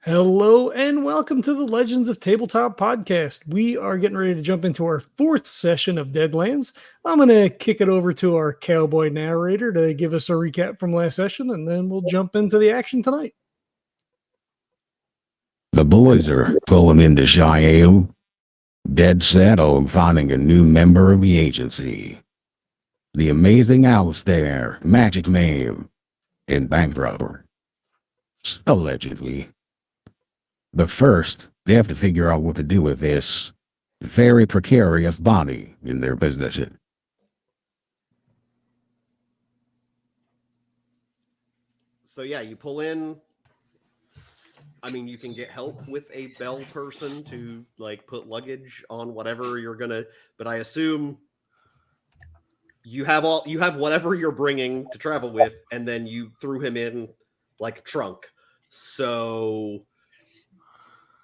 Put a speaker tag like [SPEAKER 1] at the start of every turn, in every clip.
[SPEAKER 1] Hello and welcome to the Legends of Tabletop podcast. We are getting ready to jump into our fourth session of Deadlands. I'm going to kick it over to our cowboy narrator to give us a recap from last session, and then we'll jump into the action tonight.
[SPEAKER 2] The boys are pulling into Cheyenne, dead set on finding a new member of the agency. The amazing huckster, magic man, and bank robber. Allegedly. But first, they have to figure out what to do with this very precarious body in their possession.
[SPEAKER 3] So yeah, you pull in. I mean, you can get help with a bell person to like put luggage on whatever you're gonna. But I assume you have whatever you're bringing to travel with, and then you threw him in like a trunk. So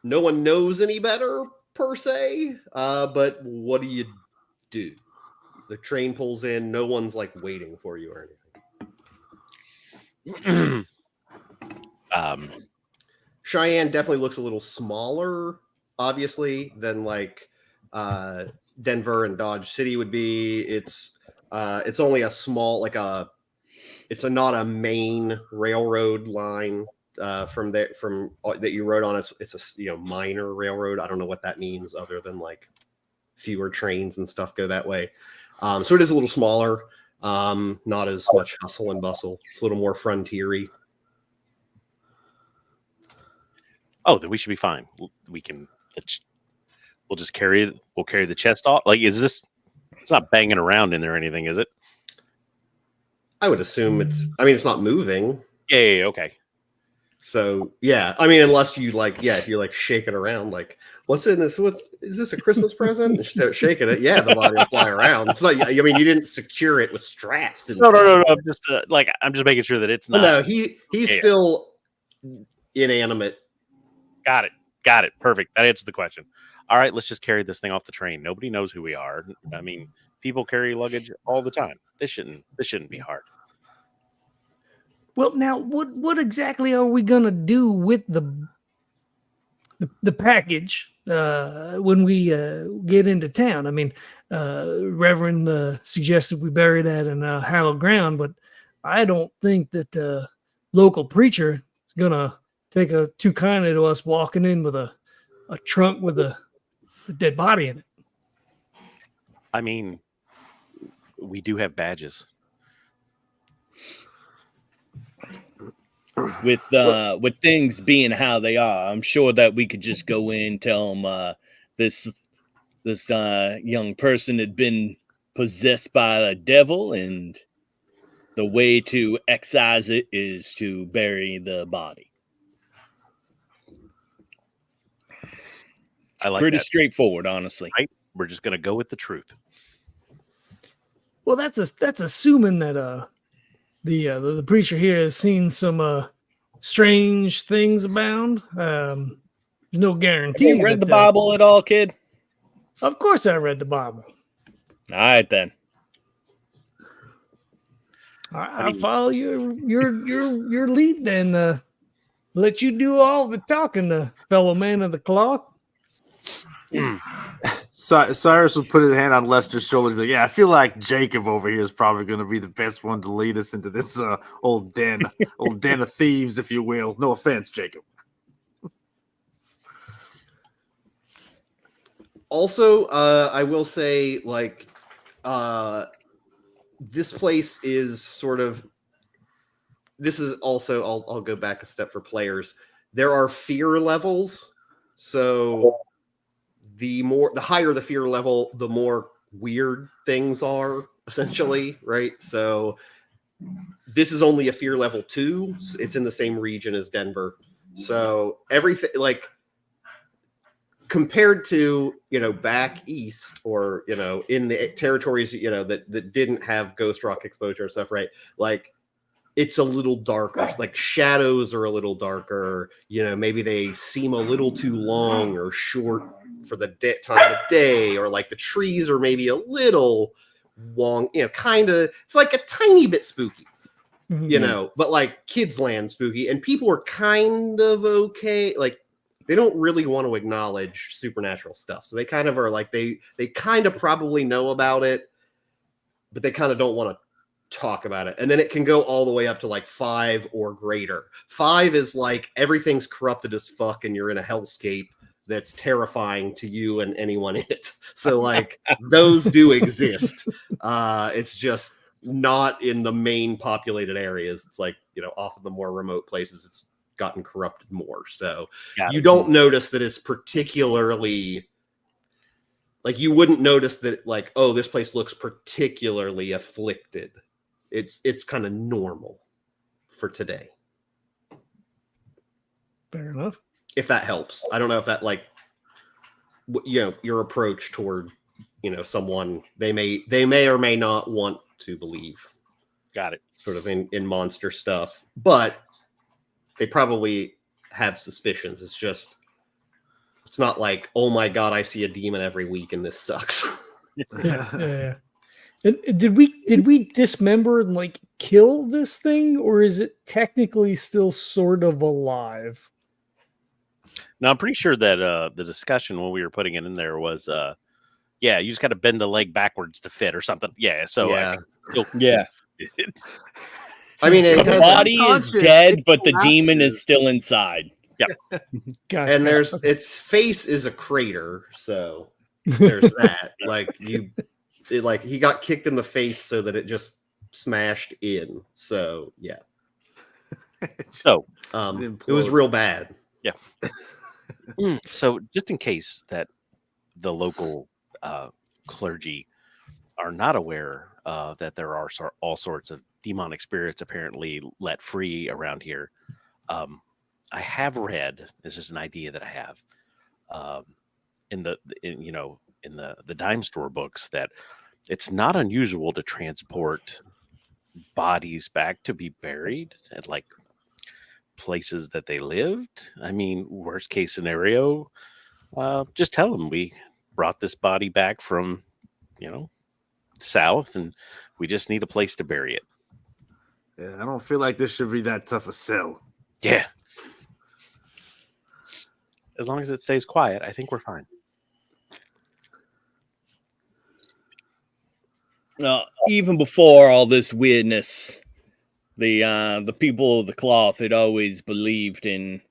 [SPEAKER 3] no one knows any better per se. But what do you do? The train pulls in. No one's like waiting for you or anything. Cheyenne definitely looks a little smaller, obviously, than like Denver and Dodge City would be. It's only a small, it's not a main railroad line from that you rode on. It's a minor railroad. I don't know what that means other than like fewer trains and stuff go that way. So it is a little smaller, not as much hustle and bustle. It's a little more frontier-y.
[SPEAKER 4] Oh, then we should be fine. We'll just carry the chest off. Like, it's not banging around in there or anything, is it?
[SPEAKER 3] I would assume it's not moving.
[SPEAKER 4] Yeah, okay.
[SPEAKER 3] So yeah, I mean, unless you if you shake it around, like, what's in this? Is this a Christmas present? And start shaking it. Yeah, the body will fly around. It's not. I mean, you didn't secure it with straps.
[SPEAKER 4] No. I'm just making sure that it's not.
[SPEAKER 3] No, he's still inanimate.
[SPEAKER 4] Got it. Perfect. That answers the question. All right, let's just carry this thing off the train. Nobody knows who we are. I mean, people carry luggage all the time. This shouldn't be hard.
[SPEAKER 1] Well, now, what exactly are we gonna do with the package when we get into town? I mean, Reverend suggested we bury that in hallowed ground, but I don't think that local preacher is gonna take too kindly to us walking in with a trunk with a dead body in it.
[SPEAKER 4] I mean, we do have badges.
[SPEAKER 5] With things being how they are, I'm sure that we could just go in and tell them this young person had been possessed by a devil, and the way to excise it is to bury the body.
[SPEAKER 4] I like
[SPEAKER 5] pretty
[SPEAKER 4] that.
[SPEAKER 5] Straightforward, honestly.
[SPEAKER 4] Right? We're just gonna go with the truth.
[SPEAKER 1] Well, that's assuming that the preacher here has seen some strange things abound. There's no guarantee.
[SPEAKER 5] Have you read the Bible at all, kid?
[SPEAKER 1] Of course, I read the Bible.
[SPEAKER 5] All right, then.
[SPEAKER 1] I follow your lead. Then let you do all the talking, fellow man of the cloth.
[SPEAKER 6] Cyrus would put his hand on Lester's shoulder and be like, yeah, I feel like Jacob over here is probably going to be the best one to lead us into this old den of thieves, if you will. No offense, Jacob.
[SPEAKER 3] Also, I will say, this place is sort of. This is also. I'll go back a step for players. There are fear levels, so the higher the fear level, the more weird things are, essentially, right? So this is only a fear level 2. It's in the same region as Denver. So everything, compared to, back east or, in the territories, that didn't have ghost rock exposure and stuff, right? It's a little darker. Shadows are a little darker. Maybe they seem a little too long or short for the time of day, or the trees are maybe a little wong, kind of. It's like a tiny bit spooky. you know, but like Kids Land spooky, and people are kind of okay. Like they don't really want to acknowledge supernatural stuff, so they kind of are like they kind of probably know about it, but they kind of don't want to talk about it. And then it can go all the way up to like 5 or greater. 5 is like everything's corrupted as fuck, and you're in a hellscape that's terrifying to you and anyone in it. So like those do exist. It's just not in the main populated areas. It's like, you know, off of the more remote places, it's gotten corrupted more. So you don't notice that it's particularly like, you wouldn't notice that like, oh, this place looks particularly afflicted. It's kind of normal for today.
[SPEAKER 1] Fair enough.
[SPEAKER 3] If that helps. I don't know if that, like, you know, your approach toward, you know, someone they may or may not want to believe.
[SPEAKER 4] Got it.
[SPEAKER 3] Sort of in monster stuff, but they probably have suspicions. It's just, it's not like, oh my god, I see a demon every week and this sucks.
[SPEAKER 1] Yeah. And did we dismember and like kill this thing, or is it technically still sort of alive?
[SPEAKER 4] Now, I'm pretty sure that the discussion when we were putting it in there was, yeah, you just got to bend the leg backwards to fit or something. Yeah, so
[SPEAKER 3] yeah.
[SPEAKER 4] I
[SPEAKER 3] mean, it
[SPEAKER 5] The
[SPEAKER 3] has,
[SPEAKER 5] body is
[SPEAKER 6] unconscious.
[SPEAKER 5] dead,
[SPEAKER 6] It
[SPEAKER 5] but the
[SPEAKER 6] have
[SPEAKER 5] demon
[SPEAKER 6] to.
[SPEAKER 5] is still inside.
[SPEAKER 1] Gotcha.
[SPEAKER 3] and there's its face is a crater, so there's that. Like like he got kicked in the face so that it just smashed in. So yeah,
[SPEAKER 4] So,
[SPEAKER 3] it was real bad.
[SPEAKER 4] so just in case that the local clergy are not aware that there are all sorts of demonic spirits apparently let free around here, I have read, this is an idea that I have, in the dime store books, that it's not unusual to transport bodies back to be buried at like places that they lived. I mean, worst case scenario, just tell them we brought this body back from, you know, south, and we just need a place to bury it.
[SPEAKER 6] Yeah, I don't feel like this should be that tough a sell.
[SPEAKER 4] Yeah. As long as it stays quiet, I think we're fine.
[SPEAKER 5] Even before all this weirdness, the people of the cloth had always believed in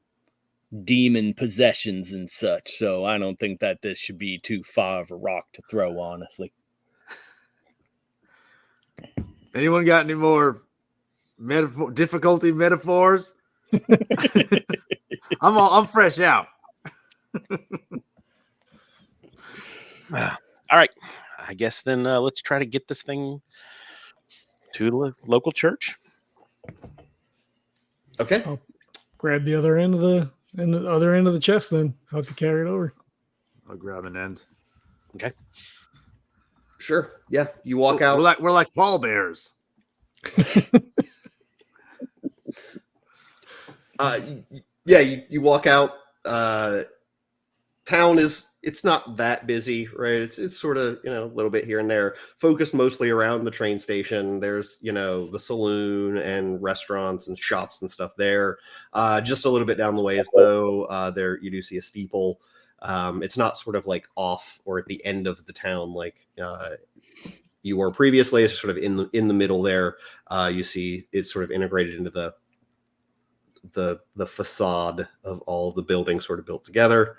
[SPEAKER 5] demon possessions and such. So I don't think that this should be too far of a rock to throw, honestly.
[SPEAKER 6] Anyone got any more difficulty metaphors? I'm fresh out.
[SPEAKER 4] All right. I guess then let's try to get this thing to the local church.
[SPEAKER 3] Okay.
[SPEAKER 1] Grab the other end of the chest, then help you carry it over.
[SPEAKER 6] I'll grab an end.
[SPEAKER 4] Okay.
[SPEAKER 3] Sure. Yeah. You walk out.
[SPEAKER 6] We're like pallbearers.
[SPEAKER 3] Yeah, you walk out. Town it's not that busy, right? It's sort of, you know, a little bit here and there, focused mostly around the train station. There's, you know, the saloon and restaurants and shops and stuff there. Just a little bit down the ways, though, there you do see a steeple. It's not sort of like off or at the end of the town like you were previously. It's sort of in the middle there. You see it's sort of integrated into the facade of all the buildings sort of built together.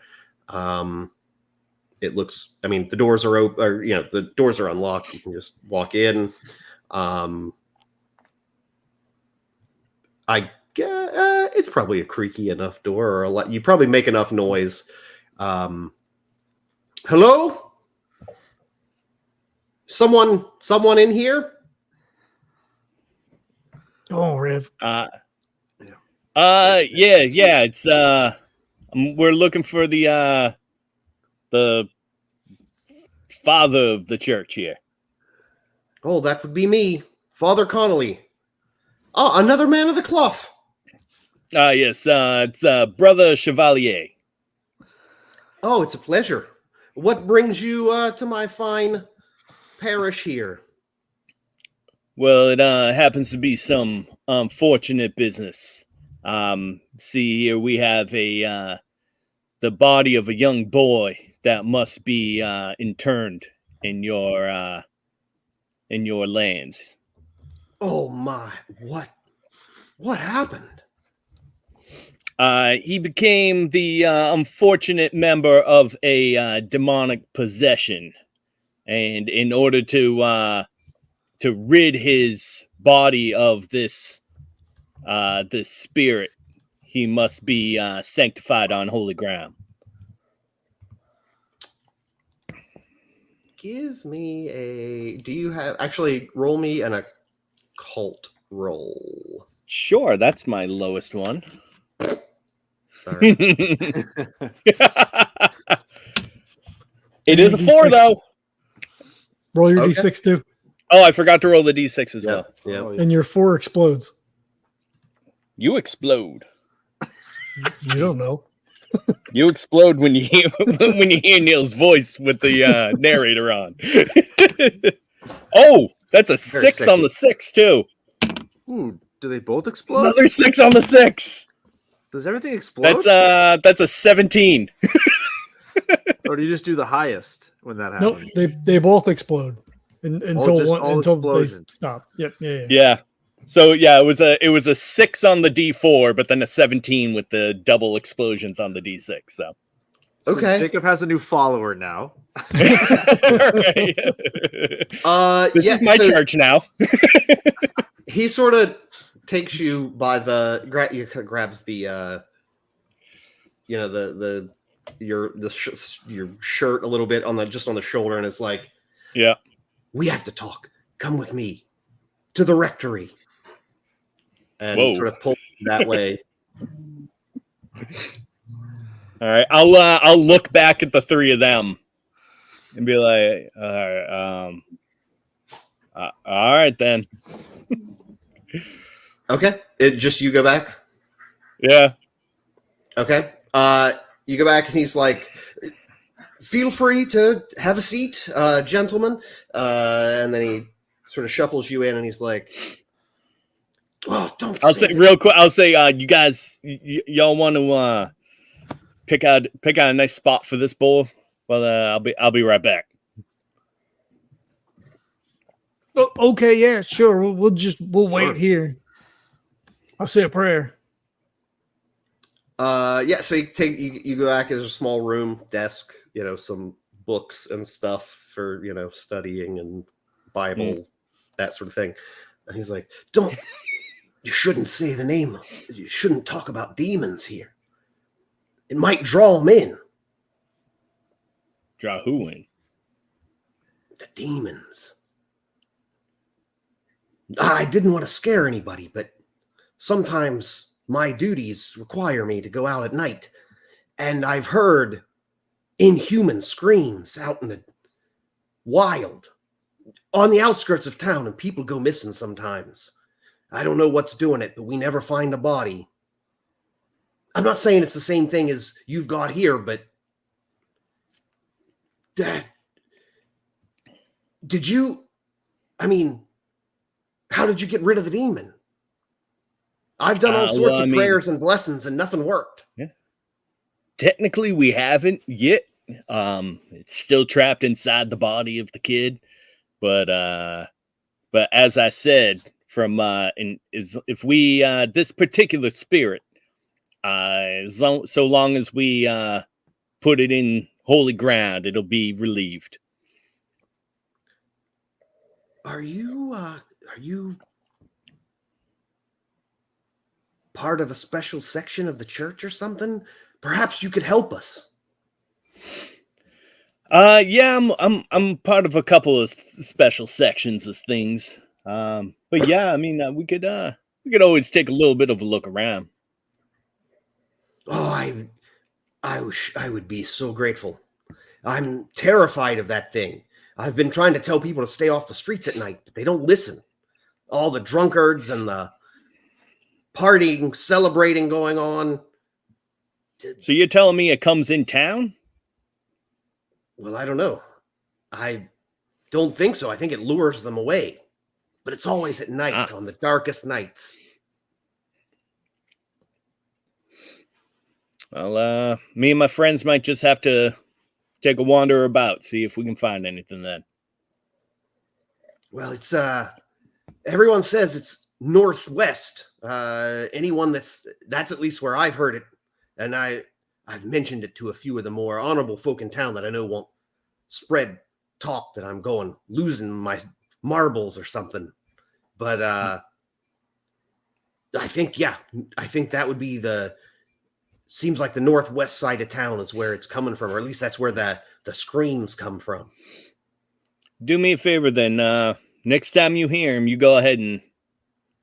[SPEAKER 3] It looks, I mean, the doors are open, or, you know, the doors are unlocked. You can just walk in. I guess it's probably a creaky enough door, or you probably make enough noise. Hello? Someone in here?
[SPEAKER 1] Oh, Rev.
[SPEAKER 5] Yeah. It's we're looking for the father of the church here.
[SPEAKER 3] Oh, that would be me, Father Connolly. Oh, another man of the cloth.
[SPEAKER 5] Yes, it's Brother Chevalier.
[SPEAKER 3] Oh, it's a pleasure. What brings you to my fine parish here?
[SPEAKER 5] Well, it happens to be some unfortunate business. See here, we have the body of a young boy that must be interned in your lands.
[SPEAKER 3] Oh my! What happened?
[SPEAKER 5] He became the unfortunate member of a demonic possession, and in order to rid his body of this spirit, he must be sanctified on holy ground.
[SPEAKER 3] Give me a. Do you have actually roll me an occult roll?
[SPEAKER 5] Sure, that's my lowest one.
[SPEAKER 3] Sorry.
[SPEAKER 5] It is a 4 though.
[SPEAKER 1] Roll your
[SPEAKER 3] Okay.
[SPEAKER 1] d6 too,
[SPEAKER 5] Oh, I forgot to roll the d6 as well.
[SPEAKER 3] Yeah.
[SPEAKER 6] Oh,
[SPEAKER 1] and your 4 explodes.
[SPEAKER 5] You explode.
[SPEAKER 1] You don't know.
[SPEAKER 5] You explode when you hear Neil's voice with the narrator on. Oh, that's a 6 on the 6 too.
[SPEAKER 6] Ooh, do they both explode?
[SPEAKER 5] Another 6 on the 6.
[SPEAKER 6] Does everything explode?
[SPEAKER 5] That's a 17.
[SPEAKER 6] Or do you just do the highest when that
[SPEAKER 1] Nope,
[SPEAKER 6] happens?
[SPEAKER 1] they both explode until
[SPEAKER 6] just all
[SPEAKER 1] until they
[SPEAKER 6] explosions.
[SPEAKER 1] stop. Yep, yeah.
[SPEAKER 5] Yeah. So yeah, it was a 6 on the D4, but then a 17 with the double explosions on the D6. So
[SPEAKER 6] So
[SPEAKER 3] Okay.
[SPEAKER 6] Jacob has a new follower now.
[SPEAKER 5] Right. This
[SPEAKER 3] Yeah,
[SPEAKER 5] is my
[SPEAKER 3] so
[SPEAKER 5] church now.
[SPEAKER 3] he sort of takes you by the grabs the your shirt a little bit on the shoulder, and it's like,
[SPEAKER 5] Yeah.
[SPEAKER 3] we have to talk. Come with me to the rectory, and
[SPEAKER 5] Whoa.
[SPEAKER 3] sort of pull you that way.
[SPEAKER 5] All right. I'll look back at the three of them and be like, all right then.
[SPEAKER 3] Okay, it just you go back.
[SPEAKER 5] Yeah.
[SPEAKER 3] Okay. You go back, and he's like, feel free to have a seat, gentlemen. And then he sort of shuffles you in, and he's like, well, don't
[SPEAKER 5] I'll
[SPEAKER 3] say
[SPEAKER 5] say
[SPEAKER 3] that.
[SPEAKER 5] real quick. I'll say, you guys, y'all want to pick out a nice spot for this bowl? Well, I'll be right back.
[SPEAKER 1] Oh, okay, yeah, sure. We'll wait
[SPEAKER 6] Sure.
[SPEAKER 1] here. I'll say a prayer.
[SPEAKER 3] Yeah, so you go back. There's a small room, desk, some books and stuff for studying and Bible, that sort of thing. And he's like, you shouldn't say the name. You shouldn't talk about demons here. It might draw them in.
[SPEAKER 5] Draw who in?
[SPEAKER 3] The demons. I didn't want to scare anybody, but sometimes my duties require me to go out at night, and I've heard inhuman screams out in the wild, on the outskirts of town, and people go missing sometimes. I don't know what's doing it, but we never find a body. I'm not saying it's the same thing as you've got here, but how did you get rid of the demon? I've done all sorts of prayers and blessings, and nothing worked.
[SPEAKER 5] Yeah. Technically, we haven't yet. It's still trapped inside the body of the kid, but as I said, if we this particular spirit, so long as we put it in holy ground, it'll be relieved.
[SPEAKER 3] Are you part of a special section of the church or something? Perhaps you could help us.
[SPEAKER 5] Yeah, I'm part of a couple of special sections of things. But yeah, I mean, we could always take a little bit of a look around.
[SPEAKER 3] Oh, I would be so grateful. I'm terrified of that thing. I've been trying to tell people to stay off the streets at night, but they don't listen. All the drunkards and the partying, celebrating going on.
[SPEAKER 5] So you're telling me it comes in town?
[SPEAKER 3] Well, I don't know. I don't think so. I think it lures them away. but it's always at night, on the darkest nights.
[SPEAKER 5] Well, me and my friends might just have to take a wander about, see if we can find anything then.
[SPEAKER 3] Well, it's everyone says it's northwest. Anyone that's at least where I've heard it, and I've mentioned it to a few of the more honorable folk in town that I know won't spread talk that I'm losing my marbles or something. But I think that would be seems like the northwest side of town is where it's coming from, or at least that's where the screams come from.
[SPEAKER 5] Do me a favor then. Next time you hear him, you go ahead and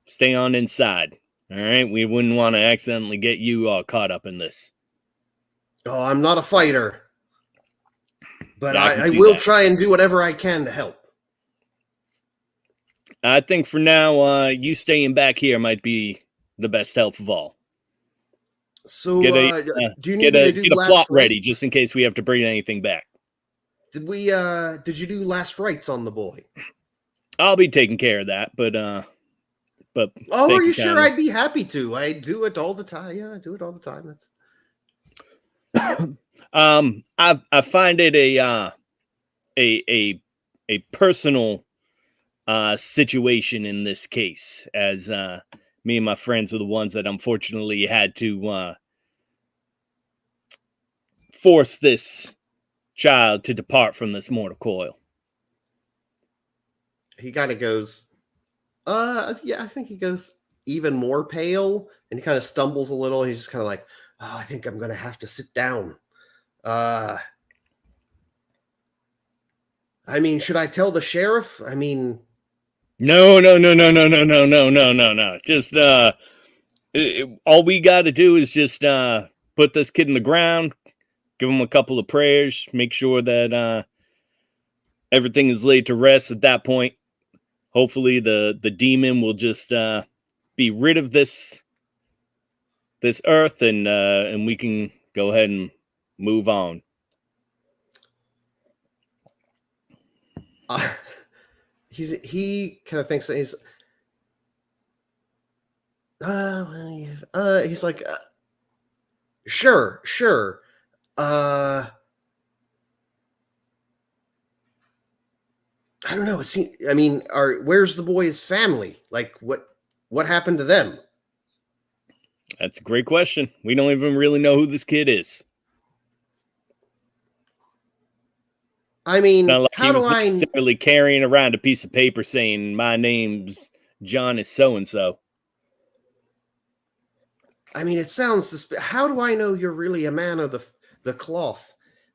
[SPEAKER 5] stay on inside. All right? We wouldn't want to accidentally get you all caught up in this.
[SPEAKER 3] Oh, I'm not a fighter, but
[SPEAKER 5] Yeah,
[SPEAKER 3] I will try and do whatever I can to help.
[SPEAKER 5] I think for now, you staying back here might be the best help of all.
[SPEAKER 3] So,
[SPEAKER 5] do you need me to do a plot ready just in case we have to bring anything back?
[SPEAKER 3] Did you do last rites on the boy?
[SPEAKER 5] I'll be taking care of that, but
[SPEAKER 3] oh, are you sure? I'd be happy to. I do it all the time. Yeah, I do it all the time. That's
[SPEAKER 5] I find it a personal situation in this case, as me and my friends are the ones that unfortunately had to force this child to depart from this mortal coil.
[SPEAKER 3] He kind of goes, yeah, I think he goes even more pale, and he kind of stumbles a little. And he's just kind of like, oh, I think I'm going to have to sit down. I mean, should I tell the sheriff? I mean,
[SPEAKER 5] no. Just all we got to do is just put this kid in the ground, give him a couple of prayers, make sure that everything is laid to rest at that point. Hopefully the demon will just be rid of this earth, and we can go ahead and move on.
[SPEAKER 3] He kind of thinks that he's like, sure. I don't know. Where's the boy's family? Like, what happened to them?
[SPEAKER 5] That's a great question. We don't even really know who this kid is.
[SPEAKER 3] I mean,
[SPEAKER 5] not like
[SPEAKER 3] how
[SPEAKER 5] he
[SPEAKER 3] do
[SPEAKER 5] was necessarily carrying around a piece of paper saying, my name's John is so-and-so.
[SPEAKER 3] I mean, it sounds how do I know you're really a man of the cloth?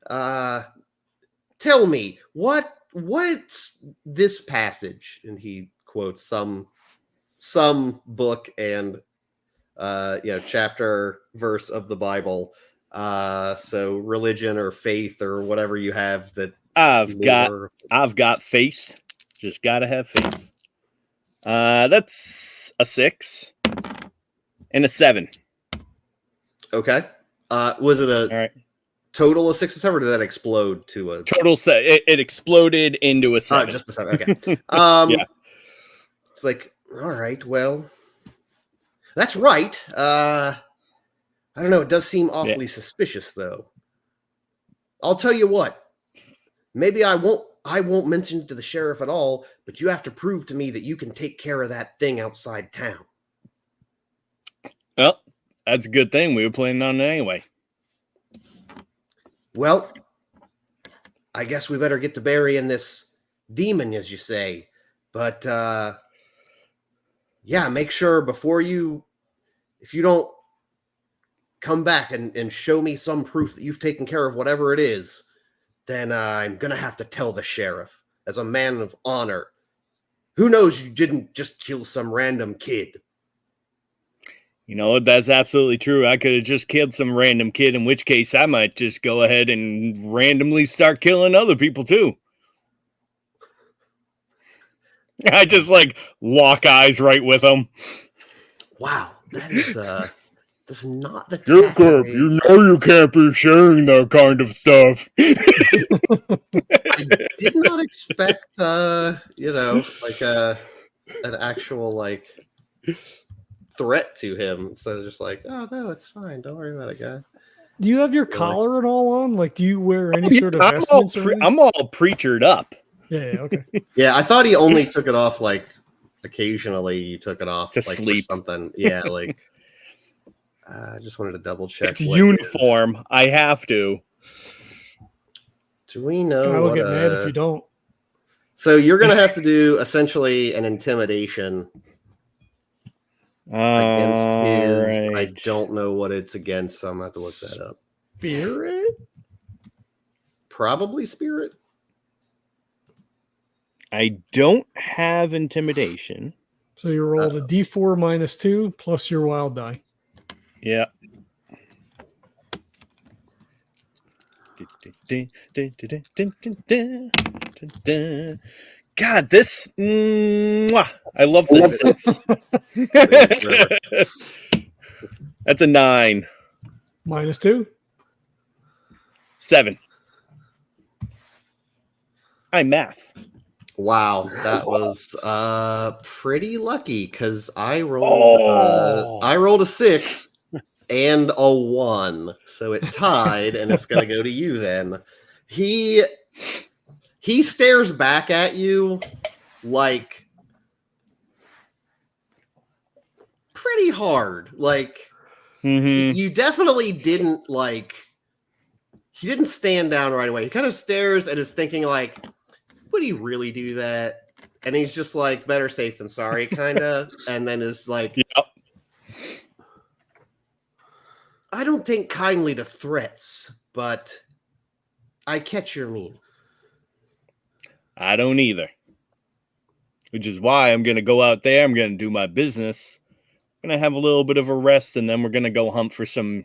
[SPEAKER 3] Tell me, what's this passage? And he quotes some book and chapter verse of the Bible. So religion or faith or whatever you have that
[SPEAKER 5] I've got faith. Just gotta have faith. That's a 6 and a 7.
[SPEAKER 3] Okay. Was it
[SPEAKER 5] All right.
[SPEAKER 3] total of 6 and 7, or did that explode to a
[SPEAKER 5] total? It exploded into a 7.
[SPEAKER 3] Just a 7. Okay.
[SPEAKER 5] Yeah.
[SPEAKER 3] It's like, all right, well, that's right. I don't know. It does seem awfully suspicious, though. I'll tell you what. Maybe I won't mention it to the sheriff at all, but you have to prove to me that you can take care of that thing outside town.
[SPEAKER 5] Well, that's a good thing. We were planning on it anyway.
[SPEAKER 3] Well, I guess we better get to burying this demon, as you say. But, make sure if you don't come back and show me some proof that you've taken care of whatever it is, then I'm going to have to tell the sheriff as a man of honor. Who knows you didn't just kill some random kid.
[SPEAKER 5] You know, that's absolutely true. I could have just killed some random kid, in which case I might just go ahead and randomly start killing other people too. I just lock eyes right with them.
[SPEAKER 3] Wow, that is that's not the
[SPEAKER 5] You know you can't be sharing that kind of stuff.
[SPEAKER 3] I did not expect an actual like threat to him instead of just like, oh no, it's fine, don't worry about it, guy.
[SPEAKER 1] Do you have your
[SPEAKER 3] Really?
[SPEAKER 1] collar and all on? Like, do you wear any
[SPEAKER 5] Yeah,
[SPEAKER 1] sort of vestments? Or anything?
[SPEAKER 5] I'm all preachered up.
[SPEAKER 1] Yeah, okay.
[SPEAKER 3] Yeah, I thought he only took it off like occasionally. You took it off
[SPEAKER 5] To
[SPEAKER 3] like for
[SPEAKER 5] sleep.
[SPEAKER 3] something. Yeah, like I just wanted to double check.
[SPEAKER 5] It's
[SPEAKER 3] what
[SPEAKER 5] uniform. I have to.
[SPEAKER 3] Do we know?
[SPEAKER 1] I will
[SPEAKER 3] what
[SPEAKER 1] get mad if you don't.
[SPEAKER 3] So you're gonna have to do essentially an intimidation against his. I
[SPEAKER 5] Right.
[SPEAKER 3] don't know what it's against, so I'm gonna have to look that up.
[SPEAKER 1] Spirit?
[SPEAKER 3] Probably spirit.
[SPEAKER 5] I don't have intimidation.
[SPEAKER 1] So you rolled a d4 minus 2 plus your wild die.
[SPEAKER 5] Yeah. God, this. I love this. That's a 9.
[SPEAKER 1] Minus 2?
[SPEAKER 5] 7. I math.
[SPEAKER 3] Wow, that was pretty lucky because I rolled a 6 and a 1, so it tied, and it's gonna go to you then. He stares back at you like pretty hard. Like you definitely didn't like. He didn't stand down right away. He kind of stares and is thinking like, would he really do that? And he's just like, better safe than sorry, kind of. And then is like,
[SPEAKER 5] Yep.
[SPEAKER 3] I don't take kindly to threats, but I catch your meaning.
[SPEAKER 5] I don't either. Which is why I'm going to go out there. I'm going to do my business. I'm going to have a little bit of a rest, and then we're going to go hunt for some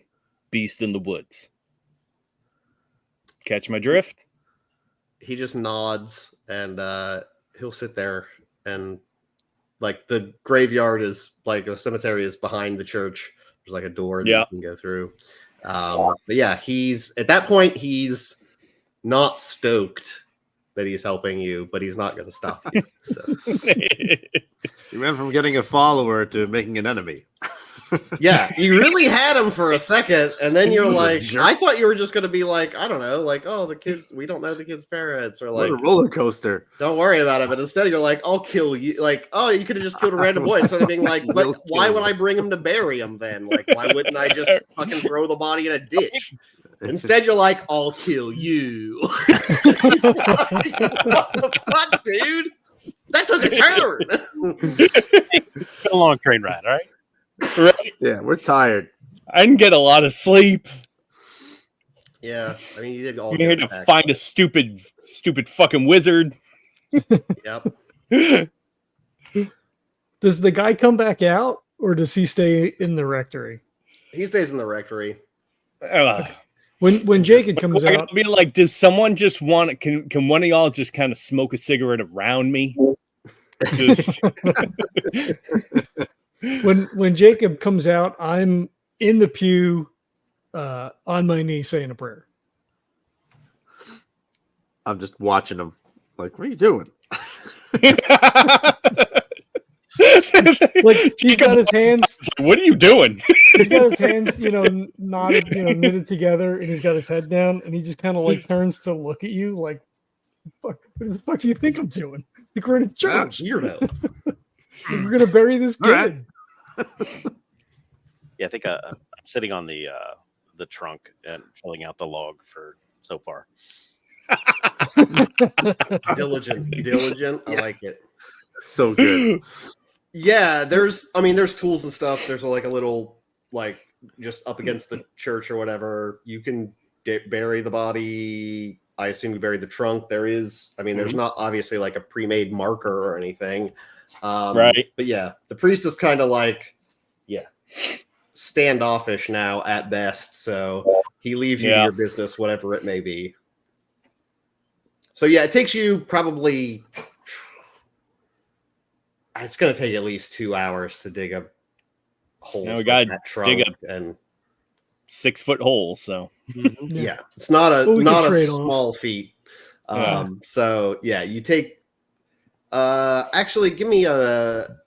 [SPEAKER 5] beast in the woods. Catch my drift?
[SPEAKER 3] He just nods, and he'll sit there, and like the graveyard is like the cemetery is behind the church. There's like a door that you can go through. But yeah, he's at that point, he's not stoked that he's helping you, but he's not going to stop you. So.
[SPEAKER 6] You went from getting a follower to making an enemy.
[SPEAKER 3] Yeah, you really had him for a second, and then you're like, I thought you were just going to be like, I don't know, like, oh, the kids, we don't know the kids' parents, or like,
[SPEAKER 6] what a roller coaster.
[SPEAKER 3] Don't worry about it. But instead, you're like, I'll kill you. Like, oh, you could have just killed a random boy instead of being like, but why would I bring him to bury him then? Like, why wouldn't I just fucking throw the body in a ditch? Instead, you're like, I'll kill you. What the fuck, dude? That took a turn.
[SPEAKER 4] Been a long train ride, all right?
[SPEAKER 5] Right?
[SPEAKER 6] Yeah, we're tired.
[SPEAKER 5] I didn't get a lot of sleep.
[SPEAKER 3] Yeah, I mean, you did all.
[SPEAKER 5] You're here to find a stupid fucking wizard.
[SPEAKER 3] Yep.
[SPEAKER 1] Does the guy come back out, or does he stay in the rectory?
[SPEAKER 3] He stays in the rectory.
[SPEAKER 1] When Jacob comes
[SPEAKER 5] I
[SPEAKER 1] out,
[SPEAKER 5] gotta be like, does someone just want? Can one of y'all just kind of smoke a cigarette around me? Just...
[SPEAKER 1] when Jacob comes out, I'm in the pew, on my knees saying a prayer.
[SPEAKER 6] I'm just watching him. Like, what are you doing?
[SPEAKER 1] Like he's got his hands.
[SPEAKER 5] What are you doing?
[SPEAKER 1] He's got his hands, knotted, knitted together, and he's got his head down, and he just kind of like turns to look at you, like, "What the fuck do you think I'm doing? Like we're in a church,
[SPEAKER 3] Weirdo.
[SPEAKER 1] we're gonna bury this kid."
[SPEAKER 6] Right.
[SPEAKER 4] Yeah, I think I'm sitting on the trunk and filling out the log for so far.
[SPEAKER 3] Diligent. I like it.
[SPEAKER 6] So good.
[SPEAKER 3] Yeah, there's tools and stuff. There's like a little, like, just up against the church or whatever. You can bury the body. I assume you bury the trunk. There's not obviously like a pre-made marker or anything.
[SPEAKER 5] Right.
[SPEAKER 3] But yeah, the priest is kind of like, standoffish now at best. So he leaves you to your business, whatever it may be. So yeah, it takes you probably... It's going to take at least 2 hours to dig a hole.
[SPEAKER 5] Now we got
[SPEAKER 3] that trunk and
[SPEAKER 5] 6-foot hole. So
[SPEAKER 3] yeah, it's not a small feat. So yeah, you take Actually, give me a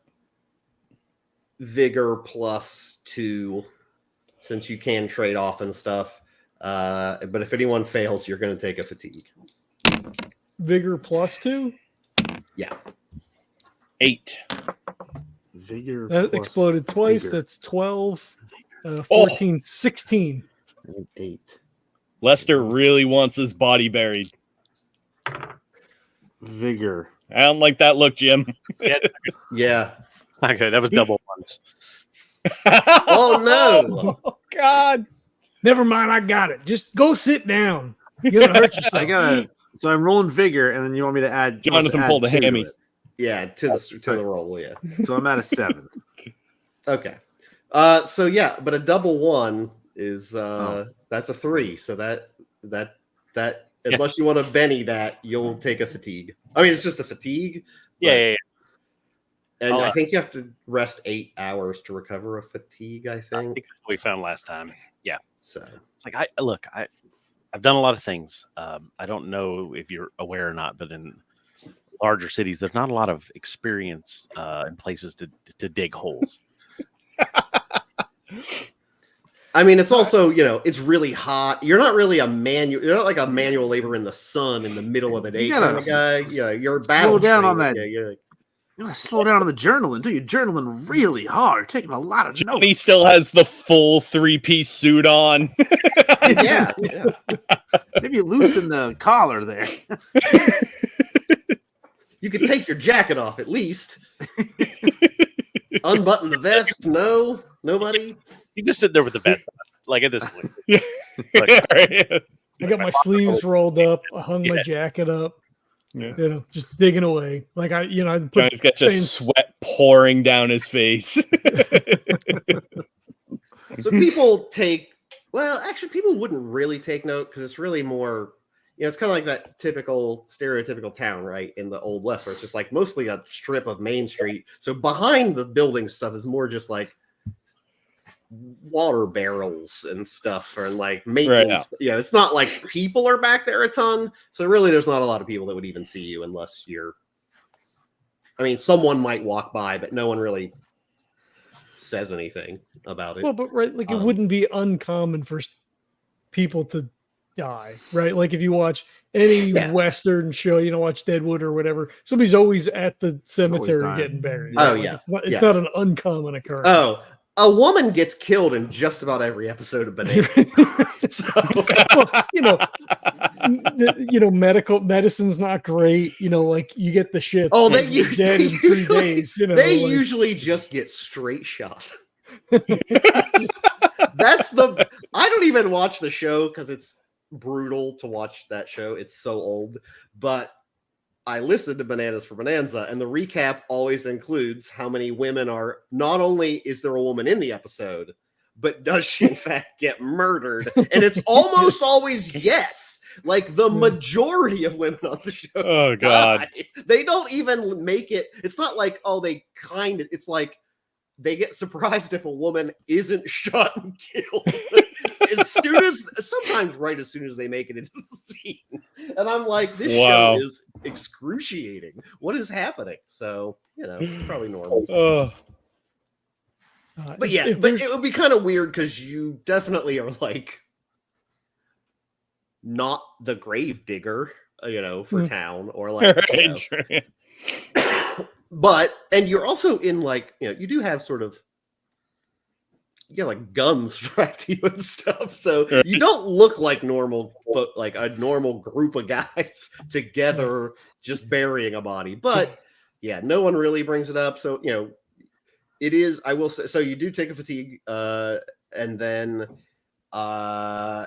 [SPEAKER 3] vigor +2, since you can trade off and stuff. But if anyone fails, you're going to take a fatigue.
[SPEAKER 1] Vigor +2.
[SPEAKER 3] Yeah.
[SPEAKER 5] 8.
[SPEAKER 6] Vigor
[SPEAKER 1] That
[SPEAKER 6] plus
[SPEAKER 1] exploded twice.
[SPEAKER 6] vigor.
[SPEAKER 1] That's 12, 14, 16.
[SPEAKER 6] And 8.
[SPEAKER 5] Lester really wants his body buried.
[SPEAKER 6] Vigor.
[SPEAKER 5] I don't like that look, Jim.
[SPEAKER 3] Yeah.
[SPEAKER 4] Okay, that was double ones.
[SPEAKER 3] Oh, no.
[SPEAKER 5] Oh, God.
[SPEAKER 1] Never mind, I got it. Just go sit down. You're gonna hurt yourself.
[SPEAKER 6] I gotta. So I'm rolling vigor, and then you want me to add. you want us to
[SPEAKER 5] Johnathan
[SPEAKER 6] add
[SPEAKER 5] pulled a
[SPEAKER 6] 2 to
[SPEAKER 5] hammy.
[SPEAKER 6] it.
[SPEAKER 3] Yeah, to the roll, yeah.
[SPEAKER 6] So I'm at a 7.
[SPEAKER 3] Okay. So yeah, but a double 1 is that's a 3. So that unless you want to Benny that, you'll take a fatigue. I mean, it's just a fatigue.
[SPEAKER 4] Yeah.
[SPEAKER 3] And
[SPEAKER 4] I'll,
[SPEAKER 3] I think you have to rest 8 hours to recover a fatigue, I
[SPEAKER 4] I
[SPEAKER 3] think.
[SPEAKER 4] think that's what we found last time. Yeah.
[SPEAKER 3] So
[SPEAKER 4] It's like I've done a lot of things. I don't know if you're aware or not, but in larger cities, there's not a lot of experience in places to dig holes.
[SPEAKER 3] I mean, it's also, it's really hot. You're not really you're not like a manual labor in the sun in the middle of the day
[SPEAKER 6] You gotta
[SPEAKER 3] kind of guy. You're
[SPEAKER 6] slow down on
[SPEAKER 3] training.
[SPEAKER 6] that.
[SPEAKER 3] Yeah, you're like,
[SPEAKER 6] You gotta slow down on the journaling, too. You're journaling really hard, taking a lot of notes.
[SPEAKER 5] He still has the full 3-piece suit on.
[SPEAKER 3] yeah.
[SPEAKER 6] Maybe loosen the collar there.
[SPEAKER 3] You could take your jacket off at least. Unbutton the vest. No, nobody.
[SPEAKER 4] You just sit there with the vest on, like at this point.
[SPEAKER 1] I got my sleeves rolled up. I hung my jacket up.
[SPEAKER 5] Yeah.
[SPEAKER 1] Just digging away. Like I put
[SPEAKER 5] Johnny's got just sweat pouring down his face.
[SPEAKER 3] So people people wouldn't really take note because it's really more, it's kind of like that typical stereotypical town, right? In the Old West, where it's just like mostly a strip of Main Street. So behind the building stuff is more just like water barrels and stuff, or like maintenance.
[SPEAKER 5] Right.
[SPEAKER 3] Yeah, it's not like people are back there a ton. So really, there's not a lot of people that would even see you unless you're. I mean, someone might walk by, but no one really says anything about it.
[SPEAKER 1] Well, but right, like it wouldn't be uncommon for people to die, right? Like if you watch any Western show, watch Deadwood or whatever, somebody's always at the cemetery
[SPEAKER 6] dying.
[SPEAKER 1] getting buried.
[SPEAKER 3] Oh,
[SPEAKER 1] Like,
[SPEAKER 3] yeah.
[SPEAKER 1] it's not an uncommon occurrence.
[SPEAKER 3] Oh, a woman gets killed in just about every episode of Banana.
[SPEAKER 1] Well, medicine's not great. Like you get the shit.
[SPEAKER 3] Oh,
[SPEAKER 1] like, you're dead in 3 days.
[SPEAKER 3] They usually just get straight shot. I don't even watch the show because it's brutal to watch that show. It's so old, but I listened to Bananas for Bonanza, and the recap always includes how many women are. Not only is there a woman in the episode, but does she in fact get murdered? And it's almost always yes. Like the majority of women on the show.
[SPEAKER 5] Oh God!
[SPEAKER 3] Die. They don't even make it. It's not like it's like they get surprised if a woman isn't shot and killed. Sometimes right as soon as they make it into the scene. And I'm like, this show is excruciating. What is happening? So, it's probably normal. But it would be kind of weird because you definitely are like not the grave digger, for town or like, but, and you're also in like, you do have sort of, like guns strapped to you and stuff. So you don't look like normal, but like a normal group of guys together just burying a body. But yeah, no one really brings it up. So, it is, I will say, so you do take a fatigue, and then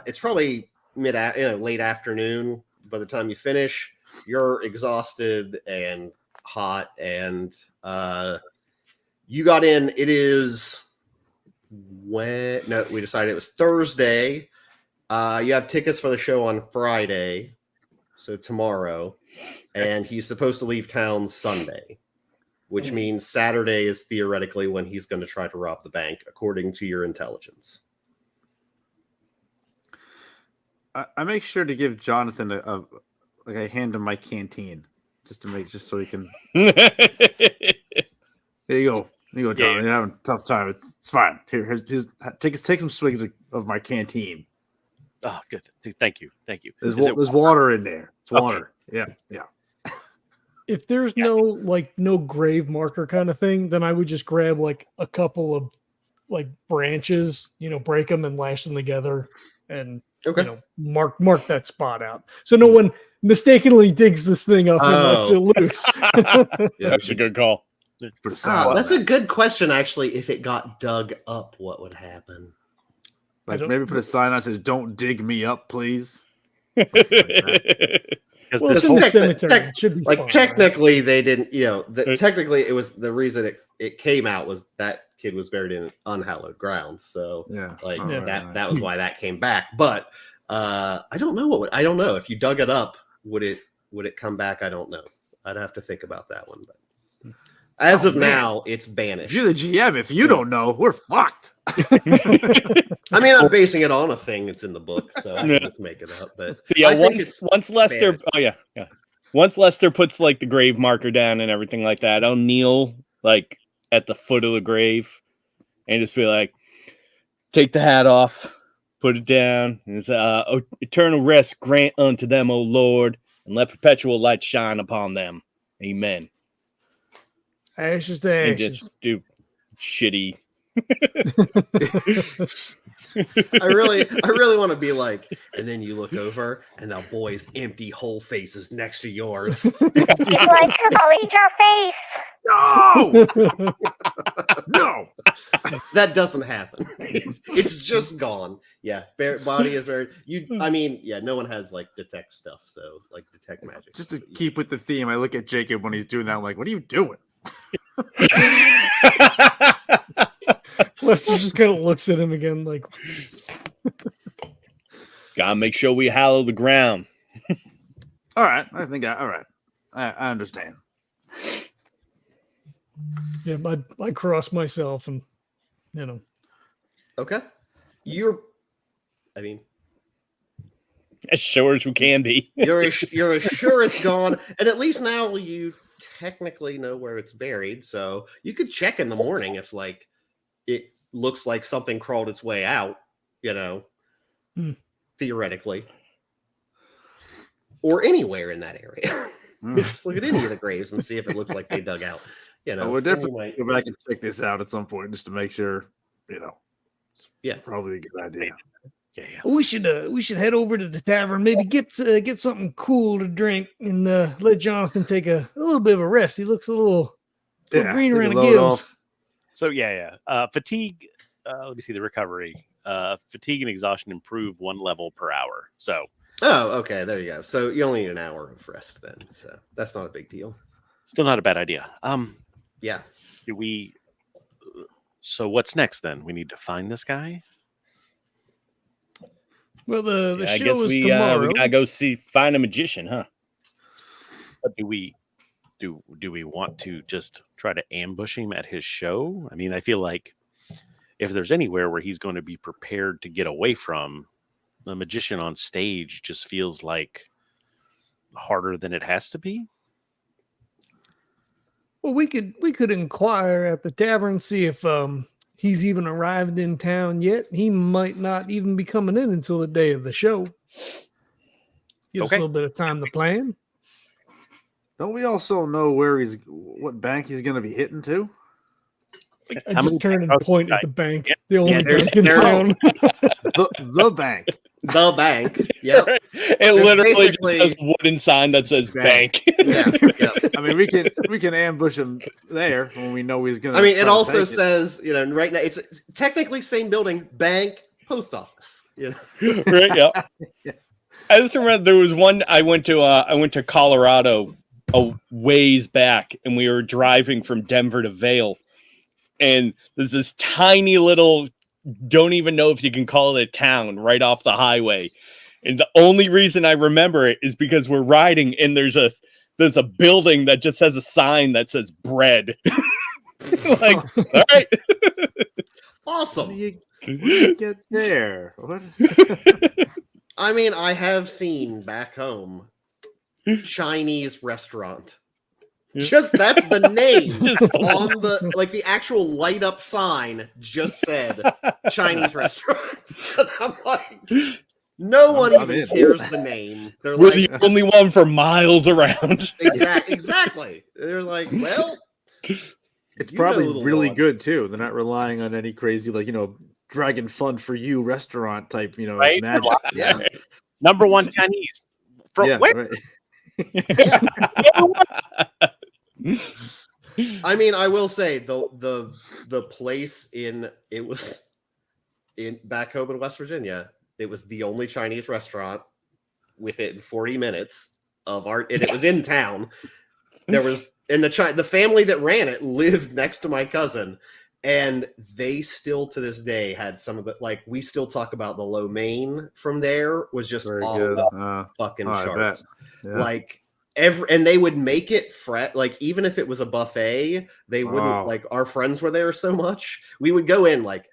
[SPEAKER 3] it's probably late afternoon by the time you finish. You're exhausted and hot, and you got in. It is we decided it was Thursday. You have tickets for the show on Friday, so tomorrow, and he's supposed to leave town Sunday, which means Saturday is theoretically when he's going to try to rob the bank, according to your intelligence.
[SPEAKER 6] I make sure to give Johnathan I hand him my canteen. just so he can.
[SPEAKER 5] Oh,
[SPEAKER 6] There you go. There you go, John.
[SPEAKER 5] Yeah.
[SPEAKER 6] You're having a tough time. It's fine. Here's take some swigs of my canteen.
[SPEAKER 4] Oh, good. Thank you.
[SPEAKER 6] There's
[SPEAKER 4] Is it
[SPEAKER 6] there's water in there. It's
[SPEAKER 4] Okay.
[SPEAKER 6] water. Yeah.
[SPEAKER 1] If there's no grave marker kind of thing, then I would just grab like a couple of like branches, break them and lash them together, and
[SPEAKER 3] Okay.
[SPEAKER 1] mark that spot out, so no one mistakenly digs this thing up and lets it loose.
[SPEAKER 6] Yeah.
[SPEAKER 5] That's a good call.
[SPEAKER 6] Put a sign on
[SPEAKER 3] That's
[SPEAKER 6] that.
[SPEAKER 3] a good question, actually. If it got dug up, what would happen?
[SPEAKER 6] Like
[SPEAKER 1] don't-
[SPEAKER 6] maybe put a sign that says "Don't dig me up, please."
[SPEAKER 4] because
[SPEAKER 1] Well,
[SPEAKER 4] this
[SPEAKER 1] it's in the
[SPEAKER 3] whole-
[SPEAKER 1] cemetery. It should be
[SPEAKER 3] Like
[SPEAKER 1] fine, right?
[SPEAKER 3] technically, they didn't.
[SPEAKER 5] Right.
[SPEAKER 3] Technically, it was the reason it came out was that kid was buried in unhallowed ground. So
[SPEAKER 6] Yeah.
[SPEAKER 3] like
[SPEAKER 6] All right,
[SPEAKER 3] that
[SPEAKER 6] all right.
[SPEAKER 3] that was why that came back. But I don't know I don't know if you dug it up, would it come back? I don't know. I'd have to think about that one. But as of
[SPEAKER 6] man.
[SPEAKER 3] now, it's
[SPEAKER 6] If
[SPEAKER 3] banished.
[SPEAKER 6] you're the GM, if you don't know, we're fucked.
[SPEAKER 3] I mean, I'm basing it on a thing that's in the book, so I
[SPEAKER 5] Yeah.
[SPEAKER 3] can just make it up. But
[SPEAKER 5] So yeah,
[SPEAKER 3] I think it's
[SPEAKER 5] once Lester,
[SPEAKER 3] banished.
[SPEAKER 5] once Lester puts like the grave marker down and everything like that, I'll kneel like at the foot of the grave and just be like, take the hat off, put it down, and it's eternal rest grant unto them, O Lord, and let perpetual light shine upon them. Amen.
[SPEAKER 1] Ashes to
[SPEAKER 5] And
[SPEAKER 1] ashes.
[SPEAKER 5] just do shitty.
[SPEAKER 3] I really want to be like, and then you look over, and the boy's empty whole face is next to yours.
[SPEAKER 7] You'd like to believe your face.
[SPEAKER 6] No, no.
[SPEAKER 3] That doesn't happen. It's just gone. Yeah, body is buried. I mean, yeah, no one has like detect stuff, so like detect magic.
[SPEAKER 6] Just to keep with the theme, I look at Jacob when he's doing that. I'm like, "What are you doing?"
[SPEAKER 1] Lester just kind of looks at him again, like,
[SPEAKER 5] Gotta make sure we hallow the ground.
[SPEAKER 6] All right, all right. I understand.
[SPEAKER 1] yeah, I cross myself, and
[SPEAKER 3] Okay, I mean,
[SPEAKER 5] As sure as we can be.
[SPEAKER 3] you're as sure it's gone, and at least now you technically know where it's buried, so you could check in the morning if like it looks like something crawled its way out, theoretically, or anywhere in that area. Just look at any of the graves and see if it looks like they dug out.
[SPEAKER 6] We'll definitely go back and check this out at some point just to make sure.
[SPEAKER 3] Yeah.
[SPEAKER 6] Probably a good idea.
[SPEAKER 4] Yeah.
[SPEAKER 1] we should head over to the tavern, maybe get something cool to drink, and let Johnathan take a little bit of a rest. He looks a little green
[SPEAKER 6] take a
[SPEAKER 1] around the
[SPEAKER 6] load
[SPEAKER 1] gills.
[SPEAKER 6] off.
[SPEAKER 4] So fatigue. Let me see the recovery. Fatigue and exhaustion improve 1 level per hour. So
[SPEAKER 3] Oh, okay, there you go. So you only need an hour of rest then, so that's not a big deal.
[SPEAKER 4] still not a bad idea.
[SPEAKER 3] Yeah.
[SPEAKER 4] Do we? So what's next then? We need to find this guy.
[SPEAKER 1] Well, the
[SPEAKER 5] I
[SPEAKER 1] show
[SPEAKER 5] guess
[SPEAKER 1] is
[SPEAKER 5] we
[SPEAKER 1] tomorrow.
[SPEAKER 5] gotta go find a magician, huh?
[SPEAKER 4] But do we want to just try to ambush him at his show? I mean, I feel like if there's anywhere where he's going to be prepared to get away from, the magician on stage just feels like harder than it has to be.
[SPEAKER 1] Well, we could inquire at the tavern, see if he's even arrived in town yet. He might not even be coming in until the day of the show. Give us a
[SPEAKER 4] Okay.
[SPEAKER 1] little bit of time to plan.
[SPEAKER 6] Don't we also know what bank he's going to be hitting to?
[SPEAKER 1] I
[SPEAKER 4] How many
[SPEAKER 1] just turn and
[SPEAKER 4] banks
[SPEAKER 1] point
[SPEAKER 4] are
[SPEAKER 1] at the bank.
[SPEAKER 4] Yeah.
[SPEAKER 1] The only
[SPEAKER 3] there's-
[SPEAKER 1] bank in
[SPEAKER 3] there's-
[SPEAKER 1] town.
[SPEAKER 6] The bank.
[SPEAKER 3] The bank. Yep.
[SPEAKER 5] It literally just
[SPEAKER 3] basically-
[SPEAKER 5] says a wooden sign that says
[SPEAKER 6] Bank.
[SPEAKER 5] bank.
[SPEAKER 3] Yeah. Yep.
[SPEAKER 6] I mean, we can ambush him there when we know he's going to.
[SPEAKER 3] I mean, it also says, right now it's technically same building, bank, post office.
[SPEAKER 5] Right, yeah. I just remember there was one I went to Colorado a ways back, and we were driving from Denver to Vail, and there's this tiny little, don't even know if you can call it a town, right off the highway. And the only reason I remember it is because we're riding, and there's a building that just has a sign that says bread. Like, all right.
[SPEAKER 3] Awesome.
[SPEAKER 6] When you get there, what?
[SPEAKER 3] I mean, I have seen back home Chinese restaurant. Just that's the name
[SPEAKER 5] Just-
[SPEAKER 3] on the like the actual light up sign just said Chinese restaurant. And I'm like, no one
[SPEAKER 6] I'm
[SPEAKER 3] even
[SPEAKER 6] in.
[SPEAKER 3] cares the name. They're
[SPEAKER 5] We're
[SPEAKER 3] like,
[SPEAKER 5] the only one for miles around.
[SPEAKER 3] exactly. They're like, well,
[SPEAKER 6] It's
[SPEAKER 3] you
[SPEAKER 6] probably
[SPEAKER 3] know the
[SPEAKER 6] really
[SPEAKER 3] one.
[SPEAKER 6] good too. They're not relying on any crazy, like, Dragon Fun for You restaurant type,
[SPEAKER 4] Right?
[SPEAKER 6] magic.
[SPEAKER 3] Yeah.
[SPEAKER 4] Number one Chinese. From
[SPEAKER 6] Yeah,
[SPEAKER 4] where?
[SPEAKER 6] right.
[SPEAKER 3] I mean, I will say the place it was in back home in West Virginia. It was the only Chinese restaurant within 40 minutes of our, and it was in town. There was, and the family that ran it lived next to my cousin, and they still to this day had some of the, like, we still talk about the lo mein from there was just
[SPEAKER 6] Very
[SPEAKER 3] off
[SPEAKER 6] good.
[SPEAKER 3] the fucking
[SPEAKER 6] I
[SPEAKER 3] charts.
[SPEAKER 6] bet. Yeah.
[SPEAKER 3] Like and they would make it like even if it was a buffet, they wouldn't
[SPEAKER 6] Wow.
[SPEAKER 3] like, our friends were there so much. We would go in like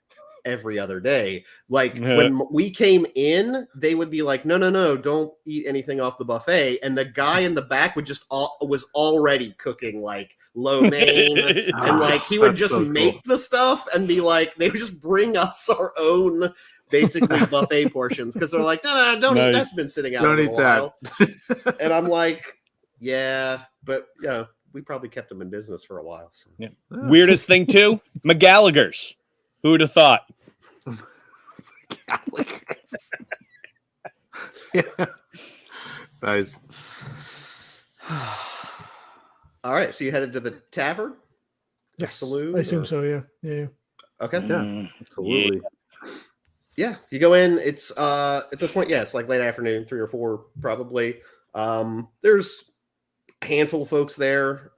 [SPEAKER 3] every other day. Like when we came in, they would be like, no, don't eat anything off the buffet. And the guy in the back would just was already cooking like lo mein. And like he would
[SPEAKER 6] That's
[SPEAKER 3] just
[SPEAKER 6] so
[SPEAKER 3] make
[SPEAKER 6] cool.
[SPEAKER 3] the stuff and be like, they would just bring us our own basically buffet portions because they're like, no, don't eat.
[SPEAKER 5] Nice.
[SPEAKER 3] That's been sitting out
[SPEAKER 6] Don't
[SPEAKER 3] for a
[SPEAKER 6] eat that.
[SPEAKER 3] while. And I'm like, yeah, but we probably kept them in business for a while. So.
[SPEAKER 5] Yeah. Weirdest thing too, McGallagher's. Who would have thought?
[SPEAKER 6] Yeah. Nice.
[SPEAKER 3] All right, so you headed to the tavern?
[SPEAKER 1] Yes,
[SPEAKER 3] Saloon,
[SPEAKER 1] I assume
[SPEAKER 3] or-
[SPEAKER 1] so. Yeah.
[SPEAKER 3] Okay.
[SPEAKER 6] Yeah. Absolutely.
[SPEAKER 3] Yeah, you go in. It's at this point, yeah, it's like late afternoon, 3 or 4 probably. There's a handful of folks there.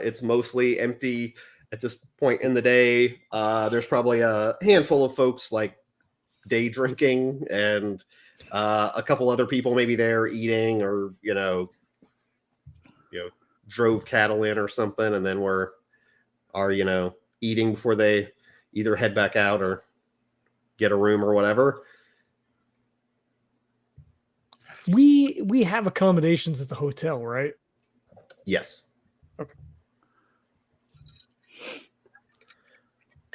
[SPEAKER 3] It's mostly empty at this point in the day. There's probably a handful of folks like day drinking, and a couple other people maybe there eating, or drove cattle in or something, and then are eating before they either head back out or get a room or whatever.
[SPEAKER 1] We have accommodations at the hotel, right?
[SPEAKER 3] Yes.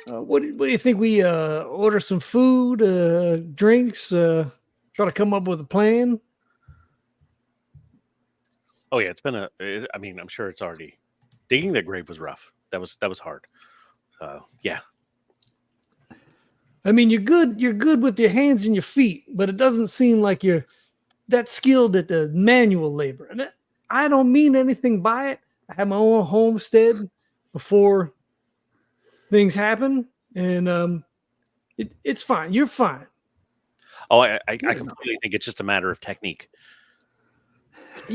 [SPEAKER 1] What do you think? We order some food, drinks, try to come up with a plan.
[SPEAKER 4] Oh yeah, I mean, I'm sure it's already digging the grave was rough. That was hard. Yeah.
[SPEAKER 1] I mean, you're good with your hands and your feet, but it doesn't seem like you're that skilled at the manual labor. And I don't mean anything by it. I had my own homestead before things happen, and it's fine. You're fine.
[SPEAKER 4] Oh, I completely think it's just a matter of technique.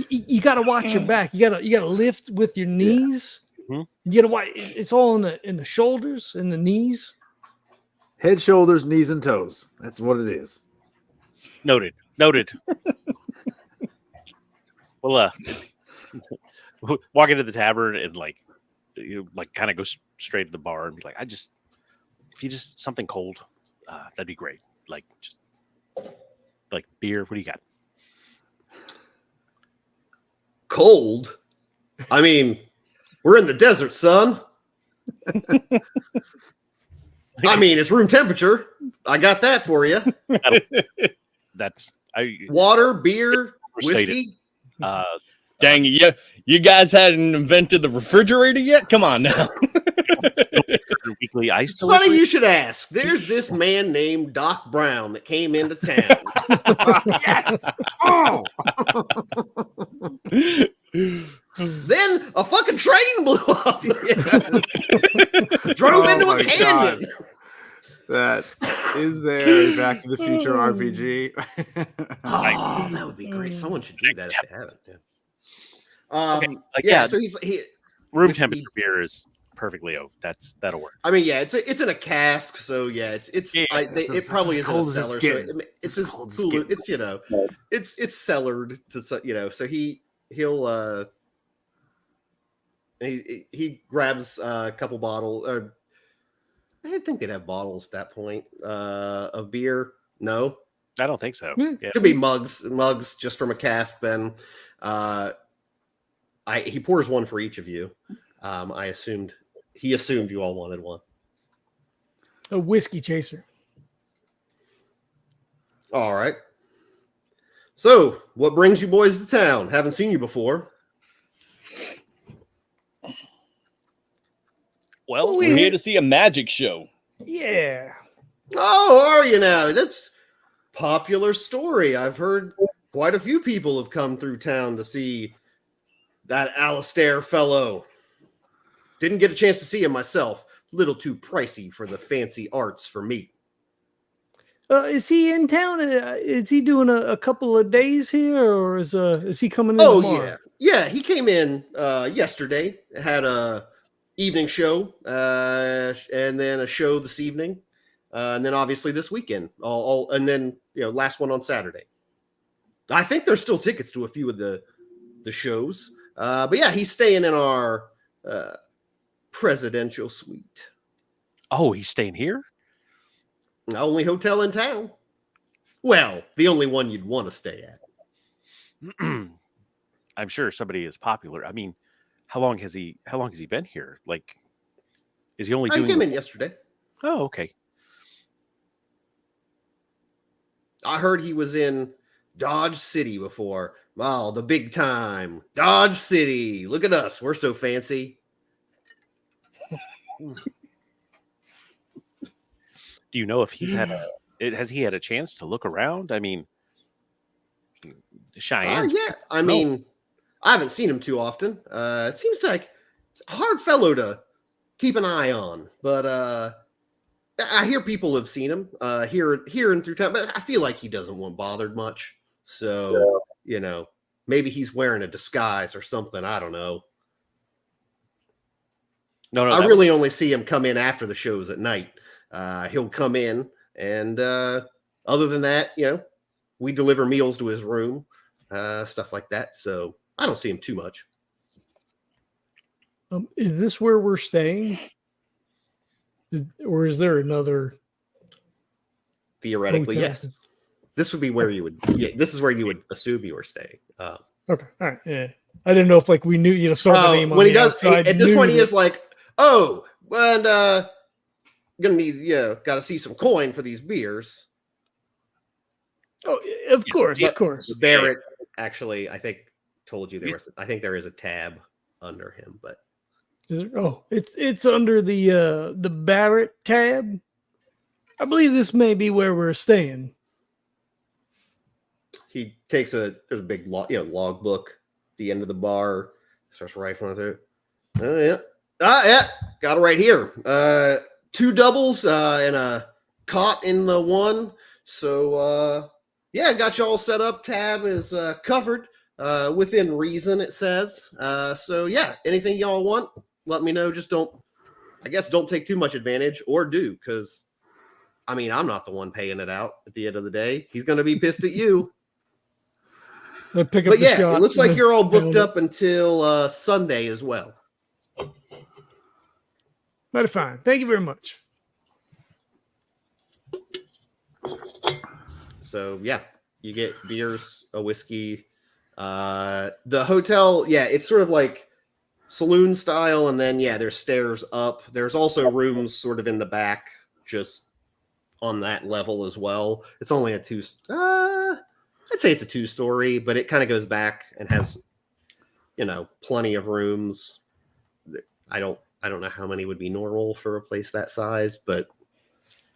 [SPEAKER 1] You got to watch your back. You got to lift with your knees.
[SPEAKER 4] Mhm.
[SPEAKER 1] You got to watch. It's all in the shoulders and the knees.
[SPEAKER 6] Head, shoulders, knees, and toes. That's what it is.
[SPEAKER 4] Noted. Well, walk into the tavern and kind of go straight to the bar and be like, if you just something cold, that'd be great. Like beer. What do you got?
[SPEAKER 3] Cold? I mean, we're in the desert, son. I mean, it's room temperature. I got that for you. Water, beer, whiskey.
[SPEAKER 5] Dang it, you guys hadn't invented the refrigerator yet? Come on now.
[SPEAKER 4] Weekly ice.
[SPEAKER 3] Funny
[SPEAKER 4] delivery?
[SPEAKER 3] you should ask. There's this man named Doc Brown that came into town.
[SPEAKER 6] Yes. Oh.
[SPEAKER 3] Then a fucking train blew up. Drove into
[SPEAKER 6] Oh
[SPEAKER 3] a
[SPEAKER 6] my
[SPEAKER 3] canyon.
[SPEAKER 6] That is there a Back to the Future RPG.
[SPEAKER 3] Oh, that would be great. Someone should do that if they haven't. Yeah.
[SPEAKER 4] Okay,
[SPEAKER 3] Yeah. So he
[SPEAKER 4] room
[SPEAKER 3] whiskey.
[SPEAKER 4] temperature beer is perfectly that'll work.
[SPEAKER 3] I mean, yeah, it's in a cask, so yeah, it probably is in a
[SPEAKER 6] cold as it's
[SPEAKER 3] cellar. So
[SPEAKER 6] getting.
[SPEAKER 3] it's
[SPEAKER 6] As
[SPEAKER 3] as
[SPEAKER 6] cold as
[SPEAKER 3] cool.
[SPEAKER 6] it's
[SPEAKER 3] It's cellared to so he'll he grabs a couple bottles. I think they'd have bottles at that point of beer. No,
[SPEAKER 4] I don't think so.
[SPEAKER 1] Yeah.
[SPEAKER 4] Yeah.
[SPEAKER 3] could be mugs just from a cask. Then he pours one for each of you. He assumed you all wanted one.
[SPEAKER 1] A whiskey chaser.
[SPEAKER 3] All right. So, what brings you boys to town? Haven't seen you before.
[SPEAKER 5] Well, we're here to see a magic show.
[SPEAKER 1] Yeah.
[SPEAKER 3] Oh, are you now? That's popular story. I've heard quite a few people have come through town to see that Alistair fellow. Didn't get a chance to see him myself. Little too pricey for the fancy arts for me.
[SPEAKER 1] Is he in town? Is he doing a couple of days here, or is he coming in?
[SPEAKER 3] Oh
[SPEAKER 1] tomorrow?
[SPEAKER 3] yeah. He came in yesterday. Had a evening show, and then a show this evening, and then obviously this weekend. And then last one on Saturday. I think there's still tickets to a few of the shows. But yeah, he's staying in our presidential suite.
[SPEAKER 4] Oh, he's staying here?
[SPEAKER 3] The only hotel in town. Well, the only one you'd want to stay at.
[SPEAKER 4] I'm sure somebody is popular. I mean, how long has he been here? Like, is he only
[SPEAKER 3] I
[SPEAKER 4] doing?
[SPEAKER 3] came in yesterday.
[SPEAKER 4] Oh, okay.
[SPEAKER 3] I heard he was in Dodge City before. Wow, the big time. Dodge City. Look at us. We're so fancy.
[SPEAKER 4] Do you know if he's has he had a chance to look around? I mean, Cheyenne.
[SPEAKER 3] Yeah. I mean, I haven't seen him too often. It seems like a hard fellow to keep an eye on. But I hear people have seen him here and through town. But I feel like he doesn't want bothered much. So, maybe he's wearing a disguise or something. I don't know.
[SPEAKER 4] No,
[SPEAKER 3] I really only see him come in after the shows at night. He'll come in, and other than that, we deliver meals to his room, stuff like that. So I don't see him too much.
[SPEAKER 1] Is this where we're staying? Or is there another?
[SPEAKER 3] Theoretically,
[SPEAKER 1] hotel?
[SPEAKER 3] yes. This would be where you would. Yeah, this is where you would assume you were staying.
[SPEAKER 1] Okay, all right. Yeah, I didn't know if we knew, saw the name
[SPEAKER 3] when
[SPEAKER 1] on
[SPEAKER 3] he
[SPEAKER 1] the
[SPEAKER 3] does.
[SPEAKER 1] outside,
[SPEAKER 3] At this point, he
[SPEAKER 1] knew
[SPEAKER 3] is like, "Oh, and gonna need, got to see some coin for these beers."
[SPEAKER 1] Oh, of course.
[SPEAKER 3] Barrett actually, I think, told you there was. I think there is a tab under him, but
[SPEAKER 1] it's under the Barrett tab. I believe this may be where we're staying.
[SPEAKER 3] he takes there's a big log book at the end of the bar, starts rifling through it. Yeah, got it right here. 2 doubles and a cot in the one. So yeah, got you all set up. Tab is covered within reason, it says. So yeah, anything y'all want, let me know. Just don't take too much advantage, or do, because I mean, I'm not the one paying it out at the end of the day. He's going to be pissed at you.
[SPEAKER 1] Pick up
[SPEAKER 3] But
[SPEAKER 1] the
[SPEAKER 3] yeah,
[SPEAKER 1] shot
[SPEAKER 3] it looks like
[SPEAKER 1] and
[SPEAKER 3] you're all
[SPEAKER 1] then-
[SPEAKER 3] booked up until Sunday as well.
[SPEAKER 1] Mighty fine. Thank you very much.
[SPEAKER 3] So yeah, you get beers, a whiskey. The hotel, yeah, it's sort of like saloon style, and then yeah, there's stairs up. There's also rooms sort of in the back, just on that level as well. It's only I'd say it's a 2-story, but it kind of goes back and has, plenty of rooms. I don't know how many would be normal for a place that size, but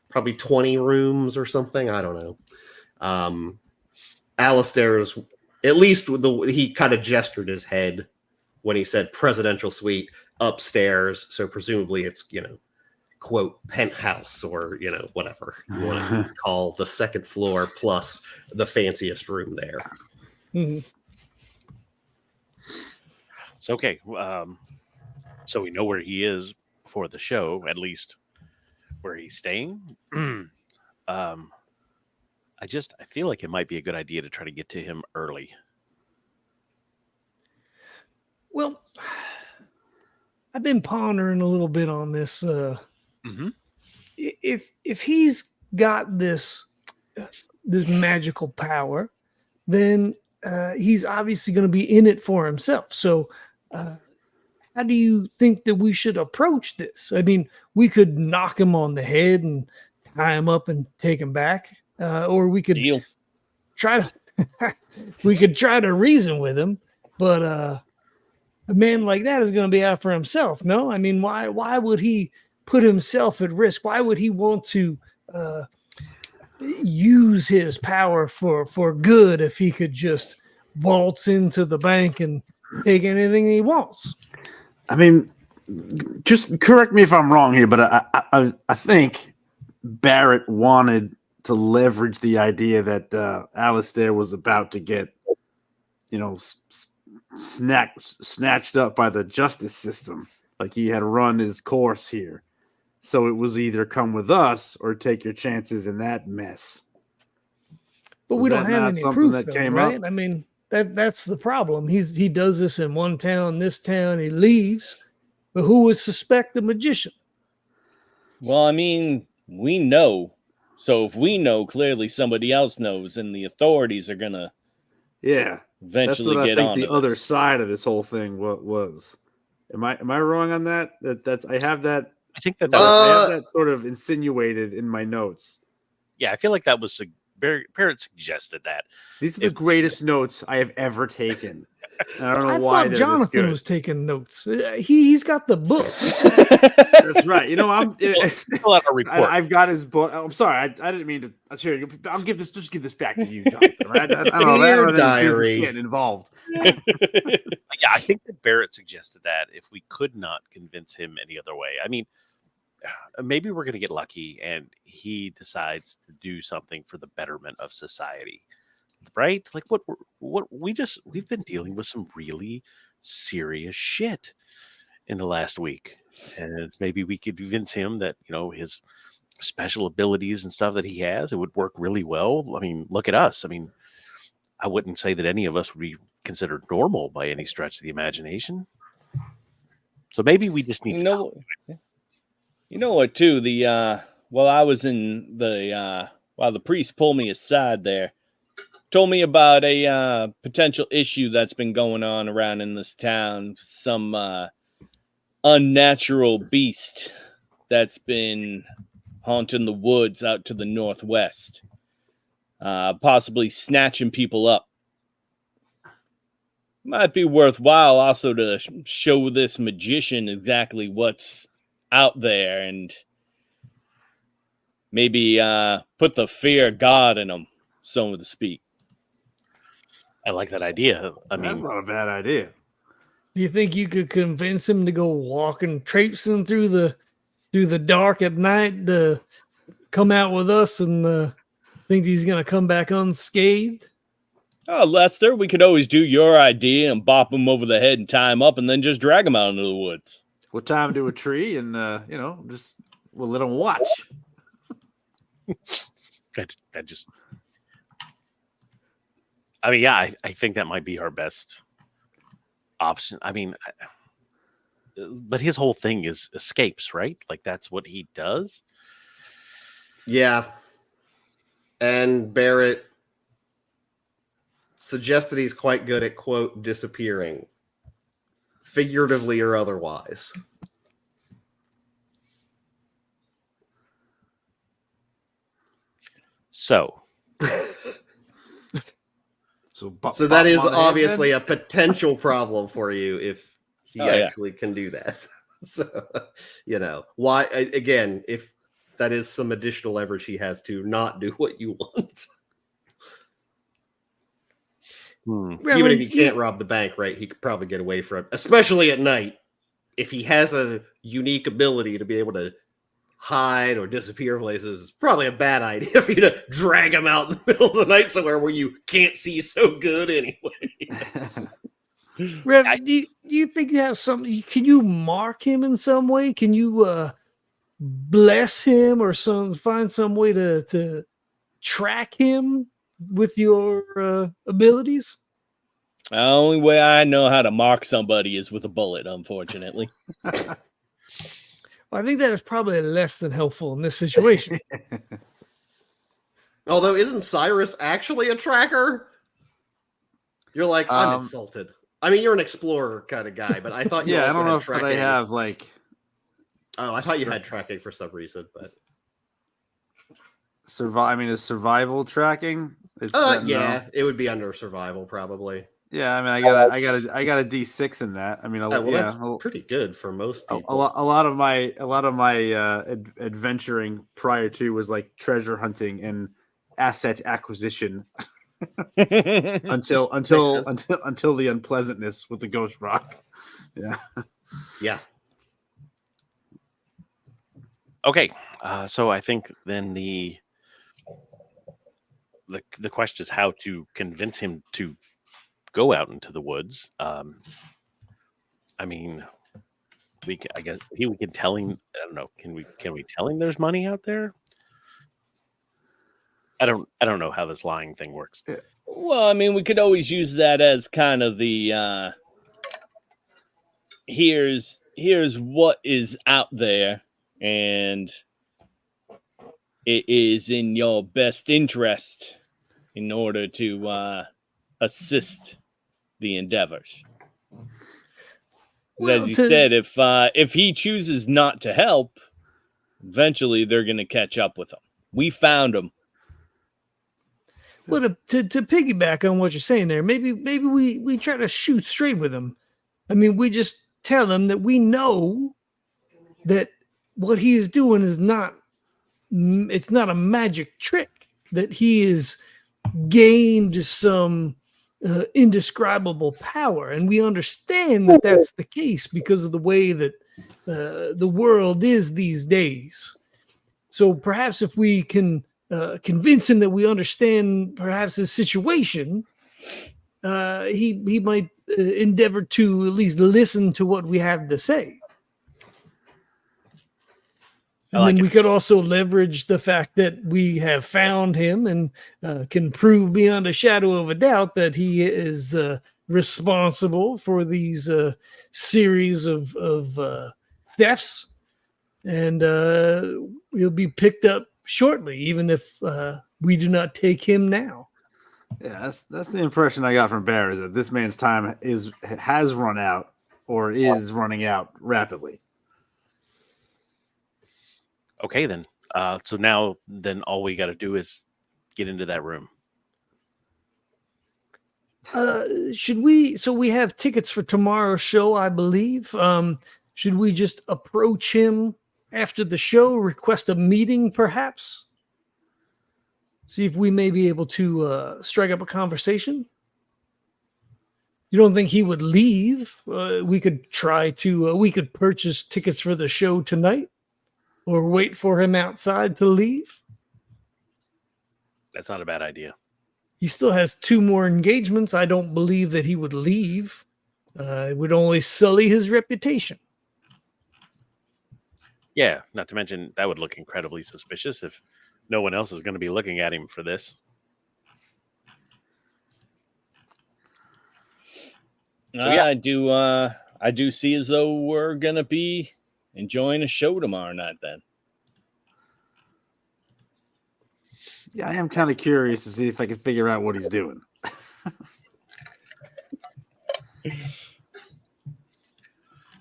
[SPEAKER 3] probably 20 rooms or something. I don't know. Alistair's, at least he kind of gestured his head when he said presidential suite upstairs. So presumably it's, quote, penthouse, or, whatever you want to call the second floor plus the fanciest room there.
[SPEAKER 1] Mm-hmm.
[SPEAKER 4] It's okay. So we know where he is for the show, at least where he's staying. I feel like it might be a good idea to try to get to him early.
[SPEAKER 1] Well, I've been pondering a little bit on this. If he's got this magical power, then he's obviously going to be in it for himself. So how do you think that we should approach this? I mean, we could knock him on the head and tie him up and take him back, or we could
[SPEAKER 5] Deal.
[SPEAKER 1] try to reason with him, but a man like that is going to be out for himself. No, I mean, why would he put himself at risk? Why would he want to use his power for good if he could just waltz into the bank and take anything he wants?
[SPEAKER 6] I mean, just correct me if I'm wrong here, but I think Barrett wanted to leverage the idea that Alistair was about to get, snatched up by the justice system, like he had run his course here. So it was either come with us or take your chances in that mess.
[SPEAKER 1] But
[SPEAKER 6] Was
[SPEAKER 1] we don't
[SPEAKER 6] that
[SPEAKER 1] have
[SPEAKER 6] not
[SPEAKER 1] any
[SPEAKER 6] something
[SPEAKER 1] proof,
[SPEAKER 6] that
[SPEAKER 1] though,
[SPEAKER 6] came
[SPEAKER 1] right?
[SPEAKER 6] up?
[SPEAKER 1] I mean, that's the problem. He does this in one town, this town, he leaves. But who would suspect the magician?
[SPEAKER 5] Well, I mean, we know. So if we know, clearly somebody else knows, and the authorities are gonna
[SPEAKER 6] Yeah, that's
[SPEAKER 5] eventually
[SPEAKER 6] what I
[SPEAKER 5] get
[SPEAKER 6] think
[SPEAKER 5] on
[SPEAKER 6] the other side of this whole thing was. Am I wrong on that? I have that.
[SPEAKER 4] I think that
[SPEAKER 6] I
[SPEAKER 3] Uh,
[SPEAKER 6] have that sort of insinuated in my notes.
[SPEAKER 4] yeah, I feel like that was Barrett suggested that.
[SPEAKER 6] These are the
[SPEAKER 4] If-
[SPEAKER 6] greatest notes I have ever taken. And I don't know
[SPEAKER 1] I
[SPEAKER 6] why
[SPEAKER 1] thought
[SPEAKER 6] they're
[SPEAKER 1] Johnathan
[SPEAKER 6] this good.
[SPEAKER 1] was taking notes. He's got the book.
[SPEAKER 6] That's right. I'm.
[SPEAKER 4] Fill out a report.
[SPEAKER 6] I've got his book. I'm sorry. I didn't mean to. Sure, I'll give this. Just give this back to you, Jonathan. Right? I don't know.
[SPEAKER 3] Dear
[SPEAKER 6] That business
[SPEAKER 3] diary.
[SPEAKER 6] getting involved.
[SPEAKER 4] Yeah, I think that Barrett suggested that if we could not convince him any other way. I mean, maybe we're going to get lucky and he decides to do something for the betterment of society. Right? Like we've been dealing with some really serious shit in the last week. And maybe we could convince him that, his special abilities and stuff that he has, it would work really well. I mean, look at us. I mean, I wouldn't say that any of us would be considered normal by any stretch of the imagination. So maybe we just need to talk.
[SPEAKER 5] You know what, too? While I was in while the priest pulled me aside there, told me about a potential issue that's been going on around in this town. Some unnatural beast that's been haunting the woods out to the northwest, possibly snatching people up. Might be worthwhile also to show this magician exactly what's out there and maybe put the fear of God in him, so to speak.
[SPEAKER 4] I like that idea. I
[SPEAKER 6] That's
[SPEAKER 4] mean,
[SPEAKER 6] not a bad idea.
[SPEAKER 1] Do you think you could convince him to go walking, traipsing through the dark at night to come out with us and think he's going to come back unscathed?
[SPEAKER 5] Oh, Lester, we could always do your idea and bop him over the head and tie him up and then just drag him out into the woods.
[SPEAKER 6] We'll tie him to a tree and just we'll let him watch.
[SPEAKER 4] that just. I mean, yeah, I think that might be our best option. I mean, but his whole thing is escapes, right? Like that's what he does.
[SPEAKER 3] Yeah. And Barrett suggested he's quite good at, quote, disappearing, figuratively or otherwise.
[SPEAKER 4] So
[SPEAKER 3] So that is obviously a potential problem for you if he actually can do that. So, why, again, if that is some additional leverage he has to not do what you want. Even if he can't rob the bank, right, he could probably get away from it, especially at night. If he has a unique ability to be able to hide or disappear places, it's probably a bad idea for you to drag him out in the middle of the night somewhere where you can't see so good anyway.
[SPEAKER 1] Rev, do you think you have something? Can you mark him in some way? Can you bless him or find some way to track him with your abilities?
[SPEAKER 5] The only way I know how to mark somebody is with a bullet, unfortunately.
[SPEAKER 1] Well, I think that is probably less than helpful in this situation.
[SPEAKER 3] Although, isn't Cyrus actually a tracker? You're like, I'm insulted. I mean, you're an explorer kind of guy, but I thought you
[SPEAKER 6] Yeah, I
[SPEAKER 3] also
[SPEAKER 6] don't know
[SPEAKER 3] had
[SPEAKER 6] if
[SPEAKER 3] tracking.
[SPEAKER 6] I have like.
[SPEAKER 3] Oh, I thought you had tracking for some reason, but
[SPEAKER 6] I mean, is survival tracking? It's
[SPEAKER 3] yeah,
[SPEAKER 6] no.
[SPEAKER 3] it would be under survival probably.
[SPEAKER 6] Yeah, I mean, I got a D6 in that. I mean,
[SPEAKER 3] Oh, well,
[SPEAKER 6] yeah,
[SPEAKER 3] that's pretty good for most people.
[SPEAKER 6] a lot of my adventuring prior to was like treasure hunting and asset acquisition until the unpleasantness with the ghost rock. Yeah.
[SPEAKER 3] Yeah.
[SPEAKER 4] Okay, so I think then the question is how to convince him to go out into the woods. I mean, we can tell him. I don't know. Can we tell him there's money out there? I don't know how this lying thing works.
[SPEAKER 5] Well, I mean, we could always use that as kind of the here's what is out there, and it is in your best interest in order to assist the endeavors.
[SPEAKER 1] Well,
[SPEAKER 5] As he said, if he chooses not to help, eventually they're going to catch up with him. We found him.
[SPEAKER 1] Well, to piggyback on what you're saying there, maybe we try to shoot straight with him. I mean, we just tell him that we know that what he is doing is not a magic trick, that he is gained some indescribable power, and we understand that that's the case because of the way that the world is these days. So perhaps if we can convince him that we understand perhaps his situation, he might endeavor to at least listen to what we have to say. And then we could also leverage the fact that we have found him and can prove beyond a shadow of a doubt that he is responsible for these series of thefts. And he'll be picked up shortly, even if we do not take him now.
[SPEAKER 6] Yeah, that's the impression I got from Bear, is that this man's time has run out or is running out rapidly.
[SPEAKER 4] Okay, then. So now, then all we got to do is get into that room.
[SPEAKER 1] Should we? So we have tickets for tomorrow's show, I believe. Should we just approach him after the show, request a meeting, perhaps? See if we may be able to strike up a conversation. You don't think he would leave? We could try to. We could purchase tickets for the show tonight, or wait for him outside to leave.
[SPEAKER 4] That's not a bad idea.
[SPEAKER 1] He still has 2 more engagements. I don't believe that he would leave. It would only sully his reputation.
[SPEAKER 4] Yeah, not to mention that would look incredibly suspicious if no one else is going to be looking at him for this.
[SPEAKER 5] So, yeah. I do see as though we're going to be enjoying a show tomorrow night then.
[SPEAKER 6] Yeah, I am kind of curious to see if I can figure out what he's doing.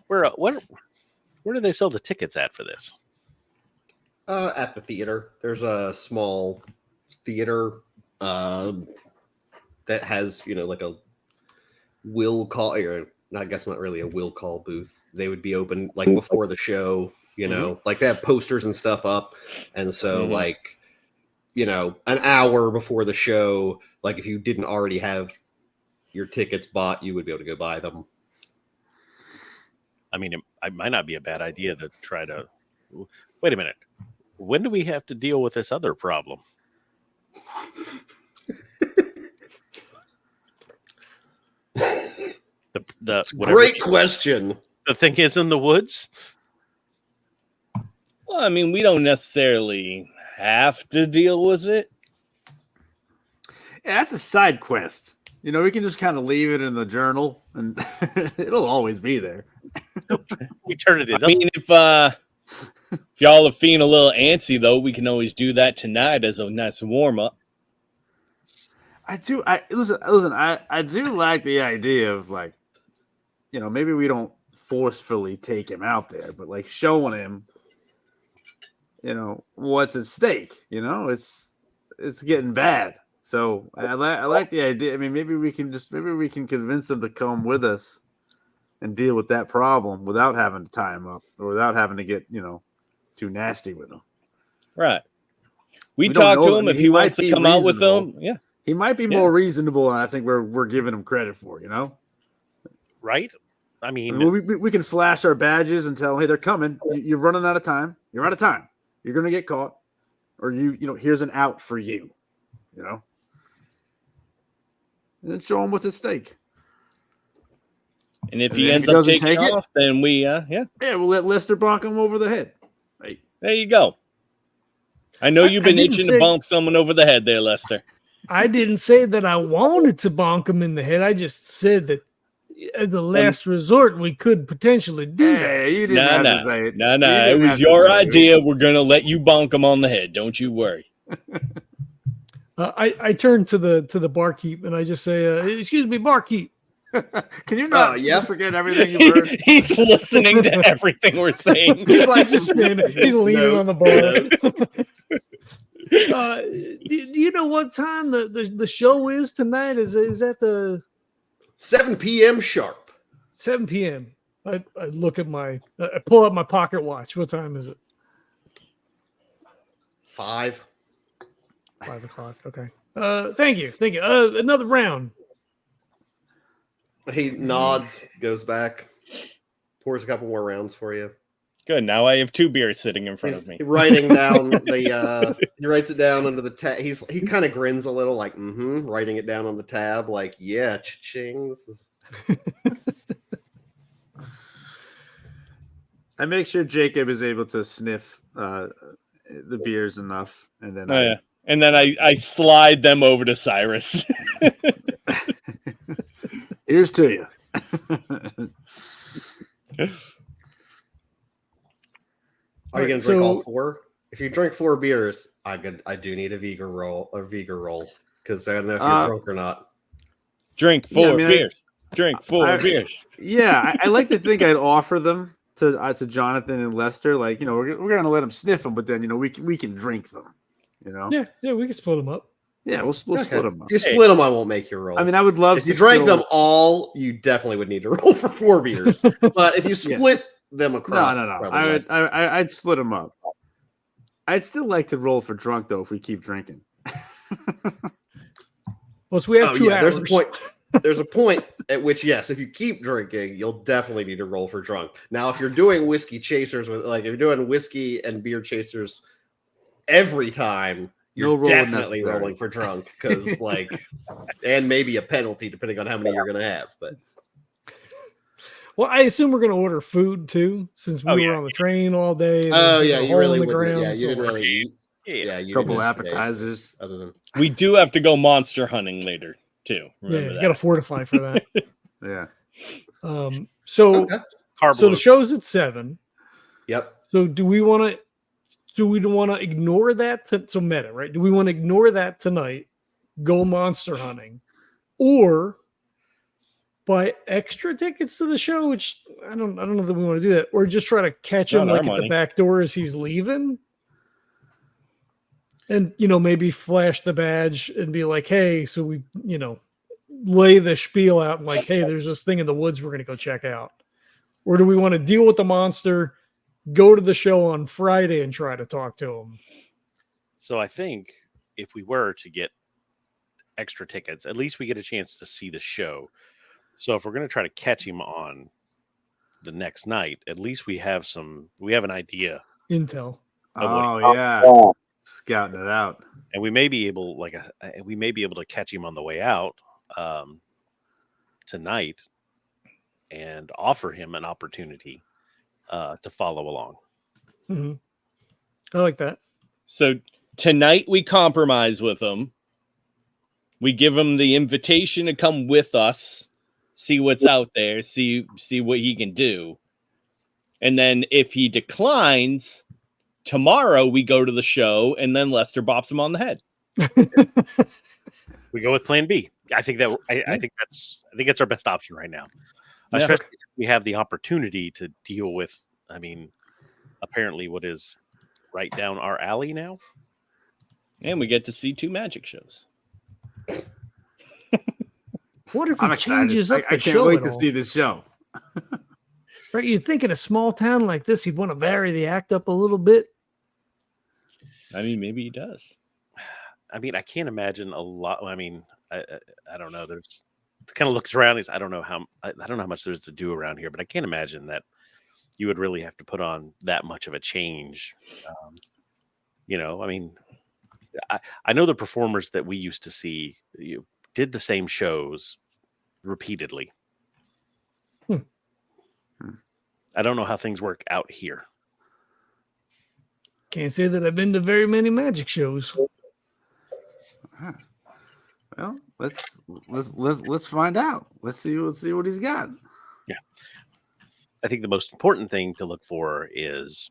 [SPEAKER 4] Where do they sell the tickets at for this?
[SPEAKER 3] At the theater. There's a small theater that has, like a will call, or I guess not really a will call booth. They would be open like before the show, like they have posters and stuff up. And so like, an hour before the show, like if you didn't already have your tickets bought, you would be able to go buy them.
[SPEAKER 4] I mean, it might not be a bad idea to try to... Wait a minute. When do we have to deal with this other problem?
[SPEAKER 3] Great question.
[SPEAKER 4] The thing is in the woods?
[SPEAKER 5] Well, I mean, we don't necessarily have to deal with it.
[SPEAKER 6] Yeah, that's a side quest. We can just kind of leave it in the journal, and it'll always be there.
[SPEAKER 4] We turn it in.
[SPEAKER 5] I mean, if y'all are feeling a little antsy, though, we can always do that tonight as a nice warm up.
[SPEAKER 6] I do like the idea of like maybe we don't forcefully take him out there, but like showing him, what's at stake. It's getting bad. So I like the idea. I mean, maybe we can convince him to come with us and deal with that problem without having to tie him up or without having to get too nasty with him.
[SPEAKER 5] Right. We
[SPEAKER 6] don't
[SPEAKER 5] talk
[SPEAKER 6] know.
[SPEAKER 5] to
[SPEAKER 6] I
[SPEAKER 5] him
[SPEAKER 6] mean,
[SPEAKER 5] if
[SPEAKER 6] he
[SPEAKER 5] he
[SPEAKER 6] might
[SPEAKER 5] wants to
[SPEAKER 6] be
[SPEAKER 5] come out with
[SPEAKER 6] reasonable.
[SPEAKER 5] them. Yeah.
[SPEAKER 6] He might be more reasonable than I think we're giving him credit for.
[SPEAKER 4] Right? I
[SPEAKER 6] I
[SPEAKER 4] mean,
[SPEAKER 6] mean, we can flash our badges and tell them, hey, they're coming. You're running out of time. You're out of time. You're gonna get caught, or here's an out for you. And then show him what's at stake.
[SPEAKER 5] And if
[SPEAKER 6] And
[SPEAKER 5] he
[SPEAKER 6] if
[SPEAKER 5] ends
[SPEAKER 6] he
[SPEAKER 5] up
[SPEAKER 6] doesn't
[SPEAKER 5] taking
[SPEAKER 6] take it-
[SPEAKER 5] off, then we,
[SPEAKER 6] We'll let Lester bonk him over the head. Right.
[SPEAKER 5] there you go. I know you've been
[SPEAKER 1] I didn't
[SPEAKER 5] itching to
[SPEAKER 1] say-
[SPEAKER 5] bonk someone over the head there, Lester.
[SPEAKER 1] I didn't say that I wanted to bonk him in the head. I just said that as a last resort, we could potentially do that.
[SPEAKER 6] Hey, you didn't have to say it.
[SPEAKER 5] No.
[SPEAKER 6] You
[SPEAKER 5] It
[SPEAKER 6] didn't
[SPEAKER 5] was
[SPEAKER 6] have to
[SPEAKER 5] your
[SPEAKER 6] say it.
[SPEAKER 5] idea. We're going to let you bonk him on the head. Don't you worry.
[SPEAKER 1] I turn to the barkeep and I just say, "Excuse me, barkeep."
[SPEAKER 6] Can you not
[SPEAKER 3] yeah.
[SPEAKER 6] forget everything you've heard?
[SPEAKER 5] He's listening to everything we're saying.
[SPEAKER 1] He's like just standing, he's leaning on the bar. Do you know what time the show is tonight? Is that the
[SPEAKER 3] 7 p.m. sharp.
[SPEAKER 1] 7 p.m.? I look at I pull up my pocket watch. What time is it?
[SPEAKER 3] 5.
[SPEAKER 1] 5 o'clock. Okay. Thank you. Another round.
[SPEAKER 3] He nods, goes back, pours a couple more rounds for you.
[SPEAKER 5] Good. Now I have 2 beers sitting in front
[SPEAKER 3] He's
[SPEAKER 5] of me.
[SPEAKER 3] writing down he writes it down under the tab. He kind of grins a little, like writing it down on the tab, like cha-ching. This is
[SPEAKER 6] I make sure Jacob is able to sniff the beers enough, and then
[SPEAKER 5] Yeah. And then I slide them over to Cyrus.
[SPEAKER 6] here's to you.
[SPEAKER 3] Are you gonna drink all 4? If you drink 4 beers, I do need a Vega roll because I don't know if you're drunk or not.
[SPEAKER 5] Drink 4 beers. Drink 4
[SPEAKER 6] I-
[SPEAKER 5] beers.
[SPEAKER 6] Yeah, I like to think I'd offer them to Johnathan and Lester. Like, we're gonna let them sniff them, but then we can drink them.
[SPEAKER 1] Yeah, we can split them up.
[SPEAKER 6] Yeah, we'll split them up.
[SPEAKER 3] If you split them, I won't make you roll.
[SPEAKER 6] I mean, I would love
[SPEAKER 3] if
[SPEAKER 6] to.
[SPEAKER 3] you drank
[SPEAKER 6] still-
[SPEAKER 3] them all, you definitely would need to roll for 4 beers. But if you split them across,
[SPEAKER 6] No.
[SPEAKER 3] probably less.
[SPEAKER 6] I'd split them up. I'd still like to roll for drunk though if we keep drinking.
[SPEAKER 1] Well, so we have 2 hours.
[SPEAKER 3] There's a point at which, yes, if you keep drinking, you'll definitely need to roll for drunk. Now, if you're doing whiskey chasers if you're doing whiskey and beer chasers every time, you're definitely rolling for drunk because and maybe a penalty depending on how many you're going to have. But
[SPEAKER 1] Well, I assume we're going to order food too, since we were on the train all day.
[SPEAKER 3] You really wouldn't. Yeah, you didn't really eat.
[SPEAKER 4] Yeah,
[SPEAKER 3] you
[SPEAKER 6] A couple
[SPEAKER 3] didn't have today,
[SPEAKER 6] appetizers.
[SPEAKER 3] other than
[SPEAKER 5] We do have to go monster hunting later, too. Remember
[SPEAKER 1] you
[SPEAKER 5] that.
[SPEAKER 1] got to fortify for that.
[SPEAKER 6] Yeah.
[SPEAKER 1] So
[SPEAKER 4] Carb
[SPEAKER 1] the
[SPEAKER 4] load.
[SPEAKER 1] show's at 7.
[SPEAKER 3] Yep.
[SPEAKER 1] So do we want to ignore that? So meta, right? Do we want to ignore that tonight? Go monster hunting, or buy extra tickets to the show? Which I don't know that we want to do that, or just try to catch him
[SPEAKER 5] Not our
[SPEAKER 1] at the
[SPEAKER 5] money.
[SPEAKER 1] back door as he's leaving, and maybe flash the badge and be like, "Hey," so we lay the spiel out and like, "Hey, there's this thing in the woods we're going to go check out," or do we want to deal with the monster? Go to the show on Friday and try to talk to him.
[SPEAKER 4] So I think if we were to get extra tickets, at least we get a chance to see the show. So if we're going to try to catch him on the next night, at least we have an idea,
[SPEAKER 1] Intel.
[SPEAKER 6] Oh yeah. Scouting it out.
[SPEAKER 4] and we may be able, to catch him on the way out tonight, and offer him an opportunity to follow along.
[SPEAKER 1] Mm-hmm. I like that.
[SPEAKER 5] So tonight we compromise with him. We give him the invitation to come with us, see what's out there, see what he can do. And then if he declines, tomorrow we go to the show and then Lester bops him on the head.
[SPEAKER 4] We go with Plan B. I think that's our best option right now.
[SPEAKER 5] Yeah.
[SPEAKER 4] Especially if we have the opportunity to deal with, I mean, apparently what is right down our alley now.
[SPEAKER 5] And we get to see 2 magic shows.
[SPEAKER 1] What if
[SPEAKER 6] I'm
[SPEAKER 1] he
[SPEAKER 6] excited.
[SPEAKER 1] changes
[SPEAKER 6] I
[SPEAKER 1] up the
[SPEAKER 6] can't
[SPEAKER 1] show
[SPEAKER 6] wait
[SPEAKER 1] at
[SPEAKER 6] to
[SPEAKER 1] all?
[SPEAKER 6] see this show.
[SPEAKER 1] Right? You'd think in a small town like this, he'd want to vary the act up a little bit.
[SPEAKER 5] I mean, maybe he does.
[SPEAKER 4] I mean, I can't imagine a lot. I mean, I don't know. There's kind of looks around. I don't know how much there's to do around here, but I can't imagine that you would really have to put on that much of a change. I mean, I know the performers that we used to see did the same shows repeatedly. I don't know how things work out here.
[SPEAKER 1] Can't say that I've been to very many magic shows.
[SPEAKER 6] Well, let's find out. Let's see what he's got.
[SPEAKER 4] Yeah. I think the most important thing to look for is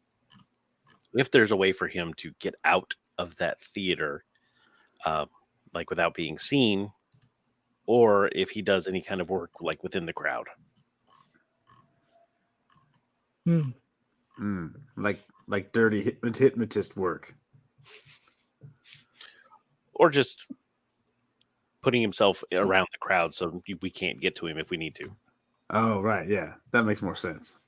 [SPEAKER 4] if there's a way for him to get out of that theater, like without being seen, or if he does any kind of work like within the crowd.
[SPEAKER 6] Like dirty hypnotist work.
[SPEAKER 4] Or just putting himself around the crowd so we can't get to him if we need to.
[SPEAKER 6] Oh, right. Yeah, that makes more sense.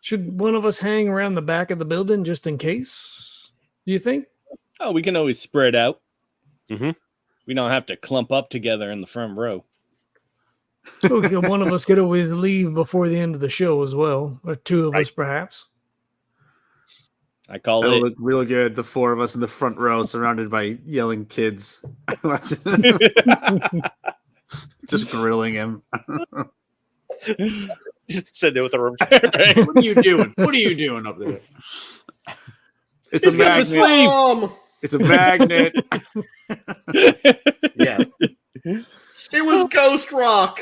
[SPEAKER 1] Should one of us hang around the back of the building just in case? Do you think?
[SPEAKER 5] Oh, we can always spread out.
[SPEAKER 4] Mm-hmm.
[SPEAKER 5] We don't have to clump up together in the front row.
[SPEAKER 1] Okay, one of us could always leave before the end of the show as well, or 2 of us perhaps.
[SPEAKER 5] I call
[SPEAKER 6] That'll
[SPEAKER 5] it.
[SPEAKER 6] look real good. The 4 of us in the front row, surrounded by yelling kids, just grilling him.
[SPEAKER 4] Sit there with a room.
[SPEAKER 6] What are you doing? What are you doing up there? It's a
[SPEAKER 5] He's got the
[SPEAKER 6] magnet.
[SPEAKER 5] sleeve.
[SPEAKER 6] It's a magnet.
[SPEAKER 3] Yeah. It was Ghost Rock.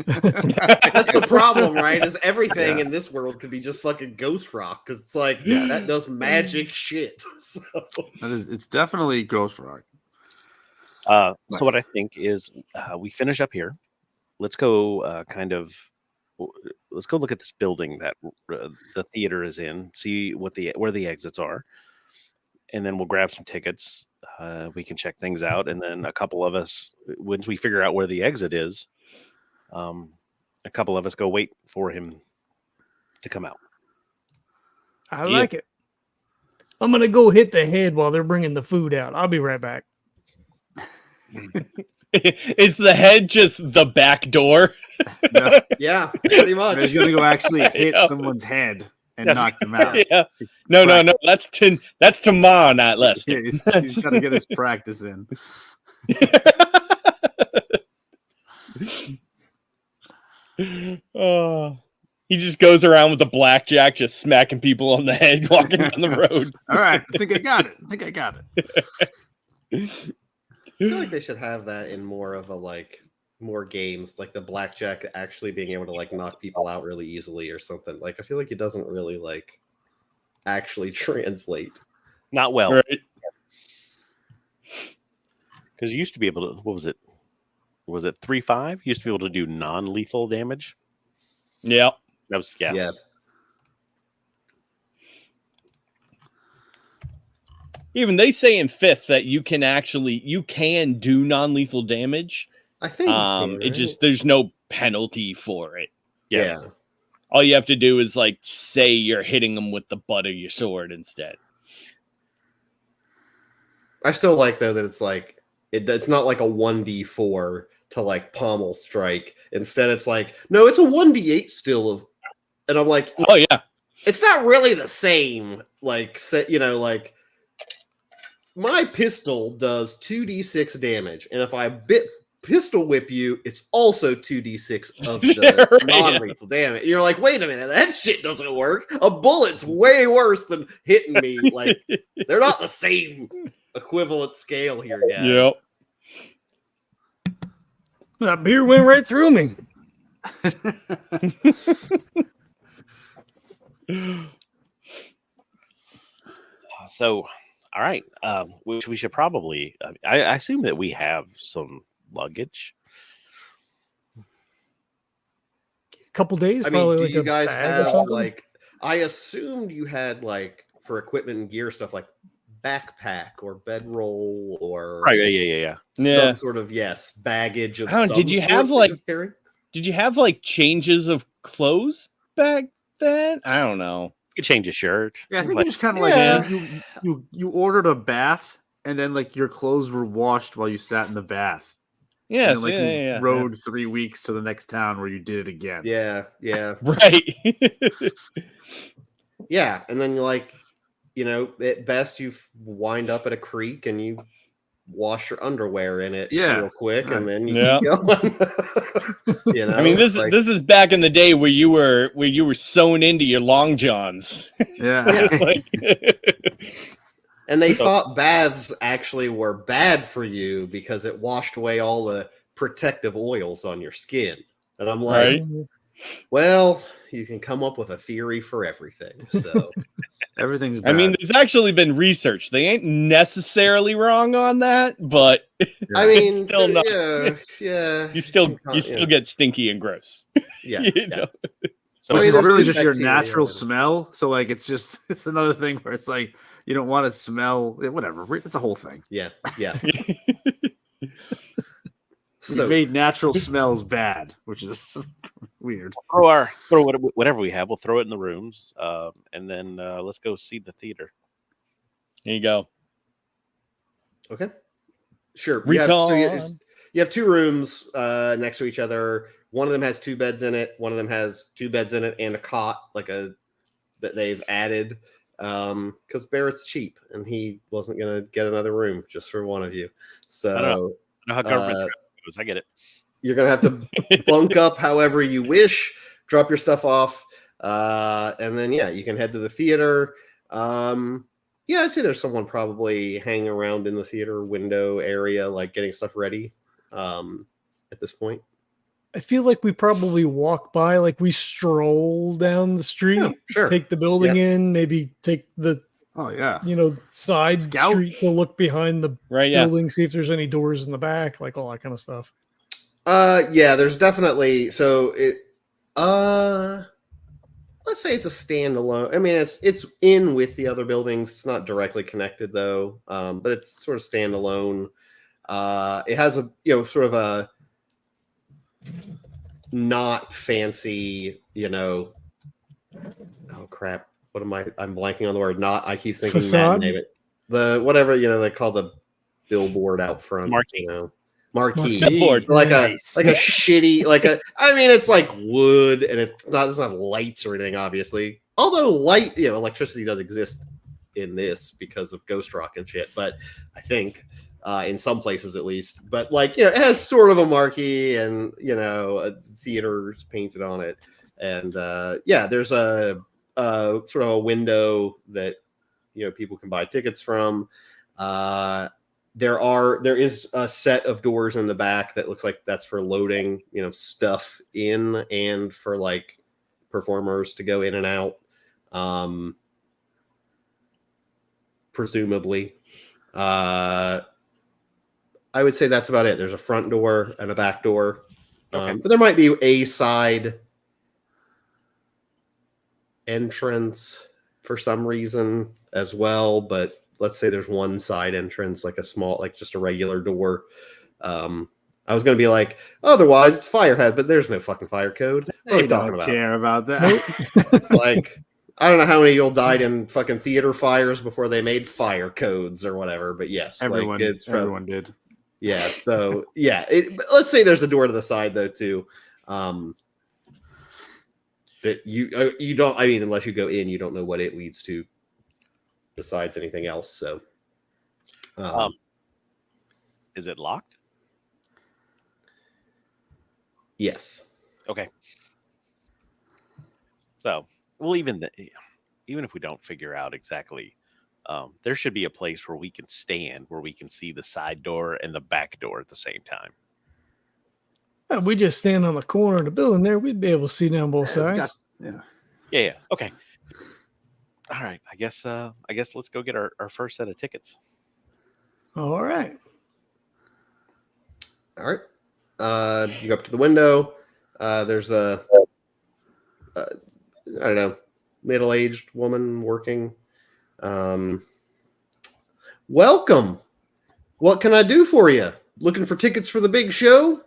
[SPEAKER 3] That's the problem, right? Is everything in this world could be just fucking Ghost Rock because it's like that does magic shit. So.
[SPEAKER 6] It's definitely Ghost Rock.
[SPEAKER 4] So what I think is we finish up here. Let's go let's go look at this building that the theater is in, see where the exits are, and then we'll grab some tickets. We can check things out, and then a couple of us, once we figure out where the exit is, a couple of us go wait for him to come out.
[SPEAKER 1] I like it. I'm going to go hit the head while they're bringing the food out. I'll be right back.
[SPEAKER 5] Is the head just the back door?
[SPEAKER 6] No,
[SPEAKER 3] Yeah, pretty much.
[SPEAKER 6] he's gonna go actually hit someone's head and knock them out.
[SPEAKER 5] Yeah. No. That's tomorrow night, Lester.
[SPEAKER 6] Yeah, he's got to get his practice in.
[SPEAKER 5] Oh, he just goes around with a blackjack, just smacking people on the head, walking down the road.
[SPEAKER 6] All right, I think I got it.
[SPEAKER 3] I feel like they should have that in more of a more games, like the blackjack actually being able to knock people out really easily or something. Like I feel like it doesn't really actually translate.
[SPEAKER 4] Not well.
[SPEAKER 5] Right.
[SPEAKER 4] Because you used to be able to, what was it? Was it 3-5? You used to be able to do non-lethal damage.
[SPEAKER 5] Yeah.
[SPEAKER 4] That was yeah.
[SPEAKER 3] Yeah.
[SPEAKER 5] Even they say in 5th that you can do non-lethal damage.
[SPEAKER 3] I think
[SPEAKER 5] It just there's no penalty for it.
[SPEAKER 3] Yeah.
[SPEAKER 5] All you have to do is say you're hitting them with the butt of your sword instead.
[SPEAKER 3] I still like though that it's not like a 1d4 to pommel strike. Instead it's no, it's a 1d8 still and I'm like,
[SPEAKER 5] oh yeah.
[SPEAKER 3] It's not really the same. My pistol does 2d6 damage, and if I pistol whip you, it's also 2d6 of the non-lethal damage. You're like, wait a minute, that shit doesn't work. A bullet's way worse than hitting me. They're not the same equivalent scale here, guys.
[SPEAKER 5] Yep.
[SPEAKER 1] That beer went right through me.
[SPEAKER 4] So, all right. Which we should probably. I assume that we have some luggage.
[SPEAKER 1] couple days.
[SPEAKER 3] I mean,
[SPEAKER 1] Probably
[SPEAKER 3] do
[SPEAKER 1] like
[SPEAKER 3] you
[SPEAKER 1] a
[SPEAKER 3] guys
[SPEAKER 1] bag or
[SPEAKER 3] have
[SPEAKER 1] something.
[SPEAKER 3] like? I assumed you had like for equipment and gear stuff like backpack or bedroll or
[SPEAKER 4] Right. Yeah.
[SPEAKER 5] Yeah.
[SPEAKER 3] some sort of baggage of
[SPEAKER 5] Oh,
[SPEAKER 3] some
[SPEAKER 5] did you
[SPEAKER 3] sort
[SPEAKER 5] have,
[SPEAKER 3] that
[SPEAKER 5] like-
[SPEAKER 3] you carry?
[SPEAKER 5] Did you have like changes of clothes back then? I don't know.
[SPEAKER 4] You could change a shirt.
[SPEAKER 6] Yeah, I think
[SPEAKER 4] Like,
[SPEAKER 6] you just kind of
[SPEAKER 3] Yeah.
[SPEAKER 6] like you ordered a bath, and then like your clothes were washed while you sat in the bath.
[SPEAKER 5] Yes,
[SPEAKER 6] And then, like
[SPEAKER 5] yeah,
[SPEAKER 6] you
[SPEAKER 5] yeah, yeah.
[SPEAKER 6] rode 3 weeks to the next town where you did it again.
[SPEAKER 3] Yeah.
[SPEAKER 5] Right.
[SPEAKER 3] Yeah, and then at best you wind up at a creek and you wash your underwear in it real quick,
[SPEAKER 6] right.
[SPEAKER 3] and then you
[SPEAKER 5] Yeah.
[SPEAKER 3] keep going.
[SPEAKER 5] I mean, this
[SPEAKER 3] like,
[SPEAKER 5] this is back in the day where you were sewn into your long johns.
[SPEAKER 6] Yeah.
[SPEAKER 5] It's like,
[SPEAKER 3] and they thought baths actually were bad for you because it washed away all the protective oils on your skin. And I'm like,
[SPEAKER 5] Right.
[SPEAKER 3] well, you can come up with a theory for everything. So
[SPEAKER 6] Everything's bad.
[SPEAKER 5] I mean, there's actually been research. They ain't necessarily wrong on that, but
[SPEAKER 3] I mean,
[SPEAKER 5] still not.
[SPEAKER 3] yeah.
[SPEAKER 5] you still get stinky and gross.
[SPEAKER 3] Yeah.
[SPEAKER 5] You know?
[SPEAKER 4] so
[SPEAKER 3] I mean,
[SPEAKER 6] it's
[SPEAKER 3] there's
[SPEAKER 6] really
[SPEAKER 3] good
[SPEAKER 6] just your
[SPEAKER 3] bacteria
[SPEAKER 6] natural
[SPEAKER 3] in it.
[SPEAKER 6] smell. So like it's another thing where it's like you don't want to smell whatever. It's a whole thing.
[SPEAKER 3] Yeah.
[SPEAKER 6] We
[SPEAKER 3] So
[SPEAKER 6] made natural smells bad, which is weird.
[SPEAKER 4] throw whatever we have. We'll throw it in the rooms, and then let's go see the theater.
[SPEAKER 5] Here you go.
[SPEAKER 3] okay, sure.
[SPEAKER 5] Recon.
[SPEAKER 3] You have 2 rooms next to each other. One of them has 2 beds in it. One of them has 2 beds in it and a cot, that they've added because Barrett's cheap and he wasn't gonna get another room just for one of you. So
[SPEAKER 4] I know how government goes. I get it.
[SPEAKER 3] you're gonna have to bunk up however you wish, drop your stuff off, and then you can head to the theater. I'd say there's someone probably hanging around in the theater window area, like getting stuff ready. At this point,
[SPEAKER 1] I feel like we probably walk by, like we stroll down the street,
[SPEAKER 3] Yeah, sure.
[SPEAKER 1] take the building in, maybe take the
[SPEAKER 6] Oh yeah.
[SPEAKER 1] side
[SPEAKER 6] Scout.
[SPEAKER 1] street to look behind the
[SPEAKER 5] Right, yeah.
[SPEAKER 1] building, see if there's any doors in the back, like all that kind of stuff.
[SPEAKER 3] there's definitely let's say it's a standalone. I mean, it's in with the other buildings. It's not directly connected though, but it's sort of standalone. It has a sort of a not fancy, oh crap. What am I? I'm blanking on the word. Not. I keep thinking
[SPEAKER 1] Facade?
[SPEAKER 3] Name it. The whatever they call the billboard out front.
[SPEAKER 4] Marquee.
[SPEAKER 3] Marquee.
[SPEAKER 5] Billboard.
[SPEAKER 3] Like
[SPEAKER 6] Nice.
[SPEAKER 3] a shitty I mean it's like wood and it doesn't have lights or anything obviously. Although electricity does exist in this because of Ghost Rock and shit. But I think in some places at least. But it has sort of a marquee and a theater's painted on it. And there's a sort of a window that people can buy tickets from. There is a set of doors in the back that looks like that's for loading stuff in and for performers to go in and out, presumably. I would say that's about it. There's a front door and a back door,
[SPEAKER 4] Okay.
[SPEAKER 3] but there might be a side entrance for some reason as well, but let's say there's one side entrance, like a small, just a regular door. I was going to be like, otherwise it's firehead, but there's no fucking fire code. What are we
[SPEAKER 6] They
[SPEAKER 3] talking
[SPEAKER 6] don't
[SPEAKER 3] about?
[SPEAKER 6] care about that.
[SPEAKER 3] I don't know how many people died in fucking theater fires before they made fire codes or whatever, but yes,
[SPEAKER 6] Everyone did.
[SPEAKER 3] Yeah. So let's say there's a door to the side though too. That you don't. I mean, unless you go in, you don't know what it leads to. Besides anything else, so.
[SPEAKER 4] Is it locked?
[SPEAKER 3] Yes.
[SPEAKER 4] Okay. So well, even if we don't figure out exactly, there should be a place where we can stand, where we can see the side door and the back door at the same time.
[SPEAKER 1] If we just stand on the corner of the building there, we'd be able to see down both sides.
[SPEAKER 4] Yeah. Okay. All right. I guess let's go get our first set of tickets.
[SPEAKER 1] All right.
[SPEAKER 3] All right. You go up to the window. There's a I don't know, middle-aged woman working. Welcome. What can I do for you? Looking for tickets for the big show?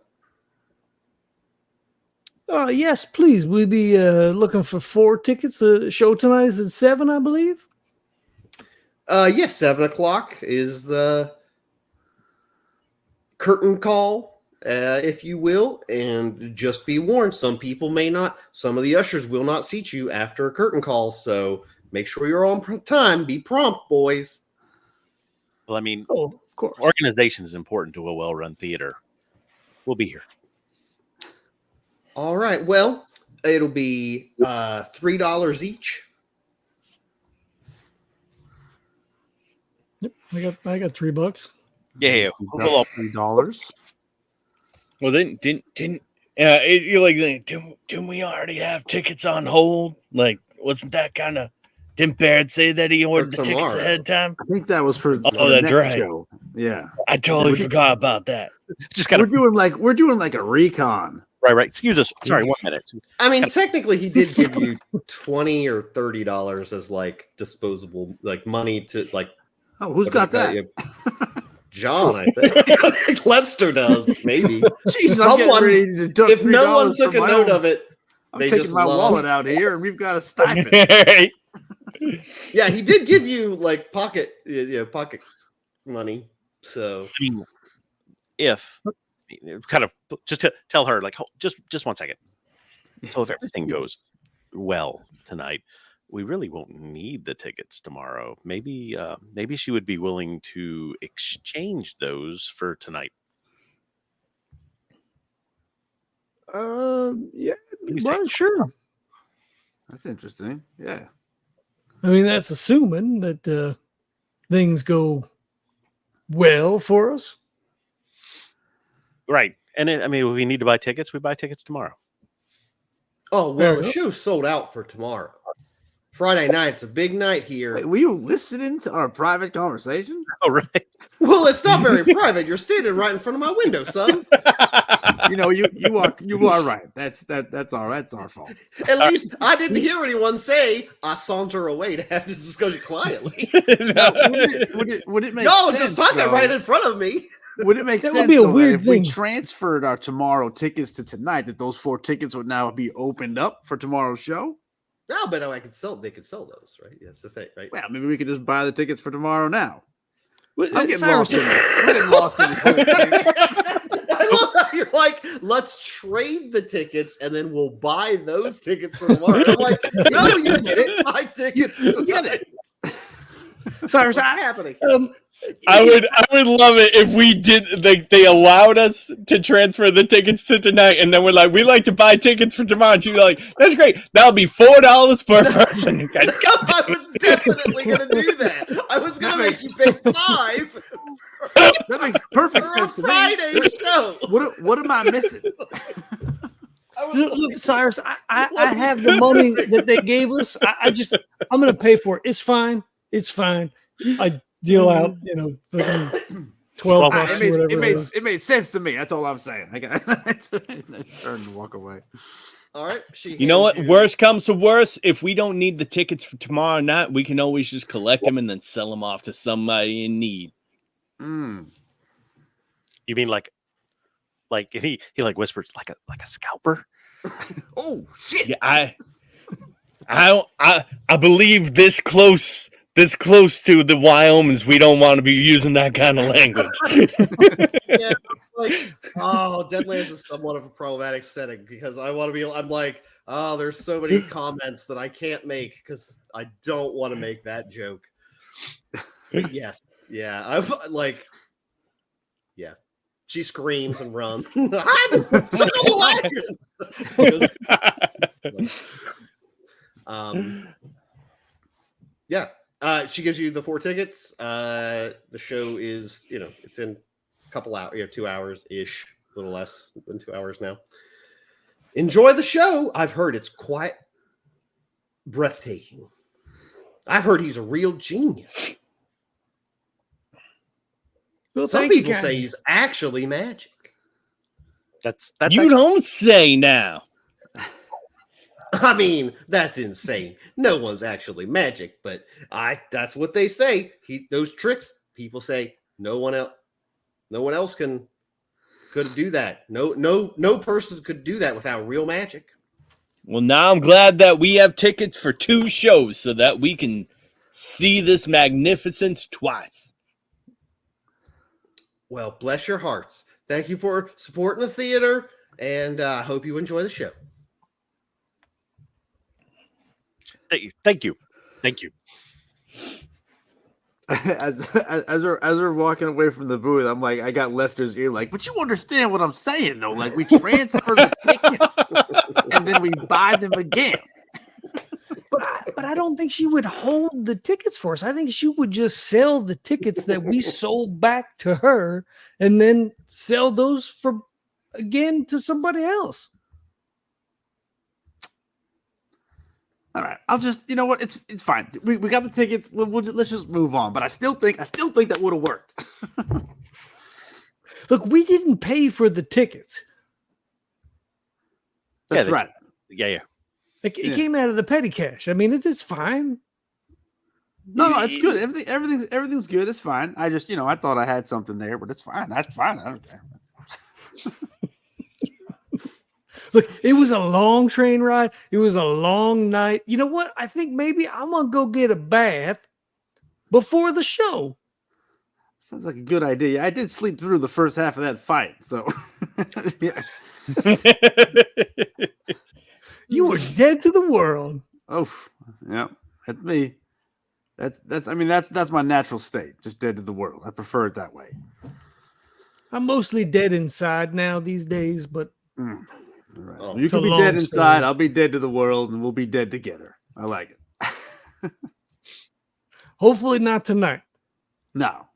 [SPEAKER 1] Yes, please. We'd be looking for 4 tickets. Show tonight is at 7, I believe.
[SPEAKER 3] Yes, 7 o'clock is the curtain call, if you will. And just be warned, some of the ushers will not seat you after a curtain call. So make sure you're on time. Be prompt, boys.
[SPEAKER 4] Well, I mean,
[SPEAKER 1] Oh, of course.
[SPEAKER 4] organization is important to a well-run theater. We'll be here.
[SPEAKER 3] All right. Well, it'll be $3 each.
[SPEAKER 1] Yep, I got $3.
[SPEAKER 4] Yeah.
[SPEAKER 6] We'll $3.
[SPEAKER 5] Well, didn't you're like, didn't we already have tickets on hold? Like, wasn't that kind of? Didn't Barrett say that he ordered the tickets
[SPEAKER 3] tomorrow.
[SPEAKER 5] ahead of time?
[SPEAKER 6] I think that was for the
[SPEAKER 5] that's
[SPEAKER 6] next
[SPEAKER 5] right.
[SPEAKER 6] show. Yeah,
[SPEAKER 5] I totally forgot about that.
[SPEAKER 4] Just gotta
[SPEAKER 6] we're doing like a recon.
[SPEAKER 4] right. Excuse us. Sorry, 1 minute.
[SPEAKER 3] I mean, technically, he did give you $20 or $30 as like disposable, like money to like.
[SPEAKER 6] Oh, who's got that?
[SPEAKER 3] John, I think. Lester does, maybe.
[SPEAKER 6] Jeez, I'm getting ready to duck
[SPEAKER 3] If no one
[SPEAKER 6] $3
[SPEAKER 3] took a
[SPEAKER 6] from my
[SPEAKER 3] note
[SPEAKER 6] own-
[SPEAKER 3] of it,
[SPEAKER 6] I'm
[SPEAKER 3] they
[SPEAKER 6] taking
[SPEAKER 3] just
[SPEAKER 6] my
[SPEAKER 3] lost.
[SPEAKER 6] wallet out here, and we've got a stipend.
[SPEAKER 3] Yeah, he did give you like pocket money. So
[SPEAKER 4] I mean, if kind of just to tell her, like, just 1 second. So if everything goes well tonight, we really won't need the tickets tomorrow. Maybe she would be willing to exchange those for tonight.
[SPEAKER 1] Yeah,
[SPEAKER 4] do you say?
[SPEAKER 1] well, sure.
[SPEAKER 6] That's interesting. Yeah.
[SPEAKER 1] I mean, that's assuming that things go well for us.
[SPEAKER 4] Right. And I mean, if we need to buy tickets, we buy tickets tomorrow.
[SPEAKER 3] well,
[SPEAKER 1] Fair
[SPEAKER 3] the
[SPEAKER 1] enough.
[SPEAKER 3] show's sold out for tomorrow. Friday night, it's a big night here.
[SPEAKER 6] Wait, were you listening to our private conversation?
[SPEAKER 4] Oh, right.
[SPEAKER 3] Well, it's not very private. You're standing right in front of my window, son.
[SPEAKER 6] You know, you are right. That's all right. That's our fault.
[SPEAKER 3] At least I didn't hear anyone say I saunter away to have this discussion quietly.
[SPEAKER 6] Now, would it make
[SPEAKER 3] Y'all
[SPEAKER 6] sense?
[SPEAKER 3] just talking
[SPEAKER 6] though?
[SPEAKER 3] right in front of me.
[SPEAKER 6] Would it make
[SPEAKER 1] That
[SPEAKER 6] sense
[SPEAKER 1] would be a
[SPEAKER 6] though, that
[SPEAKER 1] weird
[SPEAKER 6] if we
[SPEAKER 1] thing.
[SPEAKER 6] transferred our tomorrow tickets to tonight, that those 4 tickets would now be opened up for tomorrow's show?
[SPEAKER 3] No, but they could sell those, right? That's the thing, right?
[SPEAKER 6] Well, maybe we could just buy the tickets for tomorrow now.
[SPEAKER 1] Well,
[SPEAKER 6] I'm getting
[SPEAKER 1] Cyrus,
[SPEAKER 6] lost in this. I'm getting lost in this whole thing.
[SPEAKER 3] I love how you're like, let's trade the tickets and then we'll buy those tickets for tomorrow. I'm like, no, you get it. Buy tickets.
[SPEAKER 6] You get it.
[SPEAKER 1] Cyrus,
[SPEAKER 3] What's happening?
[SPEAKER 5] I would love it if we did, like, they allowed us to transfer the tickets to tonight, and then we're like, we like to buy tickets for tomorrow. And she'd be like, that's great. That'll be $4 per person.
[SPEAKER 3] I was definitely going to do that. I was going to make you pay $5
[SPEAKER 6] That makes perfect
[SPEAKER 3] for a
[SPEAKER 6] sense to me.
[SPEAKER 3] Friday show.
[SPEAKER 6] What am I missing?
[SPEAKER 1] look, Cyrus, I have the money that they gave us. I'm going to pay for it. It's fine. It's fine. I deal out, fucking 12 bucks or whatever.
[SPEAKER 6] It made sense to me. That's all I'm saying. I turned to walk away.
[SPEAKER 3] All right.
[SPEAKER 5] You know what? Worst comes to worst, if we don't need the tickets for tomorrow night, we can always just collect them and then sell them off to somebody in need.
[SPEAKER 6] Mm.
[SPEAKER 4] You mean like he like whispers like a scalper?
[SPEAKER 6] Oh shit!
[SPEAKER 5] Yeah, I believe this close to the Wyomings, we don't want to be using that kind of language.
[SPEAKER 3] Yeah, like, Deadlands is somewhat of a problematic setting because I'm like, there's so many comments that I can't make because I don't want to make that joke. Yes. Yeah. I've like, yeah. She screams and runs. Yeah. She gives you the 4 tickets. The show is, it's in a couple hours, 2 hours ish, a little less than 2 hours now. Enjoy the show. I've heard it's quite breathtaking. I've heard he's a real genius.
[SPEAKER 1] Well,
[SPEAKER 3] Some
[SPEAKER 1] thank you,
[SPEAKER 3] people
[SPEAKER 1] guys.
[SPEAKER 3] say he's actually magic.
[SPEAKER 4] That's
[SPEAKER 5] You don't say now.
[SPEAKER 3] I mean, that's insane. No one's actually magic, but that's what they say. Those tricks, people say no one else could do that. No person could do that without real magic.
[SPEAKER 5] Well, now I'm glad that we have tickets for 2 shows so that we can see this magnificence twice.
[SPEAKER 3] Well, bless your hearts. Thank you for supporting the theater, and I hope you enjoy the show.
[SPEAKER 4] Thank you.
[SPEAKER 6] As we're walking away from the booth, I'm like, I got Lester's ear, like, but you understand what I'm saying, though? Like, we transfer the tickets and then we buy them again.
[SPEAKER 1] But I don't think she would hold the tickets for us. I think she would just sell the tickets that we sold back to her and then sell those again to somebody else.
[SPEAKER 6] All right, I'll just, you know what? It's fine. We got the tickets. Let's just move on. But I still think that would have worked.
[SPEAKER 1] Look, we didn't pay for the tickets.
[SPEAKER 6] That's right.
[SPEAKER 4] Yeah.
[SPEAKER 1] It came out of the petty cash. I mean, it's fine.
[SPEAKER 6] No, it's good. Everything's good. It's fine. I just, I thought I had something there, but it's fine. That's fine. I don't care.
[SPEAKER 1] Look, it was a long train ride. It was a long night. You know what? I think maybe I'm going to go get a bath before the show.
[SPEAKER 6] Sounds like a good idea. I did sleep through the first half of that fight. So, yeah.
[SPEAKER 1] You were dead to the world.
[SPEAKER 6] Oh, yeah. That's me. That's my natural state. Just dead to the world. I prefer it that way.
[SPEAKER 1] I'm mostly dead inside now these days, but...
[SPEAKER 6] All right.
[SPEAKER 3] Oh,
[SPEAKER 6] you can be dead inside. I'll be dead to the world, and we'll be dead together. I like it.
[SPEAKER 1] Hopefully not tonight.
[SPEAKER 6] No.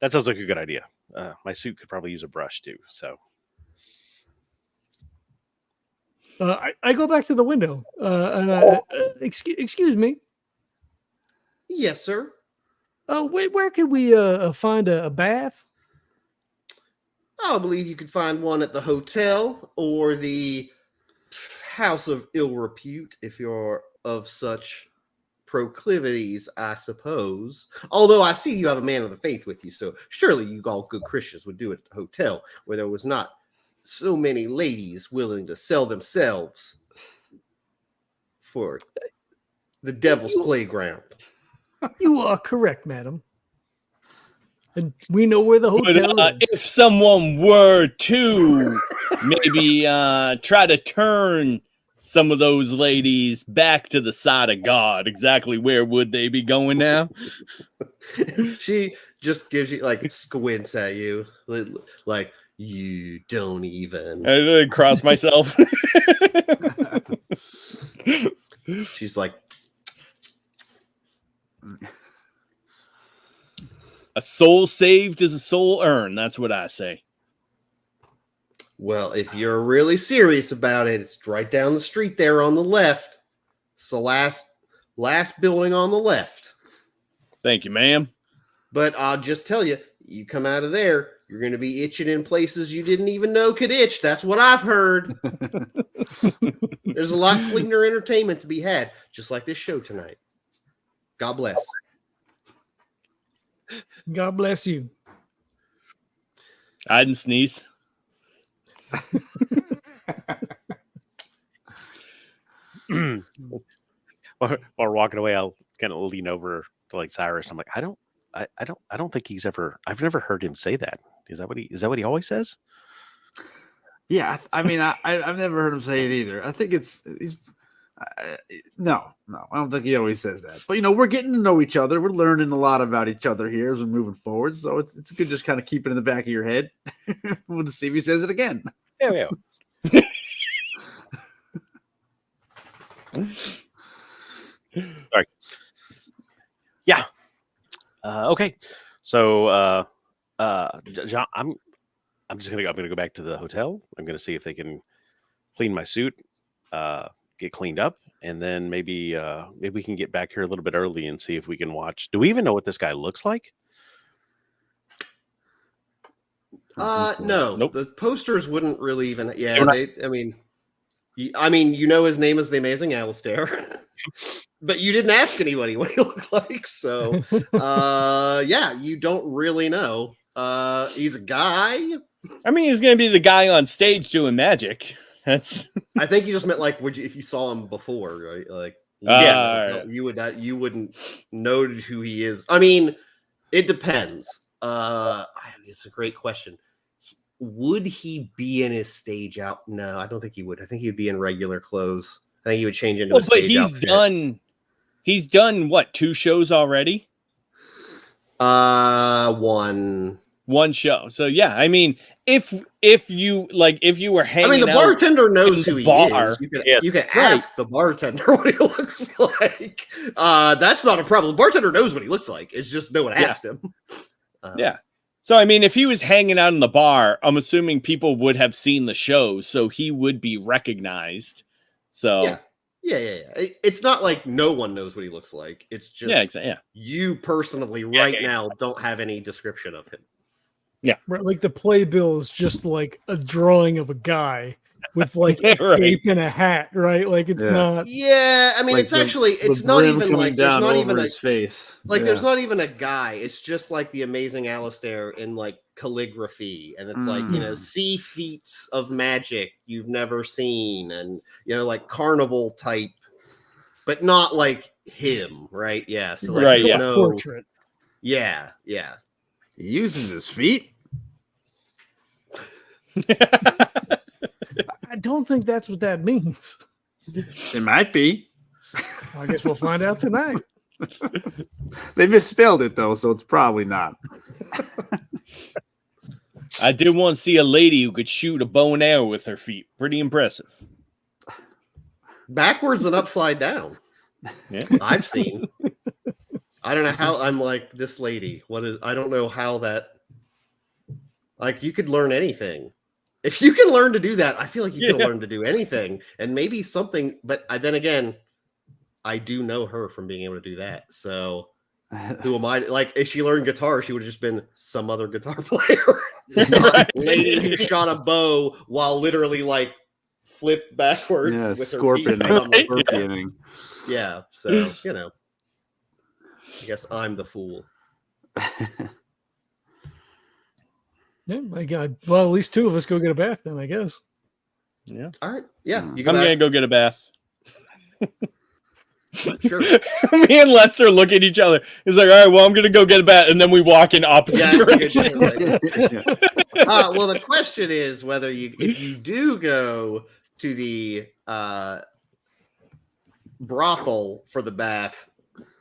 [SPEAKER 4] That sounds like a good idea. My suit could probably use a brush too. So
[SPEAKER 1] I go back to the window. Excuse me.
[SPEAKER 3] Yes, sir.
[SPEAKER 1] Where could we find a bath?
[SPEAKER 3] I believe you could find one at the hotel or the house of ill repute if you're of such proclivities, I suppose. Although I see you have a man of the faith with you, so surely you all good Christians would do it at the hotel where there was not so many ladies willing to sell themselves for the devil's playground.
[SPEAKER 1] You are correct, madam. And we know where the hotel is.
[SPEAKER 5] If someone were to maybe try to turn some of those ladies back to the side of God, exactly where would they be going now?
[SPEAKER 3] She just gives you, like, squints at you, like, you don't even.
[SPEAKER 5] I cross myself.
[SPEAKER 3] She's like,
[SPEAKER 5] a soul saved is a soul earned. That's what I say.
[SPEAKER 3] well, if you're really serious about it, it's right down the street there on the left. It's the last building on the left.
[SPEAKER 5] Thank you, ma'am.
[SPEAKER 3] But I'll just tell you, you come out of there, you're going to be itching in places you didn't even know could itch. That's what I've heard. There's a lot cleaner entertainment to be had, just like this show tonight. God bless.
[SPEAKER 1] God bless you.
[SPEAKER 5] I didn't sneeze.
[SPEAKER 4] While we're walking away, I'll kind of lean over to like Cyrus. I'm like, I don't think I've never heard him say that. Is that what he always says?
[SPEAKER 6] Yeah, I've never heard him say it either. I think no, I don't think he always says that. But we're getting to know each other. We're learning a lot about each other here as we're moving forward. So it's good just kind of keep it in the back of your head. We'll just see if he says it again.
[SPEAKER 4] Yeah. All right. Yeah. Okay. So, John, I'm gonna go back to the hotel. I'm gonna see if they can clean my suit, get cleaned up, and then maybe we can get back here a little bit early and see if we can watch. Do we even know what this guy looks like?
[SPEAKER 3] No.
[SPEAKER 4] Nope.
[SPEAKER 3] The posters wouldn't really even. Yeah, I mean, you know his name is the Amazing Alistair, but you didn't ask anybody what he looked like. So, yeah, you don't really know. He's a guy.
[SPEAKER 5] I mean, he's gonna be the guy on stage doing magic. That's.
[SPEAKER 3] I think you just meant like, would you if you saw him before, right? Like,
[SPEAKER 5] Yeah,
[SPEAKER 3] you would not, you wouldn't know who he is. I mean, it depends. It's a great question. Would he be in his stage out? No, I don't think he would. I think he would be in regular clothes. I think he would change into a stage
[SPEAKER 5] but he's
[SPEAKER 3] outfit.
[SPEAKER 5] He's done what, 2 shows already?
[SPEAKER 3] One
[SPEAKER 5] show. So yeah, I mean, if you were hanging,
[SPEAKER 3] I mean, the bartender knows who he
[SPEAKER 5] bar,
[SPEAKER 3] is. You can ask the bartender what he looks like. That's not a problem. The bartender knows what he looks like. It's just no one asked him.
[SPEAKER 5] Yeah. So I mean, if he was hanging out in the bar, I'm assuming people would have seen the show, so he would be recognized. So
[SPEAKER 3] yeah. It's not like no one knows what he looks like. It's just you personally now don't have any description of him.
[SPEAKER 1] Yeah, right. Like the playbill is just like a drawing of a guy with like a cape and a hat, right? Like it's not.
[SPEAKER 3] Yeah, I mean,
[SPEAKER 6] like
[SPEAKER 3] it's not even like
[SPEAKER 6] down
[SPEAKER 3] there's not
[SPEAKER 6] over
[SPEAKER 3] even
[SPEAKER 6] his face.
[SPEAKER 3] Like there's not even a guy. It's just like the Amazing Alistair in like calligraphy, and it's like see feats of magic you've never seen, and like carnival type, but not like him, right? Yeah, so like
[SPEAKER 1] portrait.
[SPEAKER 3] Yeah.
[SPEAKER 6] He uses his feet.
[SPEAKER 1] I don't think that's what that means.
[SPEAKER 6] It might be.
[SPEAKER 1] I guess we'll find out tonight.
[SPEAKER 6] They misspelled it though, so it's probably not.
[SPEAKER 5] I did want to see a lady who could shoot a bow and arrow with her feet. Pretty impressive.
[SPEAKER 3] Backwards and upside down.
[SPEAKER 5] Yeah,
[SPEAKER 3] I've seen. I don't know how I'm like this lady. I don't know how that. Like you could learn anything. If you can learn to do that, I feel like you can learn to do anything, and maybe something. But then again, I do know her from being able to do that. So who am I? Like, if she learned guitar, she would have just been some other guitar player, lady who shot a bow while literally like flipped backwards.
[SPEAKER 6] Yeah,
[SPEAKER 3] with
[SPEAKER 6] scorpioning.
[SPEAKER 3] her feet.
[SPEAKER 6] Scorpioning.
[SPEAKER 3] Yeah. So I guess I'm the fool.
[SPEAKER 1] Yeah, my God. Well, at least 2 of us go get a bath then, I guess.
[SPEAKER 5] Yeah.
[SPEAKER 3] All right. Yeah.
[SPEAKER 5] I'm gonna go get a bath.
[SPEAKER 3] Sure.
[SPEAKER 5] Me and Lester look at each other. He's like, all right, well, I'm gonna go get a bath, and then we walk in opposite directions.
[SPEAKER 3] Well, the question is whether if you do go to the brothel for the bath,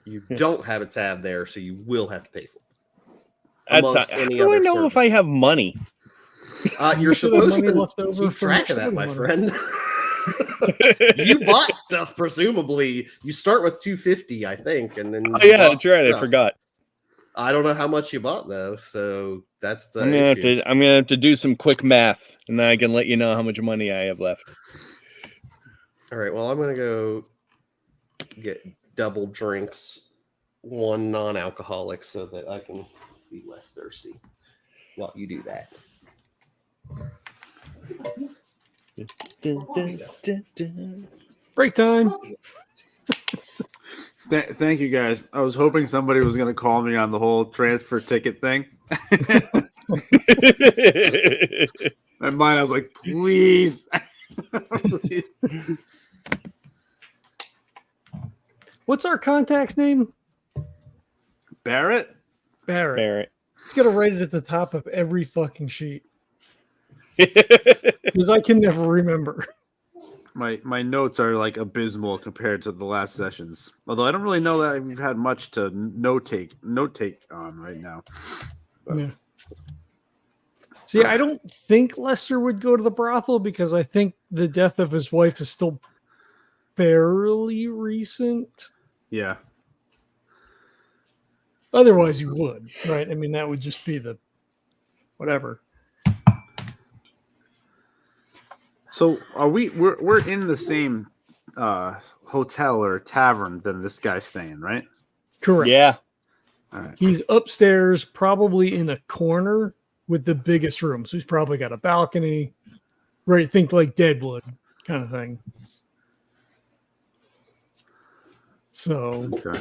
[SPEAKER 3] you don't have a tab there, so you will have to pay for it.
[SPEAKER 5] How do I know if I have money?
[SPEAKER 3] You're supposed to keep track of that, my friend. You bought stuff, presumably. You start with $250, I think, and then
[SPEAKER 5] that's right. I forgot.
[SPEAKER 3] I don't know how much you bought though, so that's the.
[SPEAKER 5] I'm gonna have to do some quick math, and then I can let you know how much money I have left.
[SPEAKER 3] All right. Well, I'm gonna go get double drinks, 1 non-alcoholic, so that I can be less thirsty while you do that.
[SPEAKER 1] Break time.
[SPEAKER 6] Thank you guys. I was hoping somebody was going to call me on the whole transfer ticket thing. In mind, I was like, please.
[SPEAKER 1] What's our contact's name?
[SPEAKER 6] Barrett?
[SPEAKER 5] Barrett.
[SPEAKER 1] He's got to write it at the top of every fucking sheet. Because I can never remember.
[SPEAKER 6] My notes are like abysmal compared to the last sessions. Although I don't really know that we've had much to note take on right now. But.
[SPEAKER 1] Yeah. See, I don't think Lester would go to the brothel because I think the death of his wife is still fairly recent.
[SPEAKER 6] Yeah.
[SPEAKER 1] Otherwise, you would, right? I mean, that would just be the whatever.
[SPEAKER 6] So we're in the same hotel or tavern than this guy's staying, right?
[SPEAKER 1] Correct.
[SPEAKER 5] Yeah.
[SPEAKER 6] All right.
[SPEAKER 1] He's upstairs, probably in a corner with the biggest room. So he's probably got a balcony. Right? Think like Deadwood kind of thing. So,
[SPEAKER 6] Okay.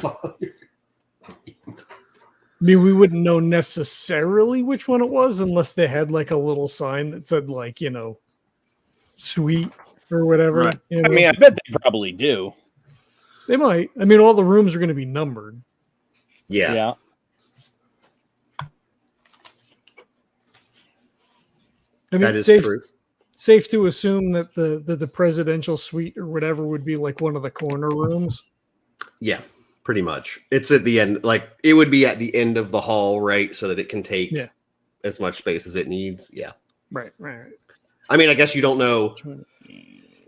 [SPEAKER 1] I mean, we wouldn't know necessarily which one it was unless they had like a little sign that said like, suite or whatever.
[SPEAKER 6] Right.
[SPEAKER 1] You
[SPEAKER 5] I
[SPEAKER 1] know?
[SPEAKER 5] mean, I bet they probably do.
[SPEAKER 1] They might. I mean, all the rooms are going to be numbered.
[SPEAKER 3] Yeah.
[SPEAKER 1] I mean,
[SPEAKER 3] That is
[SPEAKER 1] safe,
[SPEAKER 3] true.
[SPEAKER 1] safe to assume that the presidential suite or whatever would be like one of the corner rooms.
[SPEAKER 3] Yeah, pretty much. It's at the end, like it would be at the end of the hall, right? So that it can take as much space as it needs. Yeah.
[SPEAKER 1] Right.
[SPEAKER 3] I mean, I guess you don't know.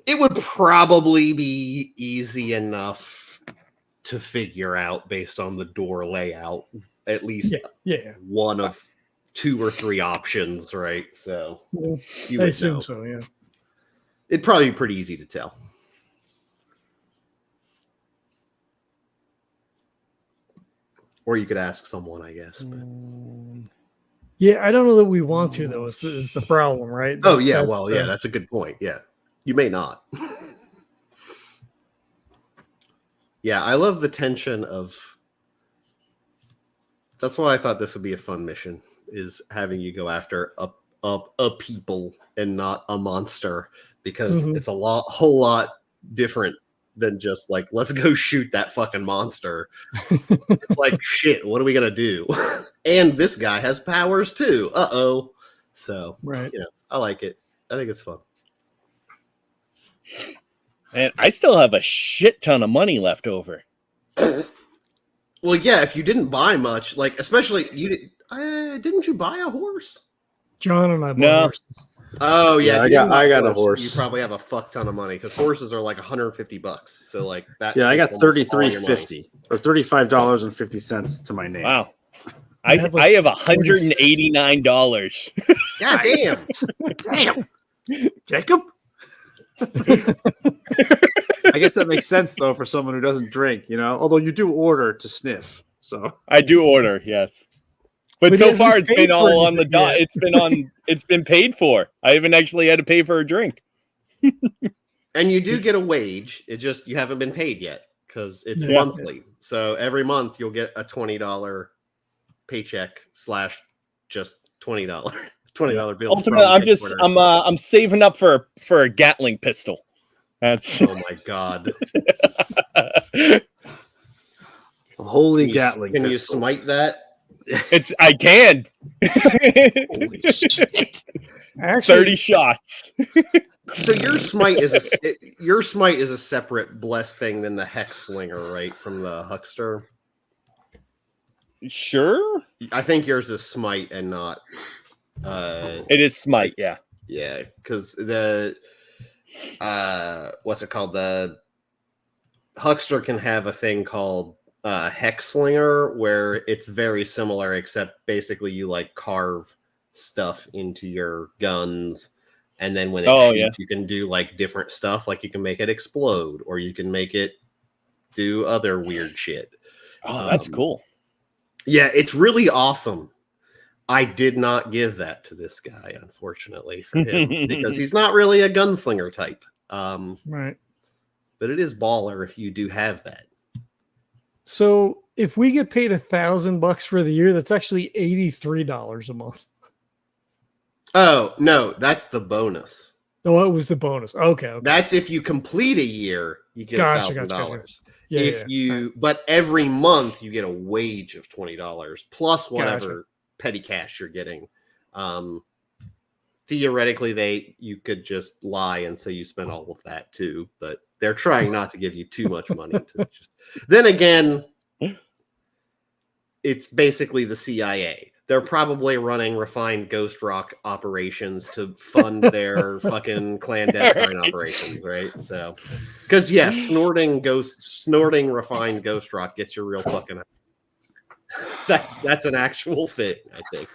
[SPEAKER 3] It would probably be easy enough to figure out based on the door layout. At least one of 2 or 3 options, right? So you
[SPEAKER 1] I
[SPEAKER 3] would
[SPEAKER 1] assume
[SPEAKER 3] know.
[SPEAKER 1] so, yeah.
[SPEAKER 3] It'd probably be pretty easy to tell. Or you could ask someone, I guess. But...
[SPEAKER 1] Yeah, I don't know that we want to, though, is the problem, right?
[SPEAKER 3] Oh, yeah, that's a good point. Yeah. You may not. Yeah, I love the tension of... That's why I thought this would be a fun mission, is having you go after a people and not a monster, because it's a whole lot different than just like, let's go shoot that fucking monster. It's like, shit, what are we gonna do? And this guy has powers too. Uh-oh. So,
[SPEAKER 1] right.
[SPEAKER 3] I like it. I think it's fun.
[SPEAKER 5] And I still have a shit ton of money left over.
[SPEAKER 3] Well, yeah, if you didn't buy much, like, especially, didn't you buy a horse?
[SPEAKER 1] John and I bought
[SPEAKER 5] No.
[SPEAKER 1] horses.
[SPEAKER 3] Oh, yeah.
[SPEAKER 6] Yeah, I got a horse.
[SPEAKER 3] You probably have a fuck ton of money, because horses are like $150. So, like, that.
[SPEAKER 6] Yeah, I got
[SPEAKER 3] takes almost all your money.
[SPEAKER 6] $33.50 or $35.50 to my name.
[SPEAKER 5] Wow.
[SPEAKER 1] I
[SPEAKER 5] I
[SPEAKER 1] have
[SPEAKER 5] have
[SPEAKER 1] like
[SPEAKER 5] $189.
[SPEAKER 3] God damn.
[SPEAKER 6] Damn, Jacob. I guess that makes sense though for someone who doesn't drink, Although you do order to sniff, so
[SPEAKER 5] I do order, yes. But
[SPEAKER 1] But
[SPEAKER 5] so
[SPEAKER 1] he
[SPEAKER 5] far
[SPEAKER 1] hasn't
[SPEAKER 5] it's
[SPEAKER 1] paid
[SPEAKER 5] been
[SPEAKER 1] for
[SPEAKER 5] all on the
[SPEAKER 1] anything
[SPEAKER 5] dot.
[SPEAKER 1] yet.
[SPEAKER 5] It's been paid for. I haven't actually had to pay for a drink.
[SPEAKER 3] And you do get a wage. It just, you haven't been paid yet, because it's
[SPEAKER 1] Yeah.
[SPEAKER 3] monthly. So every month you'll get a $20 paycheck / just $20 bill.
[SPEAKER 5] Ultimately, I'm saving up for a Gatling pistol. That's
[SPEAKER 3] Oh my god!
[SPEAKER 6] holy
[SPEAKER 3] Can you-
[SPEAKER 6] Gatling
[SPEAKER 3] Can you
[SPEAKER 6] pistol.
[SPEAKER 3] smite that?
[SPEAKER 5] I can.
[SPEAKER 6] Holy shit.
[SPEAKER 1] Actually,
[SPEAKER 5] 30 shots.
[SPEAKER 3] So your smite is a separate blessed thing than the hex slinger, right? From the huckster.
[SPEAKER 5] Sure.
[SPEAKER 3] I think yours is smite and not.
[SPEAKER 5] It is smite, yeah.
[SPEAKER 3] Yeah, because the what's it called? The huckster can have a thing called hex slinger, where it's very similar, except basically you like carve stuff into your guns, and then when it shoots, you can do like different stuff, like you can make it explode, or you can make it do other weird shit.
[SPEAKER 5] Oh, that's cool.
[SPEAKER 3] Yeah, it's really awesome. I did not give that to this guy, unfortunately, for him, because he's not really a gunslinger type.
[SPEAKER 1] right.
[SPEAKER 3] But it is baller if you do have that.
[SPEAKER 1] So if we get paid $1,000 for the year, that's actually $83 a month.
[SPEAKER 3] Oh, no, that's the bonus.
[SPEAKER 1] Oh, it was the bonus. Okay.
[SPEAKER 3] That's if you complete a year, you get
[SPEAKER 1] Gotcha.
[SPEAKER 3] $1,000.
[SPEAKER 1] Yeah,
[SPEAKER 3] If you,
[SPEAKER 1] right.
[SPEAKER 3] but every month you get a wage of $20 plus whatever
[SPEAKER 1] Gotcha.
[SPEAKER 3] petty cash you're getting. Theoretically, you could just lie and say you spent all of that too, but they're trying not to give you too much money. Then again, it's basically the CIA. They're probably running refined ghost rock operations to fund their fucking clandestine operations, right? So, because yes, snorting refined ghost rock gets you real fucking. That's an actual thing, I think.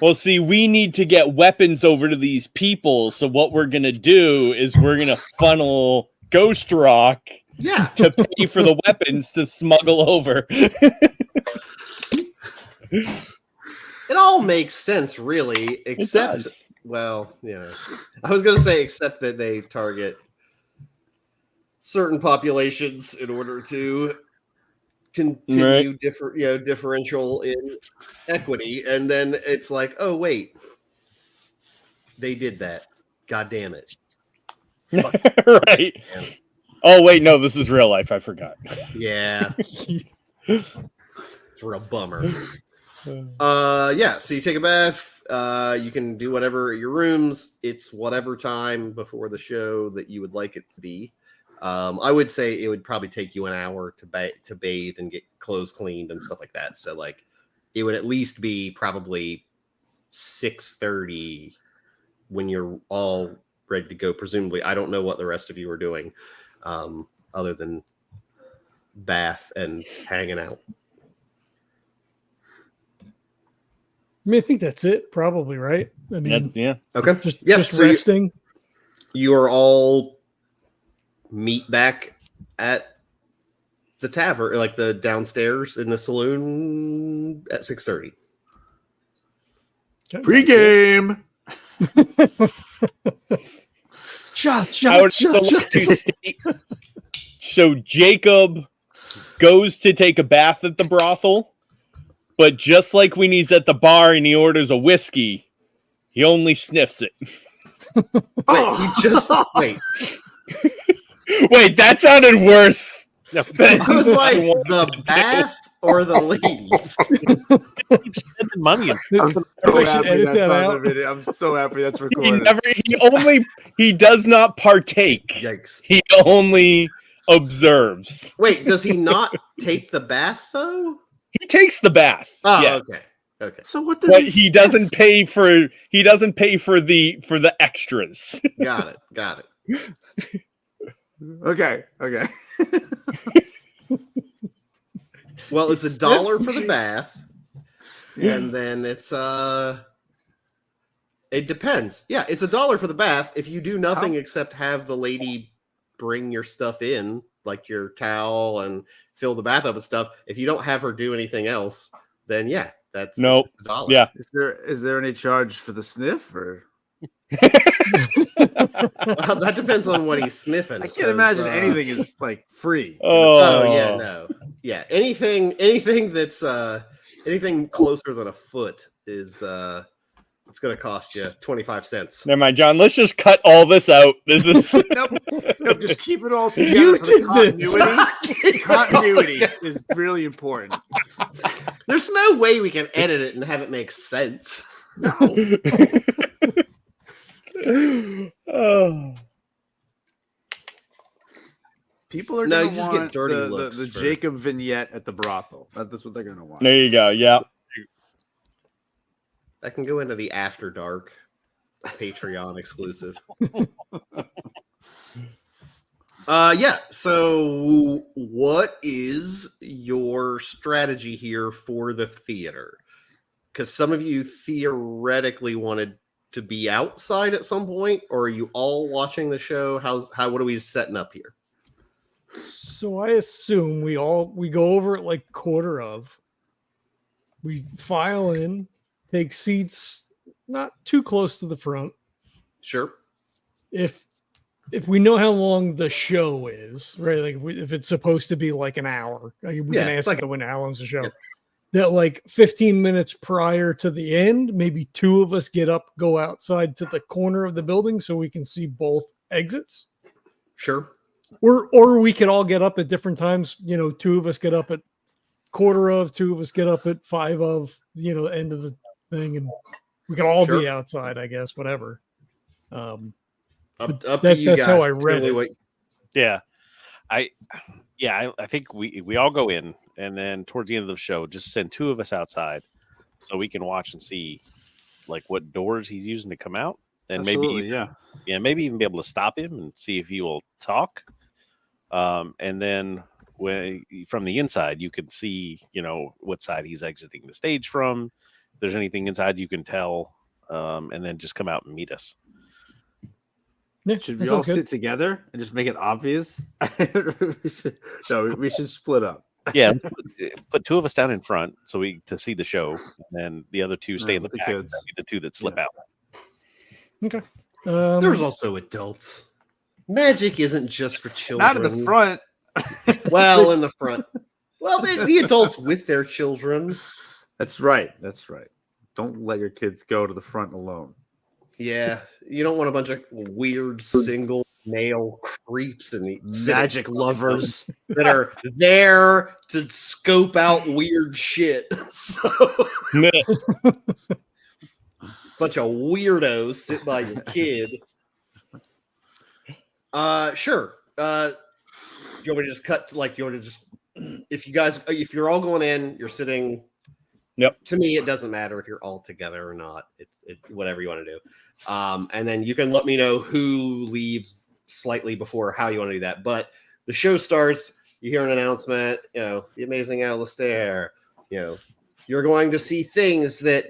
[SPEAKER 5] Well, see, we need to get weapons over to these people. So what we're going to do is we're going to funnel Ghost Rock to pay for the weapons to smuggle over.
[SPEAKER 3] It all makes sense, really, except Well, I was going to say except that they target certain populations in order to continue differential in equity, and then it's like, oh wait, they did that. God damn it.
[SPEAKER 5] Right. Oh wait, no, this is real life. I forgot.
[SPEAKER 3] Yeah. It's a real bummer. Yeah, so you take a bath, you can do whatever at your rooms. It's whatever time before the show that you would like it to be. I would say it would probably take you an hour to bathe and get clothes cleaned and stuff like that. So like it would at least be probably 6:30 when you're all ready to go. Presumably, I don't know what the rest of you are doing, other than bath and hanging out.
[SPEAKER 1] I mean, I think that's it, probably, right? I mean,
[SPEAKER 5] Yeah.
[SPEAKER 3] Okay.
[SPEAKER 1] just
[SPEAKER 3] so
[SPEAKER 1] resting.
[SPEAKER 3] You are all meet back at the tavern, like the downstairs in the saloon at 6:30.
[SPEAKER 1] Okay.
[SPEAKER 6] Pre-game.
[SPEAKER 5] I would also like to state, so Jacob goes to take a bath at the brothel, but just like when he's at the bar and he orders a whiskey, he only sniffs it.
[SPEAKER 3] Wait, you just wait.
[SPEAKER 5] Wait, that sounded worse.
[SPEAKER 3] I was like, the bath or the ladies?
[SPEAKER 4] Keep spending money.
[SPEAKER 6] I'm so
[SPEAKER 1] Everybody should
[SPEAKER 6] happy
[SPEAKER 1] edit
[SPEAKER 6] that's
[SPEAKER 1] that
[SPEAKER 6] on
[SPEAKER 1] out.
[SPEAKER 6] the video. I'm so happy that's recorded.
[SPEAKER 5] He does not partake.
[SPEAKER 3] Yikes.
[SPEAKER 5] He only observes.
[SPEAKER 3] Wait, does he not take the bath though?
[SPEAKER 5] He takes the bath.
[SPEAKER 3] Oh,
[SPEAKER 5] yeah.
[SPEAKER 3] Okay.
[SPEAKER 6] So what does
[SPEAKER 5] But he doesn't pay for the extras.
[SPEAKER 3] Got it.
[SPEAKER 6] Okay.
[SPEAKER 3] Well, it's $1 for the bath, and then it's it depends. Yeah, it's $1 for the bath. If you do nothing except have the lady bring your stuff in, like your towel, and fill the bath up and stuff. If you don't have her do anything else, then yeah, that's
[SPEAKER 5] Nope.
[SPEAKER 3] $1.
[SPEAKER 5] Yeah.
[SPEAKER 6] Is there any charge for the sniff or?
[SPEAKER 3] Well, that depends on what he's sniffing.
[SPEAKER 6] I can't imagine anything is like free.
[SPEAKER 3] Oh yeah, no, yeah. Anything that's anything closer than a foot is it's going to cost you 25 cents.
[SPEAKER 5] Never mind, John. Let's just cut all this out. This is
[SPEAKER 6] Nope, just keep it all together.
[SPEAKER 1] You
[SPEAKER 6] For the
[SPEAKER 1] did this.
[SPEAKER 6] continuity. Continuity is really important.
[SPEAKER 3] There's no way we can edit it and have it make sense.
[SPEAKER 5] Oh.
[SPEAKER 6] People are
[SPEAKER 3] No,
[SPEAKER 6] going
[SPEAKER 3] you
[SPEAKER 6] to
[SPEAKER 3] just get
[SPEAKER 6] want
[SPEAKER 3] dirty
[SPEAKER 6] the
[SPEAKER 3] looks for-
[SPEAKER 6] Jacob vignette at the brothel. That's what they're going to want.
[SPEAKER 5] There you go. Yeah.
[SPEAKER 3] That can go into the After Dark Patreon exclusive. Yeah. So, what is your strategy here for the theater? Because some of you theoretically wanted to be outside at some point, or are you all watching the show? What are we setting up here?
[SPEAKER 1] So I assume we go over it like quarter of. We file in, take seats not too close to the front.
[SPEAKER 3] Sure.
[SPEAKER 1] If we know how long the show is, right? Like if it's supposed to be like an hour, we can ask
[SPEAKER 3] like
[SPEAKER 1] it when how long's the show.
[SPEAKER 3] Yeah.
[SPEAKER 1] That like 15 minutes prior to the end, maybe two of us get up, go outside to the corner of the building so we can see both exits.
[SPEAKER 3] Sure.
[SPEAKER 1] Or we could all get up at different times. You know, two of us get up at quarter of, two of us get up at 5 of, end of the thing, and we can all be outside, I guess, whatever.
[SPEAKER 3] Up to you
[SPEAKER 1] that's
[SPEAKER 3] guys.
[SPEAKER 1] how I read it.
[SPEAKER 4] Yeah. I think we all go in, and then towards the end of the show, just send two of us outside so we can watch and see like what doors he's using to come out, and
[SPEAKER 6] Absolutely,
[SPEAKER 4] maybe even be able to stop him and see if he will talk. And then from the inside, you can see, what side he's exiting the stage from. If there's anything inside, you can tell, and then just come out and meet us.
[SPEAKER 1] Yeah,
[SPEAKER 6] Should
[SPEAKER 1] that
[SPEAKER 6] we all
[SPEAKER 1] sounds good.
[SPEAKER 6] sit together and just make it obvious? we should split up.
[SPEAKER 4] Yeah, put two of us down in front to see the show, and then the other two stay in the
[SPEAKER 6] with the
[SPEAKER 4] back.
[SPEAKER 6] kids.
[SPEAKER 4] That'd be the two that slip out.
[SPEAKER 1] Okay.
[SPEAKER 3] There's also adults. Magic isn't just for children.
[SPEAKER 6] Not in the front.
[SPEAKER 3] Well, in the front. Well, the adults with their children.
[SPEAKER 6] That's right. That's right. Don't let your kids go to the front alone.
[SPEAKER 3] Yeah, you don't want a bunch of weird single male creeps and the
[SPEAKER 6] Magic lovers.
[SPEAKER 3] that are there to scope out weird shit. So, bunch of weirdos sit by your kid. Sure. You want me to just cut? Like, you want to just? If you're all going in, you're sitting.
[SPEAKER 5] Yep.
[SPEAKER 3] To me, it doesn't matter if you're all together or not. It whatever you want to do. And then you can let me know who leaves slightly before how you want to do that. But the show starts. You hear an announcement. The amazing Alistair. You're going to see things that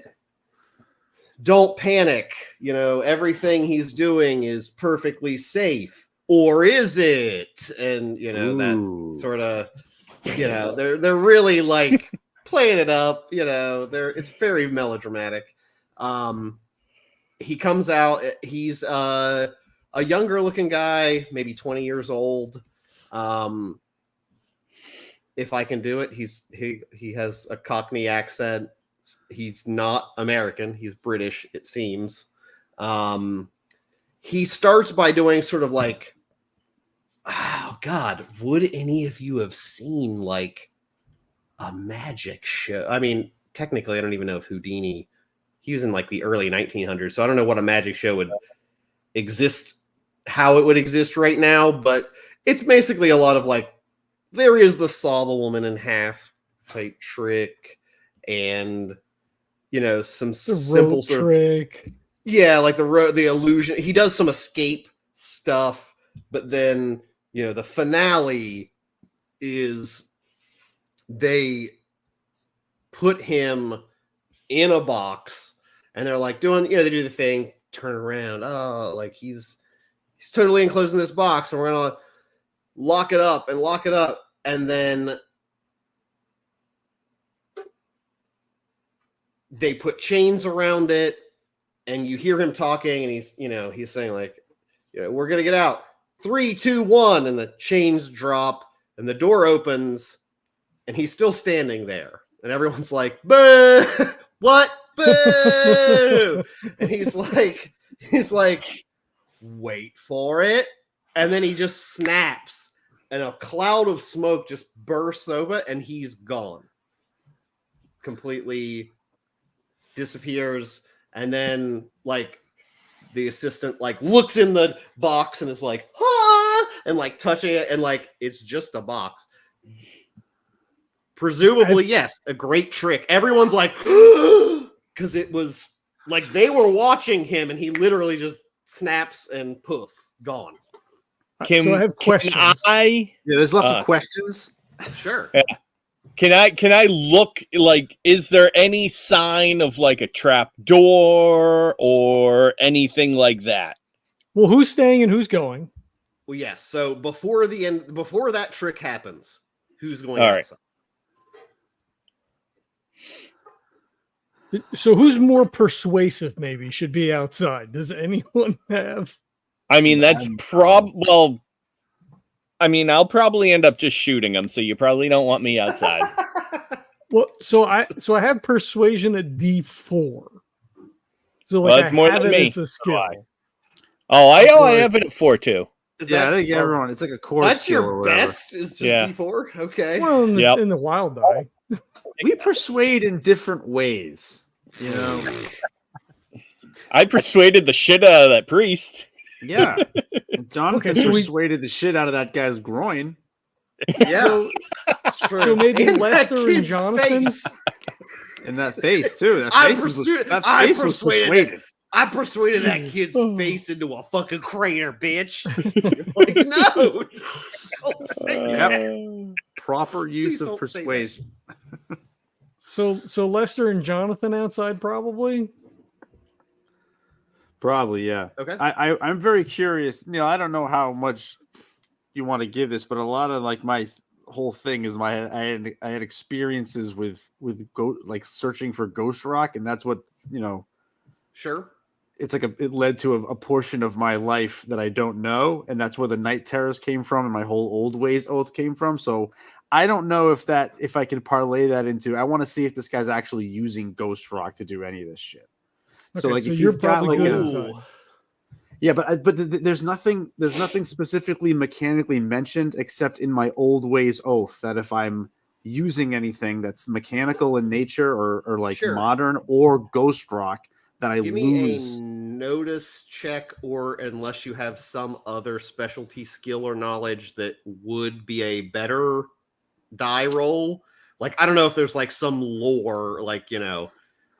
[SPEAKER 3] don't panic. Everything he's doing is perfectly safe, or is it? And that sort of. They're really like. Playing it up, it's very melodramatic. He comes out. He's a younger looking guy, maybe 20 years old. If I can do it, he has a Cockney accent. He's not American. He's British, it seems. He starts by doing sort of like, oh God, would any of you have seen like a magic show? I mean, technically, I don't even know if Houdini. He was in like the early 1900s, so I don't know what a magic show would exist, how it would exist right now. But it's basically a lot of like, there is the saw the woman in half type trick, and some
[SPEAKER 1] The
[SPEAKER 3] simple
[SPEAKER 1] rope
[SPEAKER 3] sort of
[SPEAKER 1] trick.
[SPEAKER 3] yeah, like the illusion. He does some escape stuff, but then the finale is. They put him in a box and they're like doing, they do the thing, turn around. Oh, like he's totally enclosed in this box and we're going to lock it up. And then they put chains around it and you hear him talking and he's saying like, we're going to get out. 3, 2, 1. And the chains drop and the door opens. And he's still standing there. And everyone's like, boo! What? Boo! And he's like, wait for it. And then he just snaps. And a cloud of smoke just bursts over and he's gone. Completely disappears. And then like the assistant like looks in the box and is like, ah! And like touching it and like it's just a box. Presumably, yes, a great trick. Everyone's like, because it was like they were watching him and he literally just snaps and poof, gone.
[SPEAKER 1] So I have questions.
[SPEAKER 6] There's lots of questions.
[SPEAKER 3] Sure.
[SPEAKER 5] Can I look, like, is there any sign of like a trap door or anything like that?
[SPEAKER 1] Well, who's staying and who's going?
[SPEAKER 3] Well, yes. So before that trick happens, who's going
[SPEAKER 5] All right.
[SPEAKER 3] outside?
[SPEAKER 1] So who's more persuasive maybe should be outside? Does anyone have?
[SPEAKER 5] I mean, that's well, I mean, I'll probably end up just shooting him, so you probably don't want me outside.
[SPEAKER 1] Well, so I have persuasion at D4. So like
[SPEAKER 5] Well, that's more
[SPEAKER 1] have
[SPEAKER 5] than
[SPEAKER 1] it
[SPEAKER 5] me.
[SPEAKER 1] as a skill.
[SPEAKER 5] I have it at 4 too.
[SPEAKER 6] I think everyone. It's like a core.
[SPEAKER 3] That's
[SPEAKER 6] skill or
[SPEAKER 3] your
[SPEAKER 6] whatever.
[SPEAKER 3] best. Is just
[SPEAKER 5] Yeah.
[SPEAKER 3] D4. Okay.
[SPEAKER 1] Well, in the wild die.
[SPEAKER 6] We persuade in different ways.
[SPEAKER 5] I persuaded the shit out of that priest.
[SPEAKER 6] Yeah. Jonathan
[SPEAKER 1] Okay, so
[SPEAKER 6] persuaded the shit out of that guy's groin.
[SPEAKER 3] Yeah.
[SPEAKER 1] So maybe
[SPEAKER 3] In that
[SPEAKER 1] Lester and
[SPEAKER 3] kid's
[SPEAKER 1] Jonathan.
[SPEAKER 3] face.
[SPEAKER 6] And that face too. That
[SPEAKER 3] I
[SPEAKER 6] face was
[SPEAKER 3] persuaded-
[SPEAKER 6] that
[SPEAKER 3] I
[SPEAKER 6] face was
[SPEAKER 3] persuaded-
[SPEAKER 6] persuaded.
[SPEAKER 3] I persuaded that kid's
[SPEAKER 1] Oh.
[SPEAKER 3] face into a fucking crater, bitch. Like, no. Don't say that.
[SPEAKER 6] Proper use
[SPEAKER 3] Please
[SPEAKER 6] of
[SPEAKER 3] don't say that.
[SPEAKER 6] persuasion.
[SPEAKER 1] So Lester and Jonathan outside probably.
[SPEAKER 6] Probably, yeah.
[SPEAKER 3] Okay.
[SPEAKER 6] I'm very curious. I don't know how much you want to give this, but a lot of like my whole thing is I had experiences with like searching for ghost rock, and that's what
[SPEAKER 3] Sure.
[SPEAKER 6] it led to a portion of my life that I don't know, and that's where the night terrors came from, and my whole old ways oath came from. So I don't know if I can parlay that into. I want to see if this guy's actually using Ghost Rock to do any of this shit. So
[SPEAKER 1] Okay,
[SPEAKER 6] like,
[SPEAKER 1] so
[SPEAKER 6] if
[SPEAKER 1] you're
[SPEAKER 6] he's got
[SPEAKER 1] probably
[SPEAKER 6] like
[SPEAKER 1] good
[SPEAKER 6] a,
[SPEAKER 1] inside.
[SPEAKER 6] yeah, but there's nothing specifically mechanically mentioned except in my old ways oath that if I'm using anything that's mechanical in nature or like
[SPEAKER 3] Sure.
[SPEAKER 6] modern or Ghost Rock, that I
[SPEAKER 3] Give
[SPEAKER 6] lose.
[SPEAKER 3] me a notice check, or unless you have some other specialty skill or knowledge that would be a better die roll. Like, I don't know if there's like some lore, like, you know,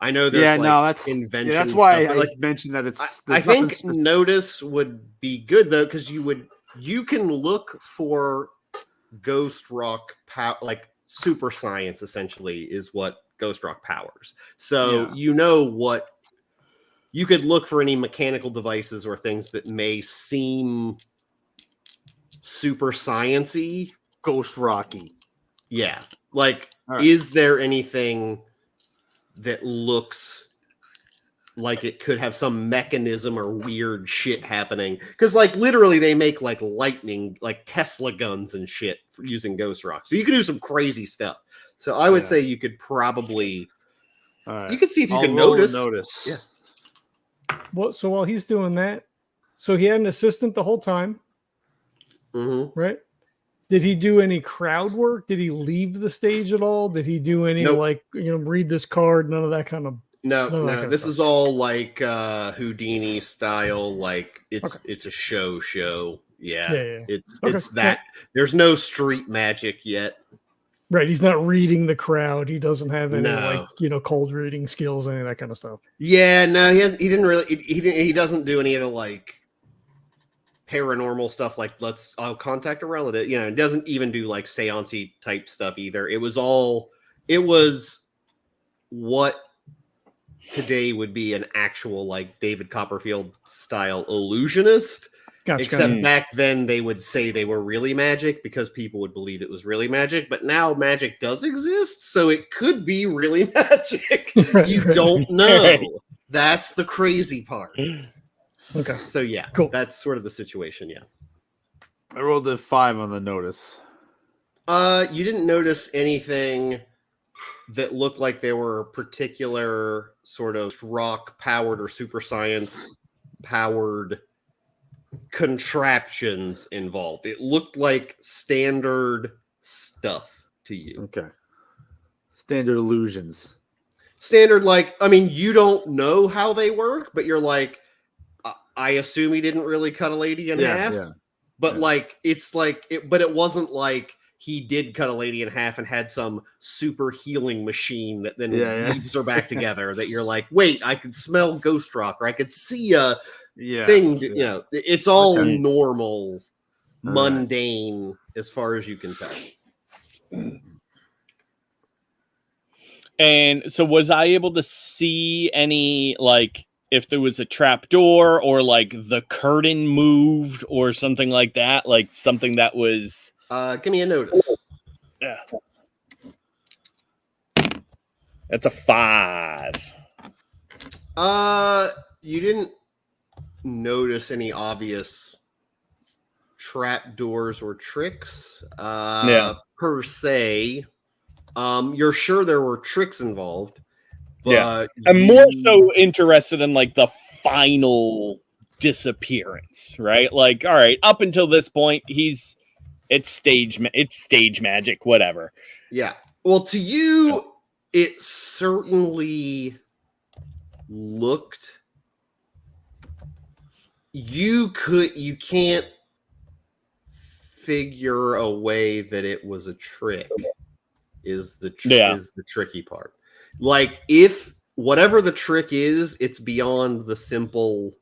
[SPEAKER 3] I know there's
[SPEAKER 6] that's
[SPEAKER 3] invention.
[SPEAKER 6] that's why
[SPEAKER 3] stuff,
[SPEAKER 6] I
[SPEAKER 3] like,
[SPEAKER 6] mentioned that it's.
[SPEAKER 3] I
[SPEAKER 6] there's nothing
[SPEAKER 3] think notice would be good though, because you can look for Ghost Rock like super science essentially is what Ghost Rock powers. So you know what you could look for any mechanical devices or things that may seem super science-y.
[SPEAKER 6] Ghost Rocky.
[SPEAKER 3] Yeah. Like,
[SPEAKER 6] All right.
[SPEAKER 3] is there anything that looks like it could have some mechanism or weird shit happening? Because, like, literally they make, like, lightning, like Tesla guns and shit for using Ghost Rock. So you could do some crazy stuff. So I would say you could probably...
[SPEAKER 6] All right.
[SPEAKER 3] You could see if you
[SPEAKER 6] I'll
[SPEAKER 3] can
[SPEAKER 6] roll a
[SPEAKER 3] notice.
[SPEAKER 6] notice.
[SPEAKER 3] Yeah.
[SPEAKER 1] Well, so while he's doing that, so he had an assistant the whole time,
[SPEAKER 3] Mm-hmm.
[SPEAKER 1] right? Did he do any crowd work? Did he leave the stage at all? Did he do any
[SPEAKER 3] Nope.
[SPEAKER 1] like, you know, read this card? None of that kind of.
[SPEAKER 3] No,
[SPEAKER 1] None of that
[SPEAKER 3] no.
[SPEAKER 1] kind of
[SPEAKER 3] This
[SPEAKER 1] stuff.
[SPEAKER 3] is all like Houdini style. Like it's a show. Yeah. It's
[SPEAKER 1] Okay.
[SPEAKER 3] that. There's no street magic yet.
[SPEAKER 1] Right. He's not reading the crowd. He doesn't have any
[SPEAKER 3] No.
[SPEAKER 1] like, you know, cold reading skills, any of that kind of stuff.
[SPEAKER 3] Yeah, no, he didn't really. He doesn't do any of the like paranormal stuff. Like I'll contact a relative. You know, it doesn't even do like seance-y type stuff either. It was what today would be an actual like David Copperfield style illusionist.
[SPEAKER 1] Gotcha.
[SPEAKER 3] Except back then they would say they were really magic because people would believe it was really magic. But now magic does exist, so it could be really magic. You don't know. That's the crazy part.
[SPEAKER 1] Okay.
[SPEAKER 3] So yeah,
[SPEAKER 1] Cool.
[SPEAKER 3] That's sort of the situation. Yeah.
[SPEAKER 6] I rolled a 5 on the notice.
[SPEAKER 3] You didn't notice anything that looked like they were particular sort of rock powered or super science powered contraptions involved. It looked like standard stuff to you.
[SPEAKER 6] Okay. Standard illusions.
[SPEAKER 3] Standard, like, I mean, you don't know how they work, but you're like, I assume he didn't really cut a lady in half.
[SPEAKER 6] Yeah.
[SPEAKER 3] But like, it's like, but it wasn't like he did cut a lady in half and had some super healing machine that then weaves her back together. That you're like, wait, I could smell Ghost Rock, or I could see a thing. You know, it's all normal, mundane as far as you can tell.
[SPEAKER 5] And so, was I able to see any like? If there was a trap door or like the curtain moved or something like that, like something that was.
[SPEAKER 3] Give me a notice.
[SPEAKER 5] Yeah. That's a 5.
[SPEAKER 3] You didn't notice any obvious trap doors or tricks, per se. You're sure there were tricks involved. But
[SPEAKER 5] I'm more so interested in like the final disappearance, right? Like, all right, up until this point, it's stage magic, whatever.
[SPEAKER 3] Yeah. Well, to you, it certainly looked. You can't figure a way that it was a trick. Is the tricky part. Like, if whatever the trick is, it's beyond the simple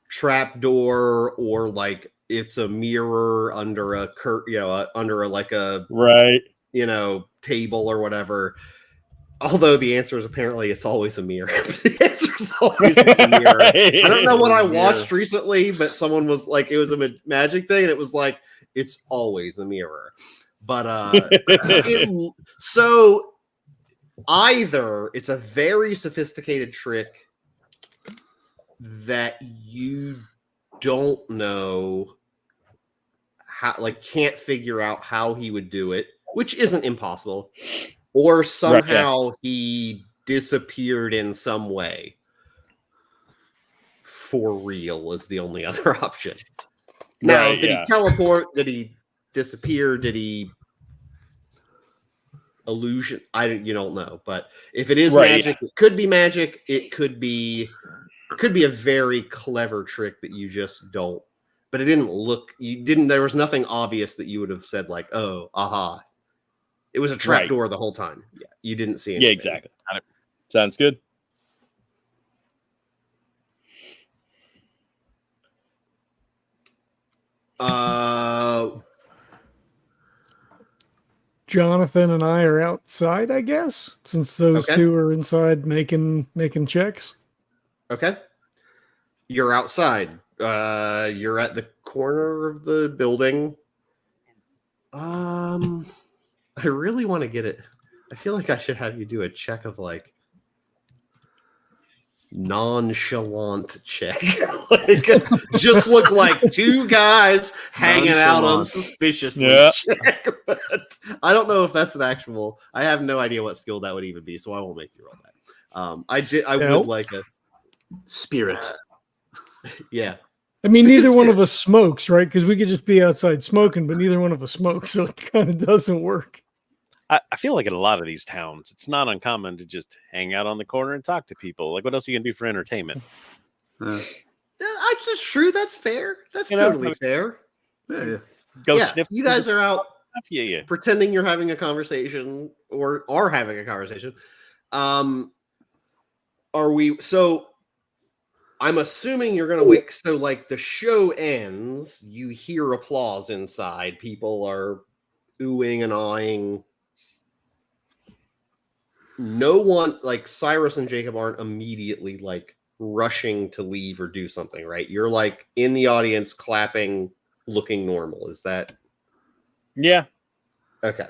[SPEAKER 3] trapdoor, or like it's a mirror under a under a table or whatever. Although the answer is apparently it's always a mirror. The answer is always it's a mirror. I don't know what I watched recently, but someone was like, it was a magic thing, and it was like, it's always a mirror. But so either it's a very sophisticated trick, that you don't know how, like, can't figure out how he would do it, which isn't impossible, or somehow he disappeared in some way. For real is the only other option. Now, did he teleport? Did he disappear? Did he illusion? You don't know. But if it is magic, it could be magic. It could be a very clever trick that you just don't. But it didn't look. You didn't. There was nothing obvious that you would have said like, "Oh, aha." It was a trapdoor the whole time. Yeah, you didn't see anything.
[SPEAKER 5] Yeah, exactly. Sounds good.
[SPEAKER 1] Johnathan and I are outside, I guess, since those two are inside making checks.
[SPEAKER 3] Okay. You're outside. You're at the corner of the building. I really want to get it. I feel like I should have you do a check of like nonchalant check. Like, just look like two guys hanging out unsuspiciously.
[SPEAKER 5] Yeah.
[SPEAKER 3] Check. But I don't know if that's an actual. I have no idea what skill that would even be, so I won't make you roll that. I would like a
[SPEAKER 6] spirit.
[SPEAKER 3] Yeah.
[SPEAKER 1] I mean, neither one of us smokes, right? Because we could just be outside smoking, but neither one of us smokes, so it kind of doesn't work.
[SPEAKER 4] I feel like in a lot of these towns, it's not uncommon to just hang out on the corner and talk to people. Like, what else are you gonna do for entertainment?
[SPEAKER 3] That's just true. That's fair. That's totally fair.
[SPEAKER 6] Yeah.
[SPEAKER 4] Go sniff.
[SPEAKER 3] You guys are out
[SPEAKER 4] Yeah.
[SPEAKER 3] pretending you're having a conversation or are having a conversation. Are we? So I'm assuming you're gonna wait. So like the show ends, you hear applause inside. People are oohing and awing. No one, like Cyrus and Jacob, aren't immediately like rushing to leave or do something, right? You're like in the audience clapping, looking normal. Is that?
[SPEAKER 5] Yeah.
[SPEAKER 3] Okay.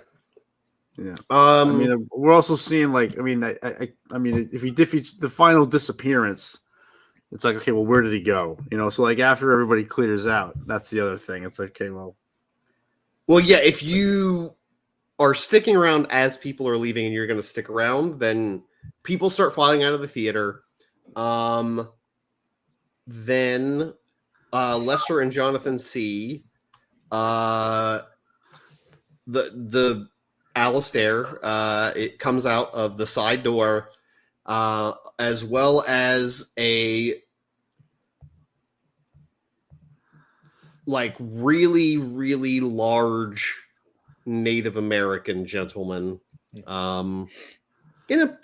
[SPEAKER 6] Yeah. I mean, we're also seeing like, I mean, if he the final disappearance, it's like, okay, well, where did he go? You know, so like after everybody clears out, that's the other thing. It's like, okay, well,
[SPEAKER 3] yeah, if you are sticking around as people are leaving and you're going to stick around, then people start filing out of the theater. Then Lester and Johnathan see the Alistair. It comes out of the side door, as well as a like really, really large Native American gentleman, in a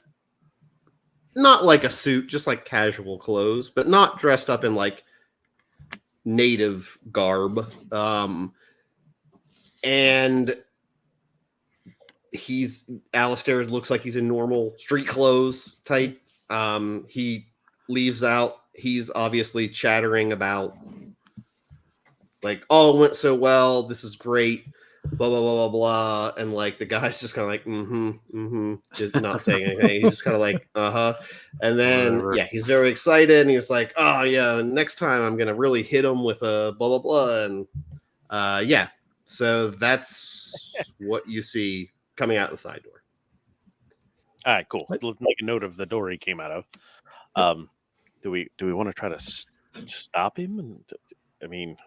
[SPEAKER 3] not like a suit, just like casual clothes, but not dressed up in like native garb. And Alistair looks like he's in normal street clothes type. He leaves out. He's obviously chattering about like, oh, it went so well. This is great. Blah, blah, blah, blah, blah. And like the guy's just kind of like, just not saying anything. He's just kind of like, And then, he's very excited. And he was like, oh, yeah, next time I'm going to really hit him with a blah, blah, blah. And so that's what you see coming out the side door.
[SPEAKER 4] All right, cool. Let's make a note of the door he came out of. Do we want to try to stop him? And I mean, I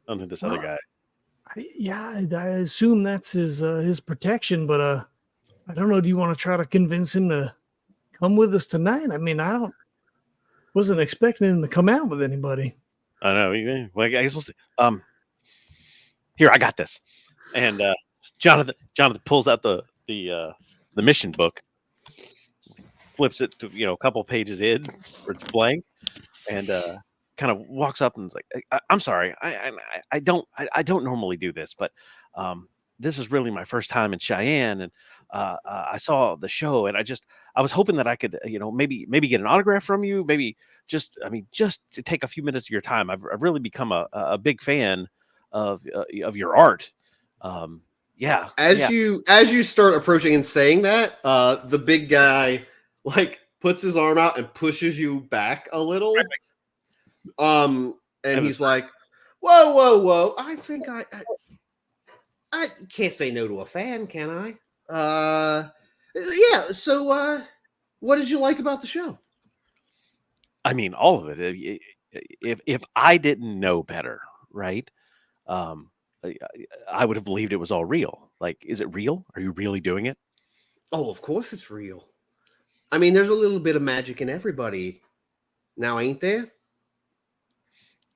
[SPEAKER 4] don't know who this other guy.
[SPEAKER 1] I assume that's his protection, but I don't know. Do you want to try to convince him to come with us tonight? I mean, wasn't expecting him to come out with anybody.
[SPEAKER 4] I know. Well, I guess we'll see. Here, I got this. And Johnathan pulls out the mission book, flips it to a couple pages in, or it's blank, and kind of walks up and is like, I'm sorry, I don't normally do this, but this is really my first time in Cheyenne, and I saw the show, and I was hoping that I could maybe get an autograph from you, maybe just to take a few minutes of your time. I've really become a big fan of your art. As you start approaching and saying that, the big guy like puts his arm out and pushes you back a little.
[SPEAKER 3] And he's like, whoa. I think I can't say no to a fan, can I? Yeah. So, what did you like about the show?
[SPEAKER 4] I mean, all of it. If I didn't know better, right? I would have believed it was all real. Like, is it real? Are you really doing it?
[SPEAKER 3] Oh, of course it's real. I mean, there's a little bit of magic in everybody now, ain't there?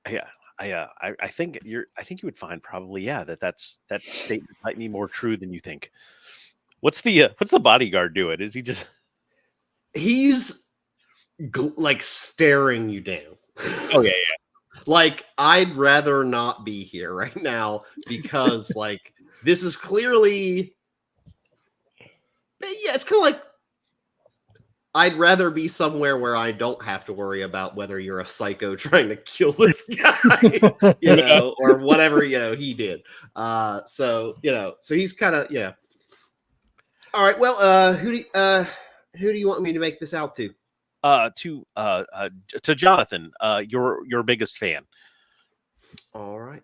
[SPEAKER 4] Yeah. I think you would find probably that statement might be more true than you think. What's the bodyguard doing? Is he just
[SPEAKER 3] He's like staring you down.
[SPEAKER 4] Oh yeah.
[SPEAKER 3] Like, I'd rather not be here right now because like this is clearly it's kind of like I'd rather be somewhere where I don't have to worry about whether you're a psycho trying to kill this guy, or whatever, he did. So he's kind of, All right. Well, who do you want me to make this out to?
[SPEAKER 4] To Johnathan, your biggest fan.
[SPEAKER 3] All right.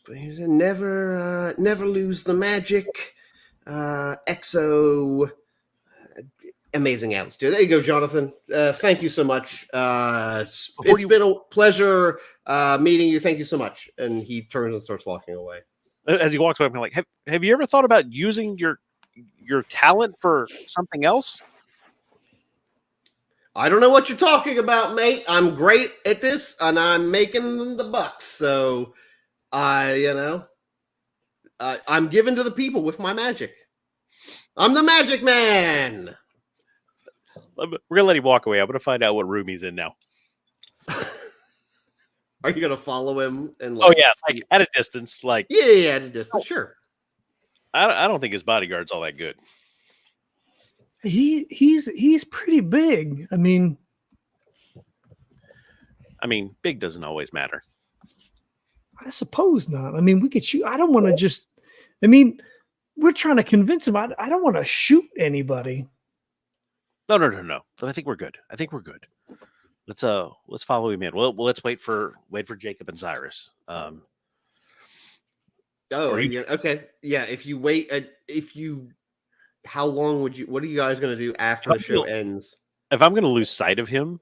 [SPEAKER 3] Never lose the magic. EXO. Amazing atmosphere. There you go, Johnathan. Thank you so much. It's been a pleasure meeting you. Thank you so much. And he turns and starts walking away.
[SPEAKER 4] As he walks away, I'm like, have you ever thought about using your talent for something else?
[SPEAKER 3] I don't know what you're talking about, mate. I'm great at this, and I'm making the bucks. So, I'm given to the people with my magic. I'm the magic man.
[SPEAKER 4] We're gonna let him walk away. I'm gonna find out what room he's in now.
[SPEAKER 3] Are you gonna follow him? And
[SPEAKER 4] like at a distance, like
[SPEAKER 3] yeah, at a distance, sure.
[SPEAKER 4] I don't think his bodyguard's all that good.
[SPEAKER 1] He's pretty big. I mean,
[SPEAKER 4] big doesn't always matter.
[SPEAKER 1] I suppose not. I mean, we could shoot. I don't want to just. I mean, we're trying to convince him. I don't want to shoot anybody.
[SPEAKER 4] No. But I think we're good. Let's follow him in. Well, let's wait for Jacob and Cyrus.
[SPEAKER 3] Okay. Yeah. If you wait, how long would you? What are you guys going to do after the show ends?
[SPEAKER 4] If I'm going to lose sight of him,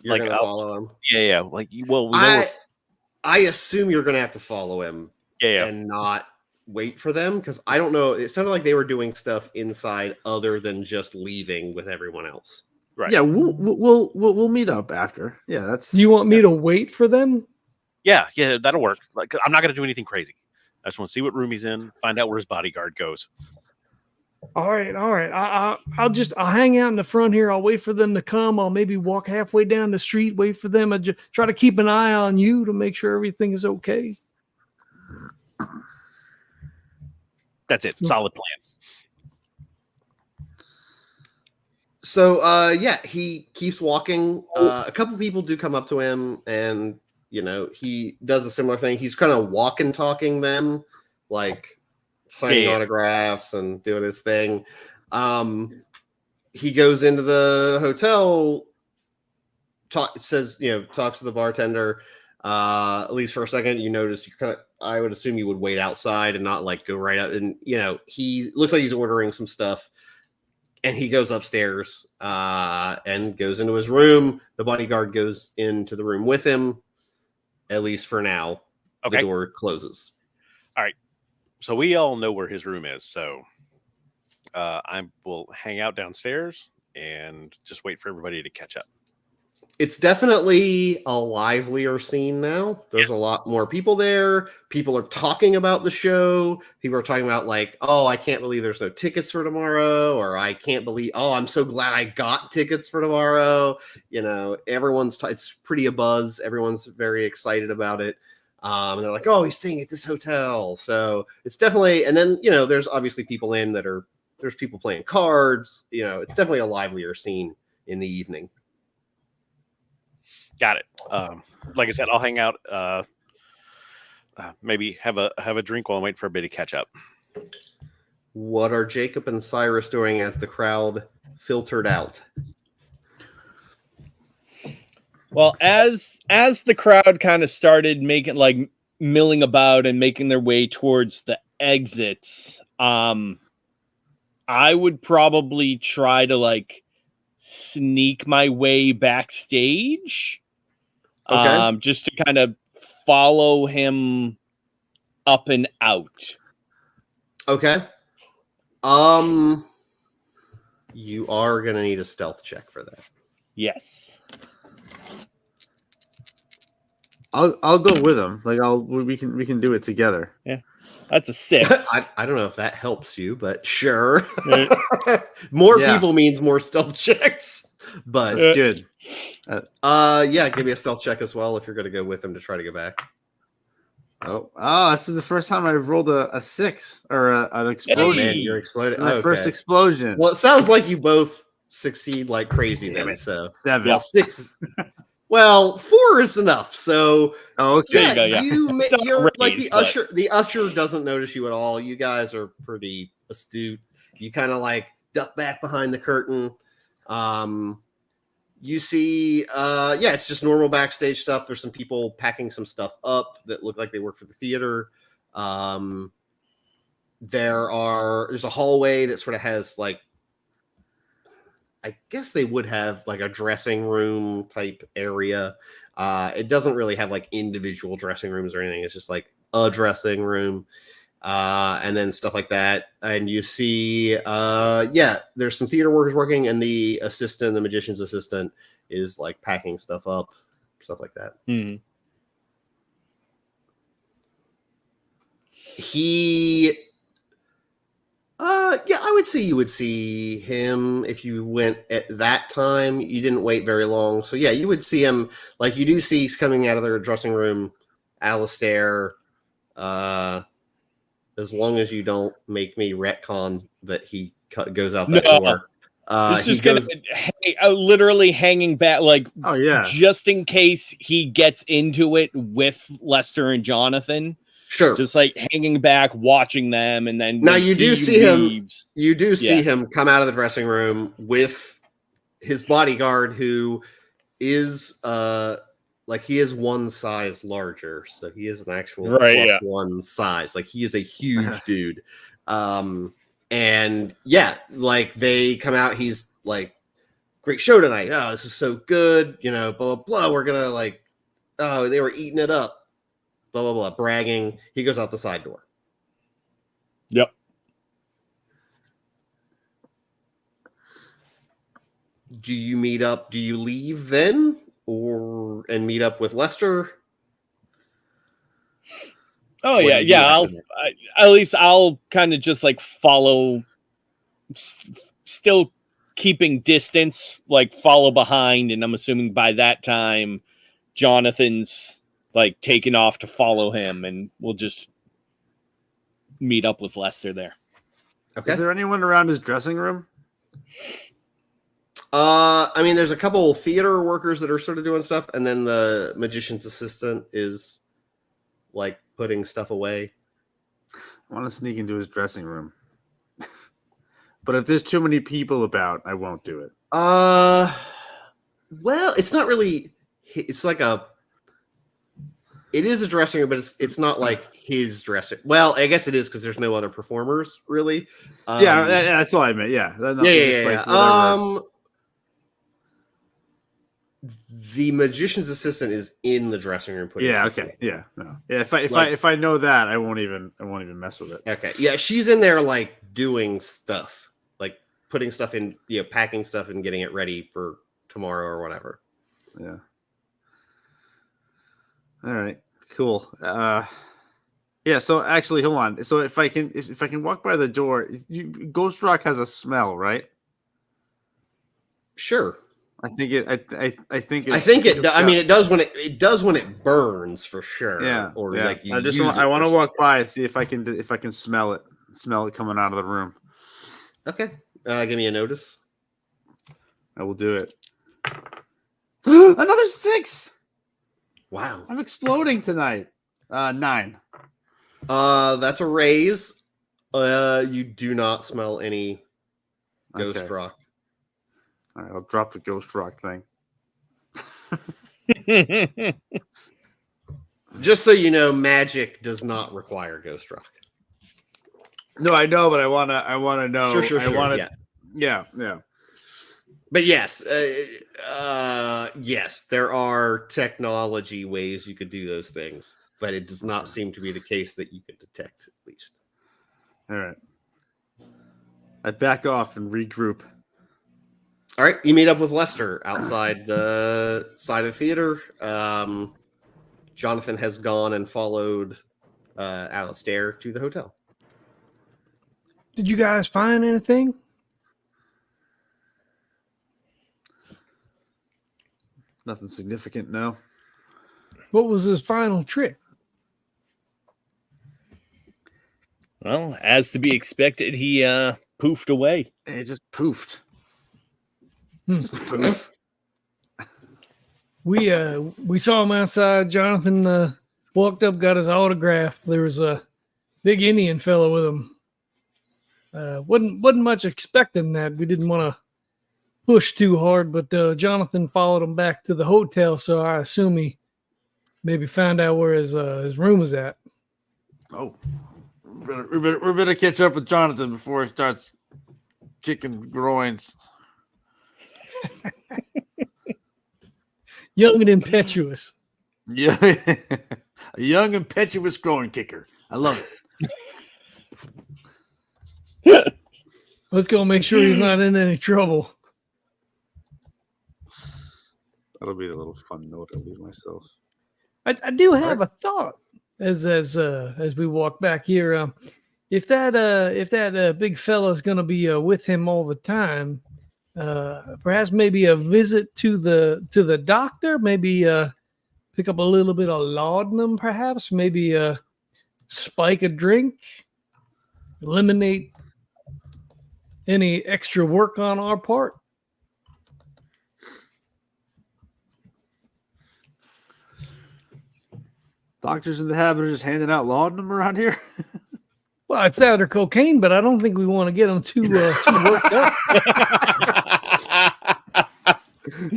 [SPEAKER 3] you're going to follow him.
[SPEAKER 4] Yeah. Like, well,
[SPEAKER 3] I assume you're going to have to follow him.
[SPEAKER 4] Yeah.
[SPEAKER 3] And not wait for them, because I don't know. It sounded like they were doing stuff inside other than just leaving with everyone else.
[SPEAKER 6] Right. Yeah, we'll meet up after. Yeah, that's.
[SPEAKER 1] You want me to wait for them?
[SPEAKER 4] Yeah, that'll work. Like, I'm not going to do anything crazy. I just want to see what room he's in, find out where his bodyguard goes.
[SPEAKER 1] All right. I'll hang out in the front here. I'll wait for them to come. I'll maybe walk halfway down the street, wait for them. I just try to keep an eye on you to make sure everything is okay.
[SPEAKER 4] That's it. Solid plan.
[SPEAKER 3] So, he keeps walking. A couple people do come up to him, and, he does a similar thing. He's kind of talking them, like signing autographs and doing his thing. He goes into the hotel, talks to the bartender. At least for a second, you noticed I would assume you would wait outside and not like go right out. And, he looks like he's ordering some stuff, and he goes upstairs and goes into his room. The bodyguard goes into the room with him, at least for now. Okay. The door closes.
[SPEAKER 4] All right. So we all know where his room is. So I will hang out downstairs and just wait for everybody to catch up.
[SPEAKER 3] It's definitely a livelier scene now. There's a lot more people there. People are talking about the show. People are talking about like, oh, I can't believe there's no tickets for tomorrow. Or I can't believe, I'm so glad I got tickets for tomorrow. It's pretty a buzz. Everyone's very excited about it. And they're like, oh, he's staying at this hotel. So it's definitely, and then, there's obviously people there's people playing cards. It's definitely a livelier scene in the evening.
[SPEAKER 4] Got it. Like I said, I'll hang out. Maybe have a drink while I'm waiting for everybody to catch up.
[SPEAKER 3] What are Jacob and Cyrus doing as the crowd filtered out?
[SPEAKER 5] Well, as the crowd kind of started making like milling about and making their way towards the exits, I would probably try to like sneak my way backstage.
[SPEAKER 3] Okay.
[SPEAKER 5] Just to kind of follow him up and out.
[SPEAKER 3] Okay. You are gonna need a stealth check for that.
[SPEAKER 5] Yes.
[SPEAKER 6] I'll go with him. Like we can do it together.
[SPEAKER 5] That's a 6.
[SPEAKER 3] I don't know if that helps you, but sure.
[SPEAKER 5] Uh,
[SPEAKER 3] More
[SPEAKER 6] Yeah.
[SPEAKER 3] people means more stealth checks. But
[SPEAKER 6] That's good.
[SPEAKER 3] yeah, give me a stealth check as well if you're gonna go with him to try to go back.
[SPEAKER 6] Oh, this is the first time I've rolled a 6 or an
[SPEAKER 3] Oh
[SPEAKER 6] explosion.
[SPEAKER 3] man, you're exploding.
[SPEAKER 6] My
[SPEAKER 3] Okay.
[SPEAKER 6] first explosion.
[SPEAKER 3] Well, it sounds like you both succeed like crazy
[SPEAKER 6] Damn
[SPEAKER 3] then.
[SPEAKER 6] it.
[SPEAKER 3] So
[SPEAKER 6] 7.
[SPEAKER 3] well, 6. Well, 4 is enough. So
[SPEAKER 6] Oh, okay.
[SPEAKER 5] There you go, yeah. It's not
[SPEAKER 3] you're like
[SPEAKER 5] raised,
[SPEAKER 3] the
[SPEAKER 5] but-
[SPEAKER 3] usher. The usher doesn't notice you at all. You guys are pretty astute. You kind of like duck back behind the curtain. You see, yeah, it's just normal backstage stuff. There's some people packing some stuff up that look like they work for the theater. There's a hallway that sort of has like, I guess they would have like a dressing room type area. It doesn't really have like individual dressing rooms or anything. It's just like a dressing room. And then stuff like that. And you see, yeah, there's some theater workers working, and the assistant, the magician's assistant, is like packing stuff up, stuff like that.
[SPEAKER 5] Hmm.
[SPEAKER 3] He, yeah, I would say you would see him if you went at that time. You didn't wait very long. So, yeah, you would see him. Like, you do see he's coming out of their dressing room, Alistair, as long as you don't make me retcon that he goes out that
[SPEAKER 5] No.
[SPEAKER 3] door.
[SPEAKER 5] It's
[SPEAKER 3] He
[SPEAKER 5] just gonna literally hanging back, like
[SPEAKER 6] Oh yeah.
[SPEAKER 5] just in case he gets into it with Lester and Jonathan.
[SPEAKER 3] sure.
[SPEAKER 5] Just like hanging back, watching them, and then
[SPEAKER 3] Now
[SPEAKER 5] when
[SPEAKER 3] you do
[SPEAKER 5] he
[SPEAKER 3] see him-
[SPEAKER 5] leaves-
[SPEAKER 3] You do see
[SPEAKER 5] Yeah.
[SPEAKER 3] him come out of the dressing room with his bodyguard, who is like he is one size larger, so he is an actual
[SPEAKER 5] Right,
[SPEAKER 3] plus
[SPEAKER 5] yeah.
[SPEAKER 3] one size. Like he is a huge dude. And yeah, like they come out. He's like, "Great show tonight! Oh, this is so good! You know, blah blah blah. We're gonna like, oh, they were eating it up, blah blah blah, bragging." He goes out the side door.
[SPEAKER 5] Yep.
[SPEAKER 3] Do you meet up? Do you leave then, and meet up with Lester?
[SPEAKER 5] Oh
[SPEAKER 3] What
[SPEAKER 5] yeah,
[SPEAKER 3] do you do
[SPEAKER 5] yeah.
[SPEAKER 3] after that?
[SPEAKER 5] At least I'll kind of just like follow, still keeping distance, like follow behind, and I'm assuming by that time, Jonathan's like taken off to follow him, and we'll just meet up with Lester there.
[SPEAKER 3] Okay.
[SPEAKER 6] Is there anyone around his dressing room?
[SPEAKER 3] I mean, there's a couple theater workers that are sort of doing stuff, and then the magician's assistant is like putting stuff away.
[SPEAKER 6] I want to sneak into his dressing room. But if there's too many people about, I won't do it.
[SPEAKER 3] Well, it's not really. It's like it is a dressing room, but it's not like his dressing. Well, I guess it is because there's no other performers really.
[SPEAKER 6] Yeah, that's all I meant. Yeah.
[SPEAKER 3] Yeah.
[SPEAKER 6] Whatever.
[SPEAKER 3] The magician's assistant is in the dressing room. Putting
[SPEAKER 6] Yeah.
[SPEAKER 3] stuff
[SPEAKER 6] Okay.
[SPEAKER 3] away.
[SPEAKER 6] Yeah. No. Yeah.
[SPEAKER 3] Like-
[SPEAKER 6] If I know that, I won't even mess with it.
[SPEAKER 3] Okay. Yeah, she's in there like doing stuff, like putting stuff in, packing stuff and getting it ready for tomorrow or whatever.
[SPEAKER 6] Yeah. All right. Cool. Yeah. So actually, hold on. So if I can walk by the door, Ghost Rock has a smell, right?
[SPEAKER 3] Sure.
[SPEAKER 6] I think it. I think it.
[SPEAKER 3] I think it. I mean, it does when it burns for sure.
[SPEAKER 6] Yeah.
[SPEAKER 3] Or
[SPEAKER 6] yeah.
[SPEAKER 3] like you
[SPEAKER 6] I just
[SPEAKER 3] use
[SPEAKER 6] want.
[SPEAKER 3] it
[SPEAKER 6] I want to
[SPEAKER 3] for-
[SPEAKER 6] walk by and see if I can smell it. Smell it coming out of the room.
[SPEAKER 3] Okay. Give me a notice.
[SPEAKER 6] I will do it. Another 6.
[SPEAKER 3] Wow.
[SPEAKER 6] I'm exploding tonight. 9.
[SPEAKER 3] That's a raise. You do not smell any ghost
[SPEAKER 6] Okay.
[SPEAKER 3] rock.
[SPEAKER 6] All right, I'll drop the Ghost Rock thing.
[SPEAKER 3] Just so you know, magic does not require Ghost Rock.
[SPEAKER 6] No, I know, but I wanna know.
[SPEAKER 3] Sure.
[SPEAKER 6] Yeah.
[SPEAKER 3] But yes, yes, there are technology ways you could do those things, but it does not seem to be the case that you can detect, at least.
[SPEAKER 6] All right. I back off and regroup.
[SPEAKER 3] All right, you meet up with Lester outside the side of the theater. Johnathan has gone and followed Alistair to the hotel.
[SPEAKER 1] Did you guys find anything?
[SPEAKER 6] Nothing significant, no.
[SPEAKER 1] What was his final trick?
[SPEAKER 5] Well, as to be expected, he poofed away.
[SPEAKER 6] And it just poofed.
[SPEAKER 1] Hmm.
[SPEAKER 6] Just poof.
[SPEAKER 1] We saw him outside. Johnathan walked up, got his autograph. There was a big Indian fellow with him. Wasn't much expecting that. We didn't want to push too hard, but Johnathan followed him back to the hotel, so I assume he maybe found out where his room was at.
[SPEAKER 6] Oh, we better catch up with Johnathan before he starts kicking groins.
[SPEAKER 1] Young and impetuous.
[SPEAKER 6] Yeah, a young impetuous groin kicker. I love it.
[SPEAKER 1] Let's go make sure he's not in any trouble.
[SPEAKER 6] That'll be a little fun note I leave myself.
[SPEAKER 1] I do have a thought as we walk back here. If that big fella is going to be with him all the time, perhaps maybe a visit to the doctor, maybe pick up a little bit of laudanum, perhaps maybe spike a drink, eliminate any extra work on our part.
[SPEAKER 6] Doctors in the habit of just handing out laudanum around here.
[SPEAKER 1] Well, it's that or cocaine, but I don't think we want to get them too worked up.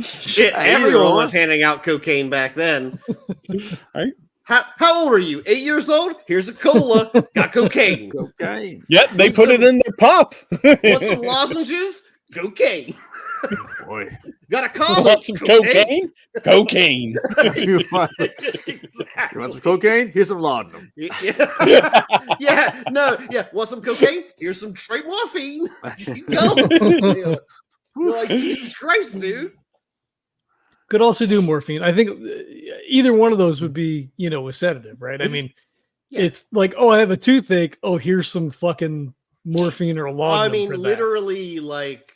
[SPEAKER 3] Shit, everyone was handing out cocaine back then.
[SPEAKER 5] Right.
[SPEAKER 3] How old are you? 8 years old? Here's a cola. Got cocaine.
[SPEAKER 6] Cocaine.
[SPEAKER 5] Yep, they put it in their pop.
[SPEAKER 3] Want some lozenges? Cocaine.
[SPEAKER 6] Boy.
[SPEAKER 3] Got a cough?
[SPEAKER 5] Want some cocaine? Cocaine.
[SPEAKER 6] You want some cocaine? Here's some laudanum.
[SPEAKER 3] Yeah. Want some cocaine? Here's some straight morphine. You go. You're like, Jesus Christ, dude.
[SPEAKER 1] Could also do morphine. I think either one of those would be, a sedative, right? I mean, It's like, oh, I have a toothache. Oh, here's some fucking morphine or laudanum.
[SPEAKER 3] I mean,
[SPEAKER 1] for that.
[SPEAKER 3] literally, like,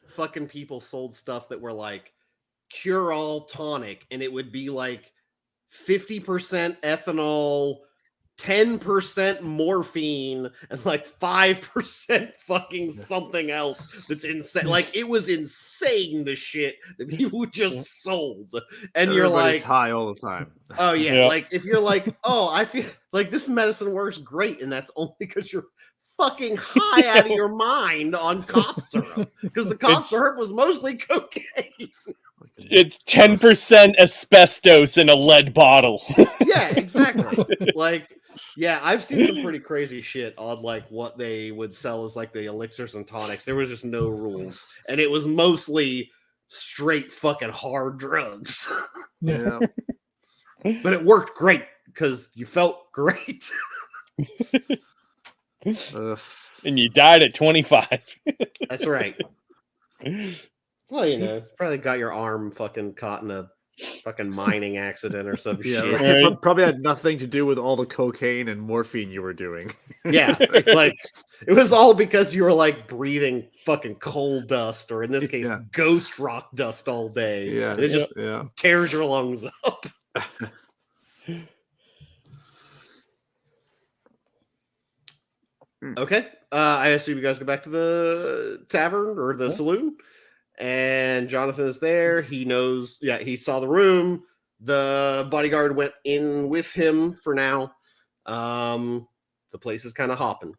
[SPEAKER 3] fucking people sold stuff that were like cure-all tonic, and it would be like 50% ethanol, 10% morphine, and like 5% fucking something else that's insane. Like, it was insane, the shit that people just sold. And you're
[SPEAKER 6] Everybody's
[SPEAKER 3] like,
[SPEAKER 6] high all the time.
[SPEAKER 3] oh yeah. Like, if you're like, oh, I feel like this medicine works great, and that's only because you're fucking high out of your mind on cough syrup, because the cough syrup was mostly cocaine.
[SPEAKER 5] It's 10% asbestos in a lead bottle.
[SPEAKER 3] Yeah, exactly. Like, yeah, I've seen some pretty crazy shit on like what they would sell as like the elixirs and tonics. There was just no rules, and it was mostly straight fucking hard drugs.
[SPEAKER 6] Yeah.
[SPEAKER 3] But it worked great because you felt great.
[SPEAKER 5] And you died at 25.
[SPEAKER 3] That's right. Well, probably got your arm fucking caught in a fucking mining accident or some shit.
[SPEAKER 5] Right.
[SPEAKER 6] Probably had nothing to do with all the cocaine and morphine you were doing.
[SPEAKER 3] Yeah, like it was all because you were like breathing fucking coal dust, or in this case, ghost rock dust all day.
[SPEAKER 6] Yeah,
[SPEAKER 3] and it just tears your lungs up. Okay, I assume you guys go back to the tavern or the saloon, and Johnathan is there. He knows, he saw the room. The bodyguard went in with him for now. The place is kind of hopping.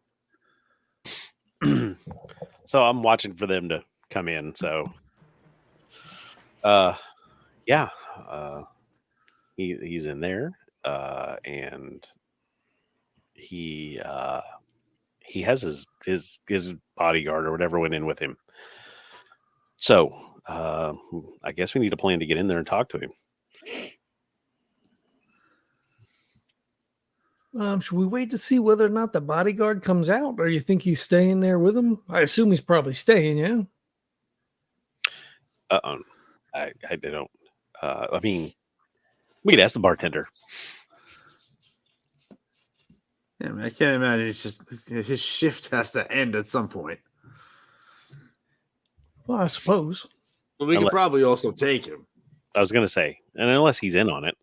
[SPEAKER 4] So I'm watching for them to come in. So, he's in there, and he has his bodyguard or whatever went in with him. So I guess we need a plan to get in there and talk to him.
[SPEAKER 1] Should we wait to see whether or not the bodyguard comes out, or you think he's staying there with him? I assume he's probably staying, yeah?
[SPEAKER 4] I don't. I mean, we could ask the bartender.
[SPEAKER 6] Yeah, I mean, I can't imagine. It's just his shift has to end at some point.
[SPEAKER 1] Well, I suppose.
[SPEAKER 6] But we could
[SPEAKER 4] Unless-
[SPEAKER 6] probably also take him.
[SPEAKER 4] I was gonna say, and unless he's in on it.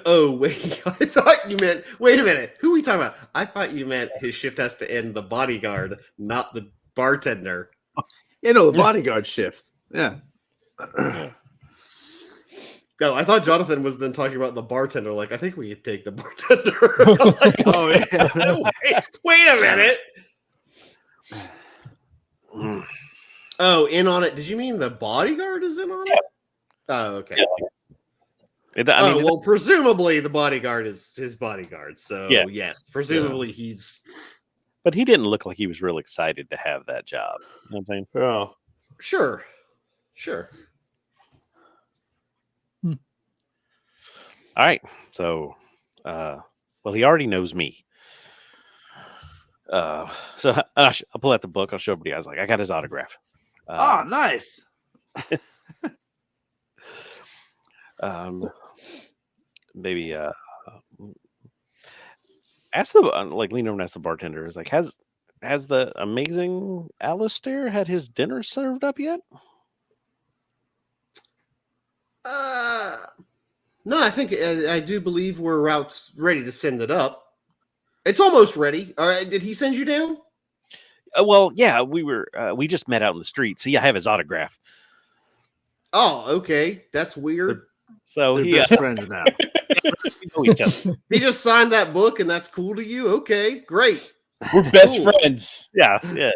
[SPEAKER 3] Oh, wait. I thought you meant. Wait a minute. Who are we talking about? I thought you meant his shift has to end the bodyguard, not the bartender.
[SPEAKER 6] You know, the bodyguard shift. Yeah.
[SPEAKER 3] No, I thought Johnathan was then talking about the bartender. Like, I think we could take the bartender. Like,
[SPEAKER 6] Oh, yeah.
[SPEAKER 3] wait a minute. Oh, in on it. Did you mean the bodyguard is in on it? Oh, okay.
[SPEAKER 4] Yeah.
[SPEAKER 3] Well, presumably the bodyguard is his bodyguard. So,
[SPEAKER 4] Yeah.
[SPEAKER 3] yes, presumably he's.
[SPEAKER 4] But he didn't look like he was real excited to have that job. You know what I'm saying?
[SPEAKER 6] Oh.
[SPEAKER 3] Sure.
[SPEAKER 4] All right. So, well, he already knows me. So I'll pull out the book. I'll show everybody. I was like, I got his autograph.
[SPEAKER 6] Oh, nice.
[SPEAKER 4] Maybe ask the lean over and ask the bartender. Is like, has the amazing Alistair had his dinner served up yet?
[SPEAKER 3] No, I think I do believe we're ready to send it up. It's almost ready. All right, did he send you down?
[SPEAKER 4] Well, yeah, we just met out in the street. See, I have his autograph.
[SPEAKER 3] Oh, okay, that's weird.
[SPEAKER 4] So
[SPEAKER 6] They're
[SPEAKER 4] he
[SPEAKER 6] best friends now.
[SPEAKER 4] we know each other.
[SPEAKER 3] He just signed that book, and that's cool to you. Okay, great.
[SPEAKER 5] We're best
[SPEAKER 3] Cool.
[SPEAKER 5] friends.
[SPEAKER 4] Yeah. Yeah.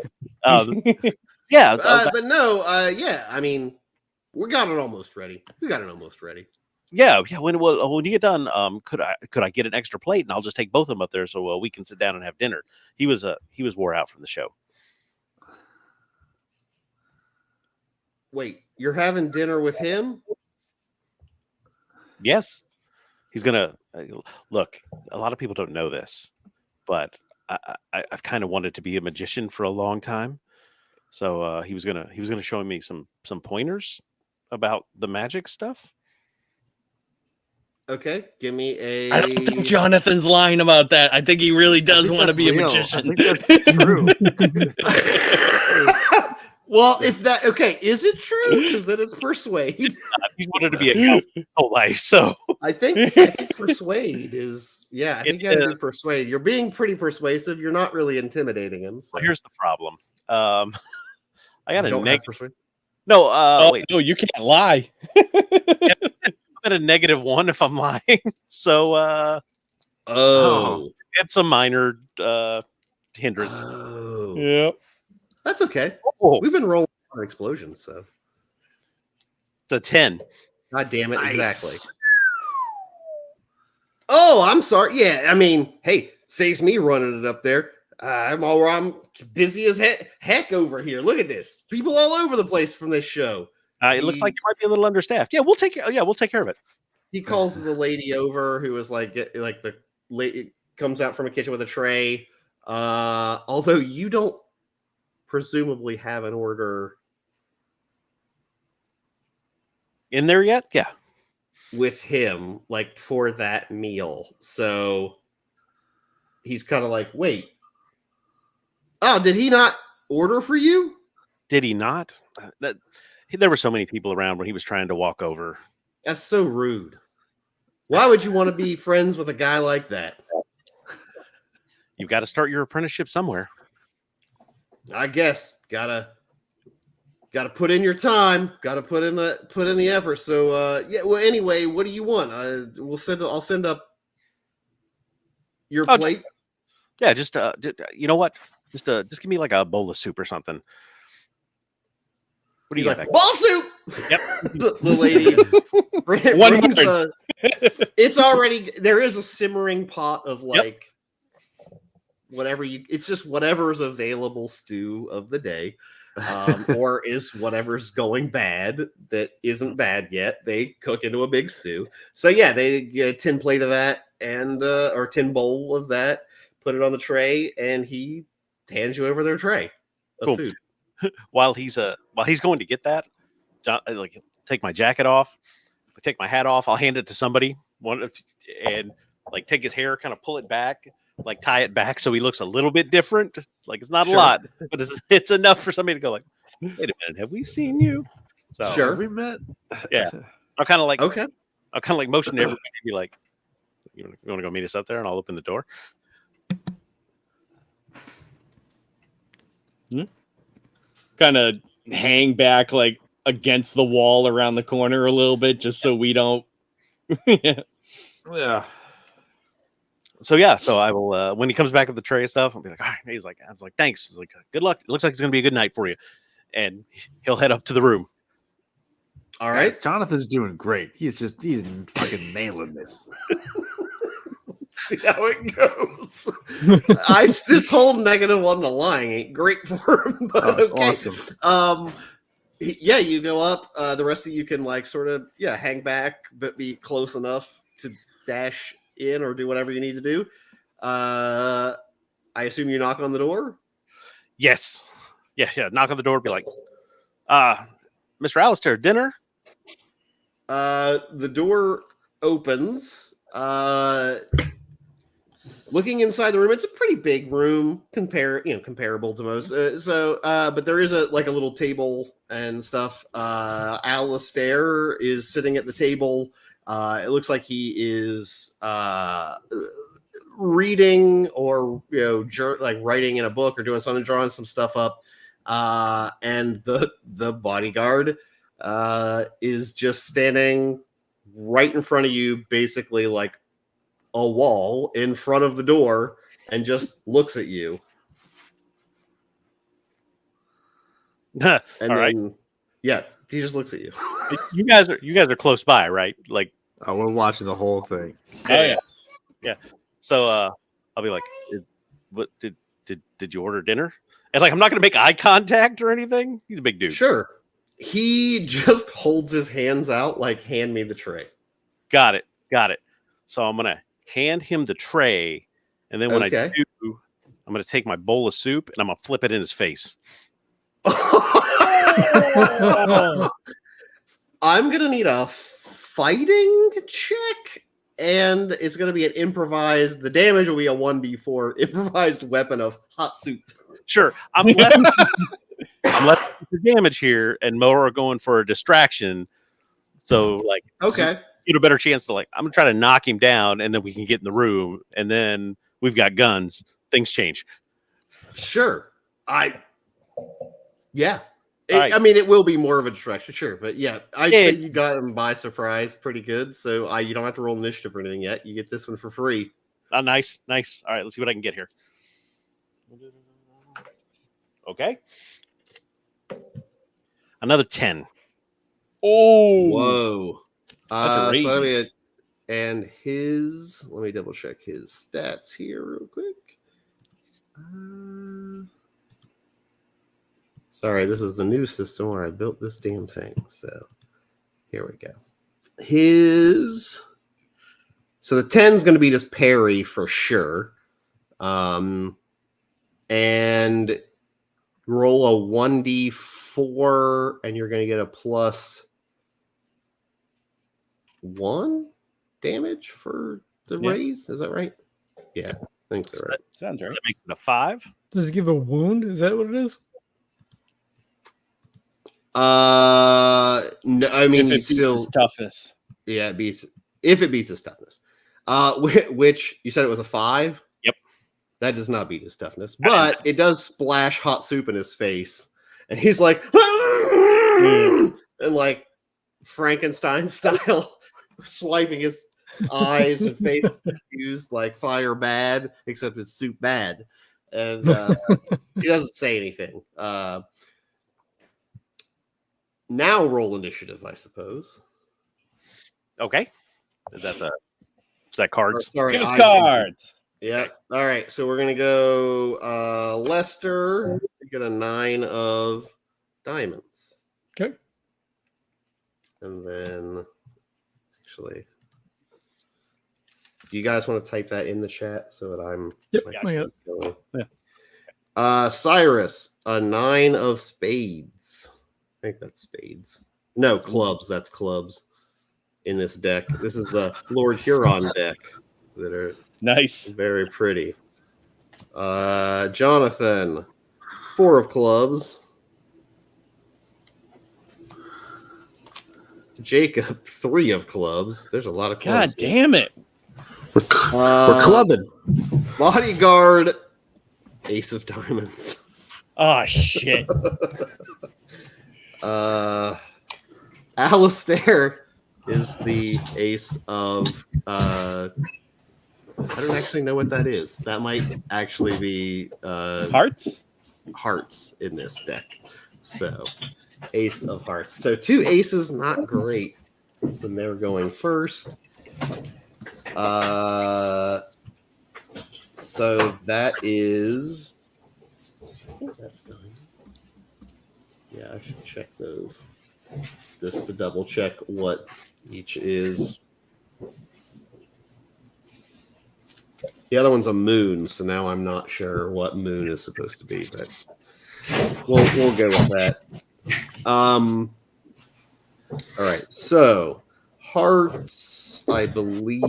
[SPEAKER 3] But no, yeah. I mean, we got it almost ready.
[SPEAKER 4] Yeah. When you get done, could I get an extra plate and I'll just take both of them up there so we can sit down and have dinner. He was wore out from the show.
[SPEAKER 3] Wait, you're having dinner with him?
[SPEAKER 4] Yes, he's gonna look. A lot of people don't know this, but I've kind of wanted to be a magician for a long time. So he was gonna show me some pointers about the magic stuff.
[SPEAKER 3] Okay, give me a.
[SPEAKER 5] I don't think Jonathan's lying about that. I think he really does want to be a
[SPEAKER 6] real.
[SPEAKER 5] magician.
[SPEAKER 6] I think that's true.
[SPEAKER 3] Well, if that is it true? Because then it's persuade.
[SPEAKER 4] He wanted to be a cowboy his whole life, so
[SPEAKER 3] I think persuade is. Yeah, I think you gotta do persuade. You're being pretty persuasive. You're not really intimidating him. So.
[SPEAKER 4] here's the problem. I got a
[SPEAKER 3] Don't have
[SPEAKER 4] negative.
[SPEAKER 3] persuade.
[SPEAKER 4] No, wait.
[SPEAKER 5] No, you can't lie.
[SPEAKER 4] I'm at a -1 if I'm lying. So it's a minor hindrance.
[SPEAKER 3] Oh.
[SPEAKER 5] Yep.
[SPEAKER 3] That's okay.
[SPEAKER 4] Oh,
[SPEAKER 3] We've been rolling on explosions, so.
[SPEAKER 4] it's a 10.
[SPEAKER 3] God damn it!
[SPEAKER 6] Nice.
[SPEAKER 3] Exactly. Oh, I'm sorry. Yeah, I mean, hey, saves me running it up there. I'm busy as heck over here. Look at this. People all over the place from this show.
[SPEAKER 4] It looks like you might be a little understaffed. Yeah, we'll take care of it.
[SPEAKER 3] He calls the lady over who is like the lady comes out from a kitchen with a tray. Although you don't presumably have an order
[SPEAKER 4] In there yet? Yeah.
[SPEAKER 3] with him, like for that meal. So he's kind of like, wait. Oh, did he not order for you?
[SPEAKER 4] Did he not? There were so many people around when he was trying to walk over.
[SPEAKER 3] That's so rude. Why would you want to be friends with a guy like that?
[SPEAKER 4] You've got to start your apprenticeship somewhere.
[SPEAKER 3] I guess gotta put in your time. Gotta put in the effort. So yeah. Well, anyway, what do you want? I'll send up your plate.
[SPEAKER 4] Yeah, just you know what? Just give me like a bowl of soup or something. What do
[SPEAKER 3] He's
[SPEAKER 4] you
[SPEAKER 3] like,
[SPEAKER 4] got back?
[SPEAKER 3] ball soup.
[SPEAKER 4] Yep.
[SPEAKER 3] The lady brings
[SPEAKER 5] 100.
[SPEAKER 3] it's already there is a simmering pot of
[SPEAKER 4] Yep.
[SPEAKER 3] like whatever it's just whatever's available stew of the day. Or is whatever's going bad that isn't bad yet. They cook into a big stew. So yeah, they get a tin plate of that and or tin bowl of that, put it on the tray, and he hands you over their tray of
[SPEAKER 4] Cool.
[SPEAKER 3] food.
[SPEAKER 4] While he's going to get that, John, like take my jacket off, take my hat off. I'll hand it to somebody, and like take his hair, kind of pull it back, like tie it back so he looks a little bit different. Like it's not
[SPEAKER 3] Sure.
[SPEAKER 4] a lot, but it's enough for somebody to go like, wait a minute, have we seen you? So
[SPEAKER 3] Sure.
[SPEAKER 6] Have we met?
[SPEAKER 4] Yeah. I'll kind of like
[SPEAKER 3] Okay.
[SPEAKER 4] motion to everybody and be like, you want to go meet us up there, and I'll open the door.
[SPEAKER 5] Kind of hang back like against the wall around the corner a little bit, just so we don't.
[SPEAKER 6] Yeah.
[SPEAKER 4] So yeah, so I will when he comes back with the tray and stuff, I'll be like, all right. He's like, I was like, thanks. He's like, good luck. It looks like it's gonna be a good night for you. And he'll head up to the room.
[SPEAKER 3] All right.
[SPEAKER 6] Guys, Jonathan's doing great. He's fucking nailing this.
[SPEAKER 3] See how it goes. This whole negative on the lying ain't great for him, but
[SPEAKER 6] Oh,
[SPEAKER 3] okay.
[SPEAKER 6] awesome.
[SPEAKER 3] Yeah, you go up. The rest of you can like sort of hang back, but be close enough to dash in or do whatever you need to do. I assume you knock on the door.
[SPEAKER 4] Yes. Yeah. Knock on the door, be like, Mr. Alistair, dinner?
[SPEAKER 3] The door opens. Looking inside the room, it's a pretty big room, comparable to most. But there is a little table and stuff. Alistair is sitting at the table. It looks like he is reading or writing in a book or doing something, drawing some stuff up. And the bodyguard is just standing right in front of you, basically like a wall in front of the door, and just looks at you. And
[SPEAKER 4] All
[SPEAKER 3] then,
[SPEAKER 4] right.
[SPEAKER 3] Yeah, he just looks at you.
[SPEAKER 4] You guys are close by, right? Like,
[SPEAKER 6] Oh, we're watching the whole thing.
[SPEAKER 5] Oh yeah.
[SPEAKER 4] so I'll be like, what did you order dinner? And like, I'm not gonna make eye contact or anything. He's a big dude.
[SPEAKER 3] Sure. He just holds his hands out like, hand me the tray.
[SPEAKER 4] Got it. So I'm gonna hand him the tray, and then when I do, I'm gonna take my bowl of soup and I'm gonna flip it in his face.
[SPEAKER 3] I'm gonna need a fighting check, and it's gonna be an improvised. The damage will be a 1d4 improvised weapon of hot soup.
[SPEAKER 4] Sure, I'm left for damage here, and Mo are going for a distraction. So like,
[SPEAKER 3] Okay.
[SPEAKER 4] you have a better chance to like, I'm gonna try to knock him down, and then we can get in the room, and then we've got guns. Things change.
[SPEAKER 3] Sure. Yeah.
[SPEAKER 4] Right.
[SPEAKER 3] I mean, it will be more of a distraction, sure, but yeah, I'd say you got him by surprise pretty good. So you don't have to roll initiative or anything yet. You get this one for free.
[SPEAKER 4] Oh, nice. All right, let's see what I can get here. Okay. Another 10.
[SPEAKER 5] Oh,
[SPEAKER 3] Whoa.
[SPEAKER 5] That's a
[SPEAKER 3] So
[SPEAKER 5] raise.
[SPEAKER 3] let me double check his stats here real quick. Sorry, this is the new system where I built this damn thing. So here we go. So the 10 is going to be just parry for sure. And roll a 1d4, and you're going to get a +1 damage for the raise. Is that right? Yeah, I think so. Right.
[SPEAKER 5] sounds right.
[SPEAKER 4] That makes it a 5.
[SPEAKER 1] Does it give a wound? Is that what it is?
[SPEAKER 3] No, I mean,
[SPEAKER 5] If
[SPEAKER 3] you
[SPEAKER 5] it beats
[SPEAKER 3] still,
[SPEAKER 5] his toughness.
[SPEAKER 3] yeah, it beats his toughness. Which you said it was a 5.
[SPEAKER 4] Yep.
[SPEAKER 3] That does not beat his toughness, but it does splash hot soup in his face, and he's like, and like Frankenstein style, swiping his eyes and face confused, like fire bad, except it's soup bad, and he doesn't say anything. Now roll initiative, I suppose.
[SPEAKER 4] Okay. Is that cards?
[SPEAKER 3] Sorry,
[SPEAKER 5] Give us cards.
[SPEAKER 3] Yeah. All right. So we're gonna go Lester. You get a 9 of diamonds.
[SPEAKER 1] Okay.
[SPEAKER 3] And then actually, do you guys want to type that in the chat so that I'm
[SPEAKER 1] Yep.
[SPEAKER 3] I
[SPEAKER 1] I
[SPEAKER 3] can
[SPEAKER 1] got it.
[SPEAKER 3] keep going?
[SPEAKER 5] Yeah.
[SPEAKER 3] Cyrus, a 9 of spades. I think that's spades. No, clubs. That's clubs in this deck. This is the Lord Huron deck that are
[SPEAKER 5] Nice.
[SPEAKER 3] very pretty. Johnathan, 4 of clubs. Jacob, 3 of clubs. There's a lot of clubs.
[SPEAKER 5] God damn it.
[SPEAKER 6] We're clubbing.
[SPEAKER 3] Bodyguard, ace of diamonds.
[SPEAKER 5] Oh shit.
[SPEAKER 3] Alistair is the ace of I don't actually know what that is. That might actually be
[SPEAKER 5] Hearts?
[SPEAKER 3] hearts in this deck. So ace of hearts. So 2 aces, not great when they're going first. So that is that's done. Yeah, I should check those just to double check what each is. The other one's a moon, so now I'm not sure what moon is supposed to be, but we'll go with that. All right, so hearts, I believe,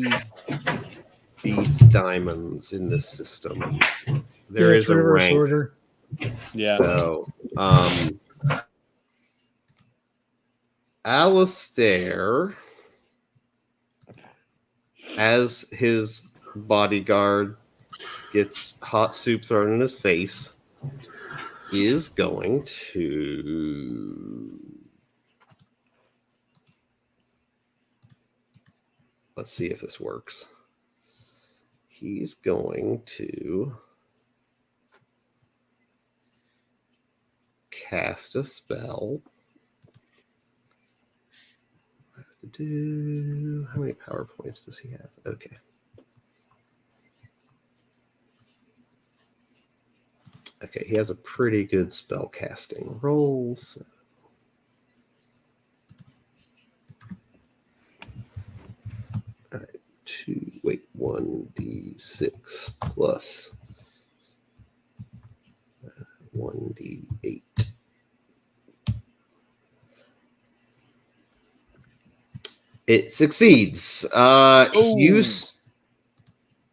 [SPEAKER 3] beats diamonds in this system. There
[SPEAKER 1] Yeah,
[SPEAKER 3] is
[SPEAKER 1] it's
[SPEAKER 3] a
[SPEAKER 1] reverse
[SPEAKER 3] rank.
[SPEAKER 1] order.
[SPEAKER 5] Yeah.
[SPEAKER 3] So, Alistair, as his bodyguard gets hot soup thrown in his face, is going to... Let's see if this works. He's going to cast a spell. How many power points does he have? Okay. Okay, he has a pretty good spell casting roll. So. All right, 1d6 plus 1d8. It succeeds.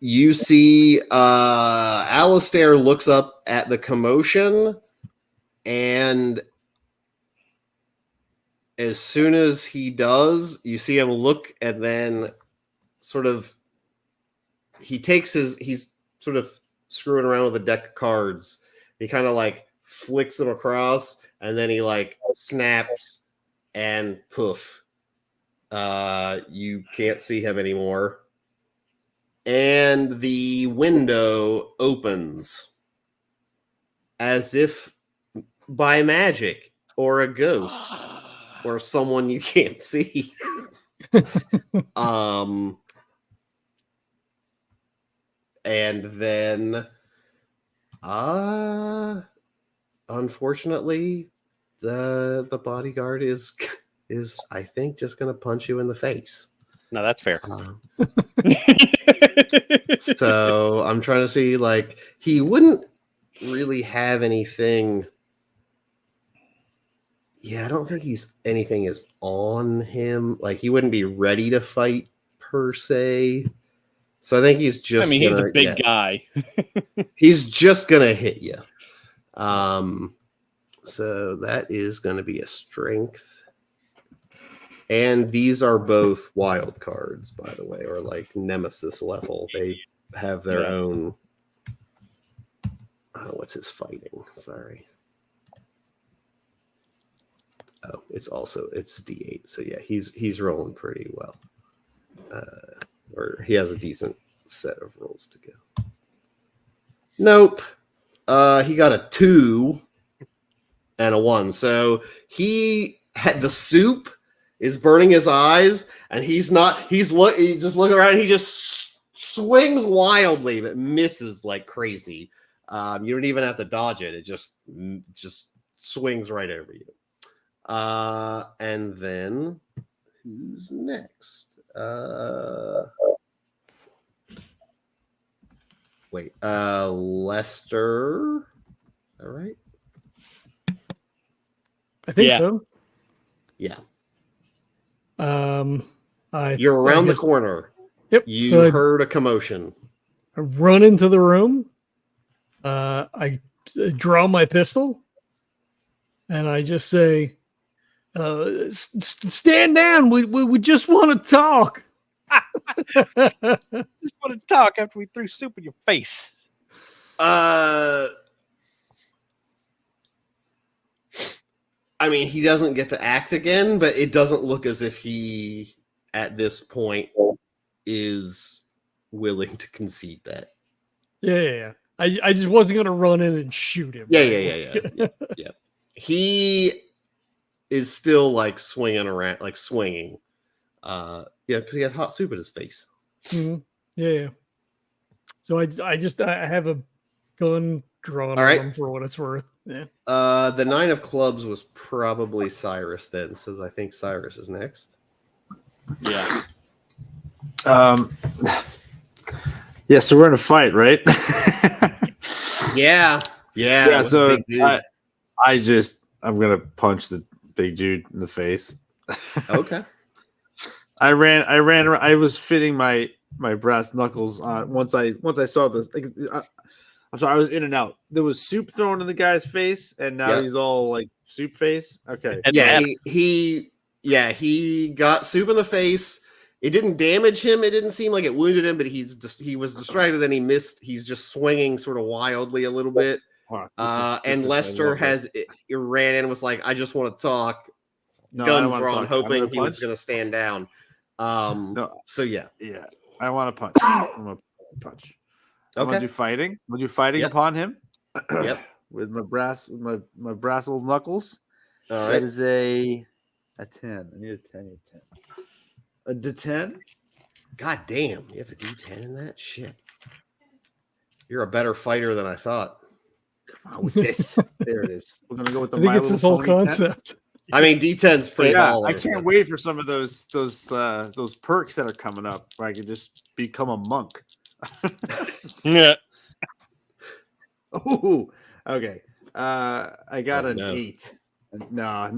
[SPEAKER 3] You see Alistair looks up at the commotion, and as soon as he does, you see him look, and then sort of he's sort of screwing around with a deck of cards. He kind of like flicks them across, and then he like snaps, and poof. You can't see him anymore. And the window opens as if by magic, or a ghost, or someone you can't see. And then unfortunately the bodyguard is I think just gonna punch you in the face.
[SPEAKER 4] No, that's fair.
[SPEAKER 3] So I'm trying to see, like, he wouldn't really have anything. Yeah, I don't think anything is on him. Like, he wouldn't be ready to fight per se. So I think he's just.
[SPEAKER 5] I mean, he's a big guy.
[SPEAKER 3] He's just gonna hit you. So that is going to be a strength. And these are both wild cards, by the way, or like nemesis level. They have their own. Oh, what's his fighting? Sorry. Oh, it's D8. So yeah, he's rolling pretty well. Or he has a decent set of rolls to go. Nope. He got a 2 and a 1. So he the soup is burning his eyes, and he just looking around. And he just swings wildly, but misses like crazy. You don't even have to dodge it; it just swings right over you. And then who's next? Wait, Lester. Is that right?
[SPEAKER 1] I think
[SPEAKER 5] Yeah.
[SPEAKER 1] so.
[SPEAKER 3] Yeah.
[SPEAKER 1] You're
[SPEAKER 3] around the corner.
[SPEAKER 1] Yep.
[SPEAKER 3] You
[SPEAKER 1] So
[SPEAKER 3] heard a commotion.
[SPEAKER 1] I run into the room. I draw my pistol, and I just say, "Stand down. We just want to talk."
[SPEAKER 4] Just want to talk after we threw soup in your face.
[SPEAKER 3] I mean, he doesn't get to act again, but it doesn't look as if he, at this point, is willing to concede that.
[SPEAKER 1] Yeah. I just wasn't gonna run in and shoot him.
[SPEAKER 3] Yeah. He is still like swinging around, like swinging. Because he had hot soup in his face.
[SPEAKER 1] Mm-hmm. Yeah. So I have a gun drawn
[SPEAKER 3] All
[SPEAKER 1] on
[SPEAKER 3] right.
[SPEAKER 1] him for what it's worth. Yeah.
[SPEAKER 3] The 9 of clubs was probably Cyrus then, so I think Cyrus is next.
[SPEAKER 5] Yeah.
[SPEAKER 6] Yeah, so we're in a fight, right?
[SPEAKER 3] Yeah.
[SPEAKER 6] So I'm gonna punch the big dude in the face.
[SPEAKER 3] Okay.
[SPEAKER 6] I was fitting my brass knuckles on once I saw the. I'm sorry, I was in and out. There was soup thrown in the guy's face, and now he's all like soup face. Okay.
[SPEAKER 3] Yeah, he got soup in the face. It didn't damage him. It didn't seem like it wounded him, but he was distracted and he missed. He's just swinging sort of wildly a little bit. And Lester ran in and was like, "I just want to talk." Gun drawn, hoping he was going to stand down. So yeah,
[SPEAKER 6] I want to punch. I'm gonna punch. I'm gonna do fighting. I'm gonna do fighting upon him.
[SPEAKER 3] Yep.
[SPEAKER 6] With my brass little knuckles.
[SPEAKER 3] All right.
[SPEAKER 6] That is a 10. I need a 10. A D10.
[SPEAKER 3] God damn, you have a D10 in that shit. You're a better fighter than I thought.
[SPEAKER 6] Come on with this. There it is. We're gonna go with the.
[SPEAKER 1] I think it's this whole concept.
[SPEAKER 3] I mean, D10's pretty baller.
[SPEAKER 6] I can't wait for some of those perks that are coming up where I can just become a monk.
[SPEAKER 5] Yeah.
[SPEAKER 6] Oh, okay. I got an 8. No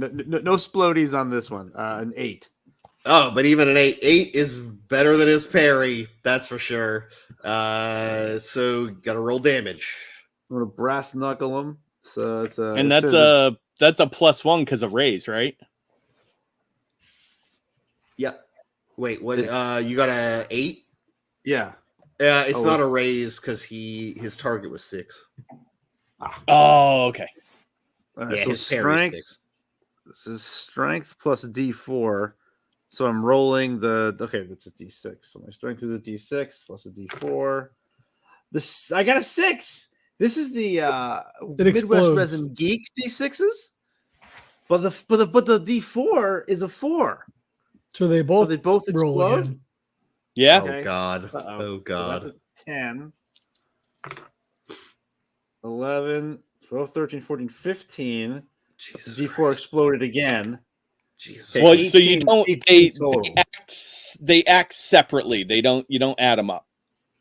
[SPEAKER 6] splodies on this one. An 8.
[SPEAKER 3] Oh, but even an 8 is better than his parry. That's for sure. So got to roll damage.
[SPEAKER 6] I'm gonna brass knuckle him. So it's a
[SPEAKER 5] And that's a +1 because of raise, right?
[SPEAKER 3] Yeah. Wait, what? You got a 8?
[SPEAKER 6] Yeah.
[SPEAKER 3] It's not a raise because his target was 6.
[SPEAKER 5] Oh, okay.
[SPEAKER 6] So
[SPEAKER 3] his parry
[SPEAKER 6] strength.
[SPEAKER 3] 6.
[SPEAKER 6] This is strength plus a D4. So I'm rolling that's a D6. So my strength is a D6 plus a D4. I got a 6. This is the Midwest
[SPEAKER 1] explodes.
[SPEAKER 6] Resin Geek D6s. But the D4 is a 4.
[SPEAKER 1] So they both roll
[SPEAKER 6] explode.
[SPEAKER 1] again.
[SPEAKER 5] Yeah.
[SPEAKER 3] Oh
[SPEAKER 6] Okay.
[SPEAKER 3] God.
[SPEAKER 6] Uh-oh.
[SPEAKER 3] Oh God.
[SPEAKER 6] So that's a 10. 11, 12, 13, 14, 15.
[SPEAKER 3] Jesus
[SPEAKER 6] D4
[SPEAKER 3] Christ.
[SPEAKER 6] exploded again.
[SPEAKER 3] Jesus.
[SPEAKER 5] Well,
[SPEAKER 6] 18,
[SPEAKER 5] so you don't
[SPEAKER 6] 18 total.
[SPEAKER 5] they act separately. You don't add them up.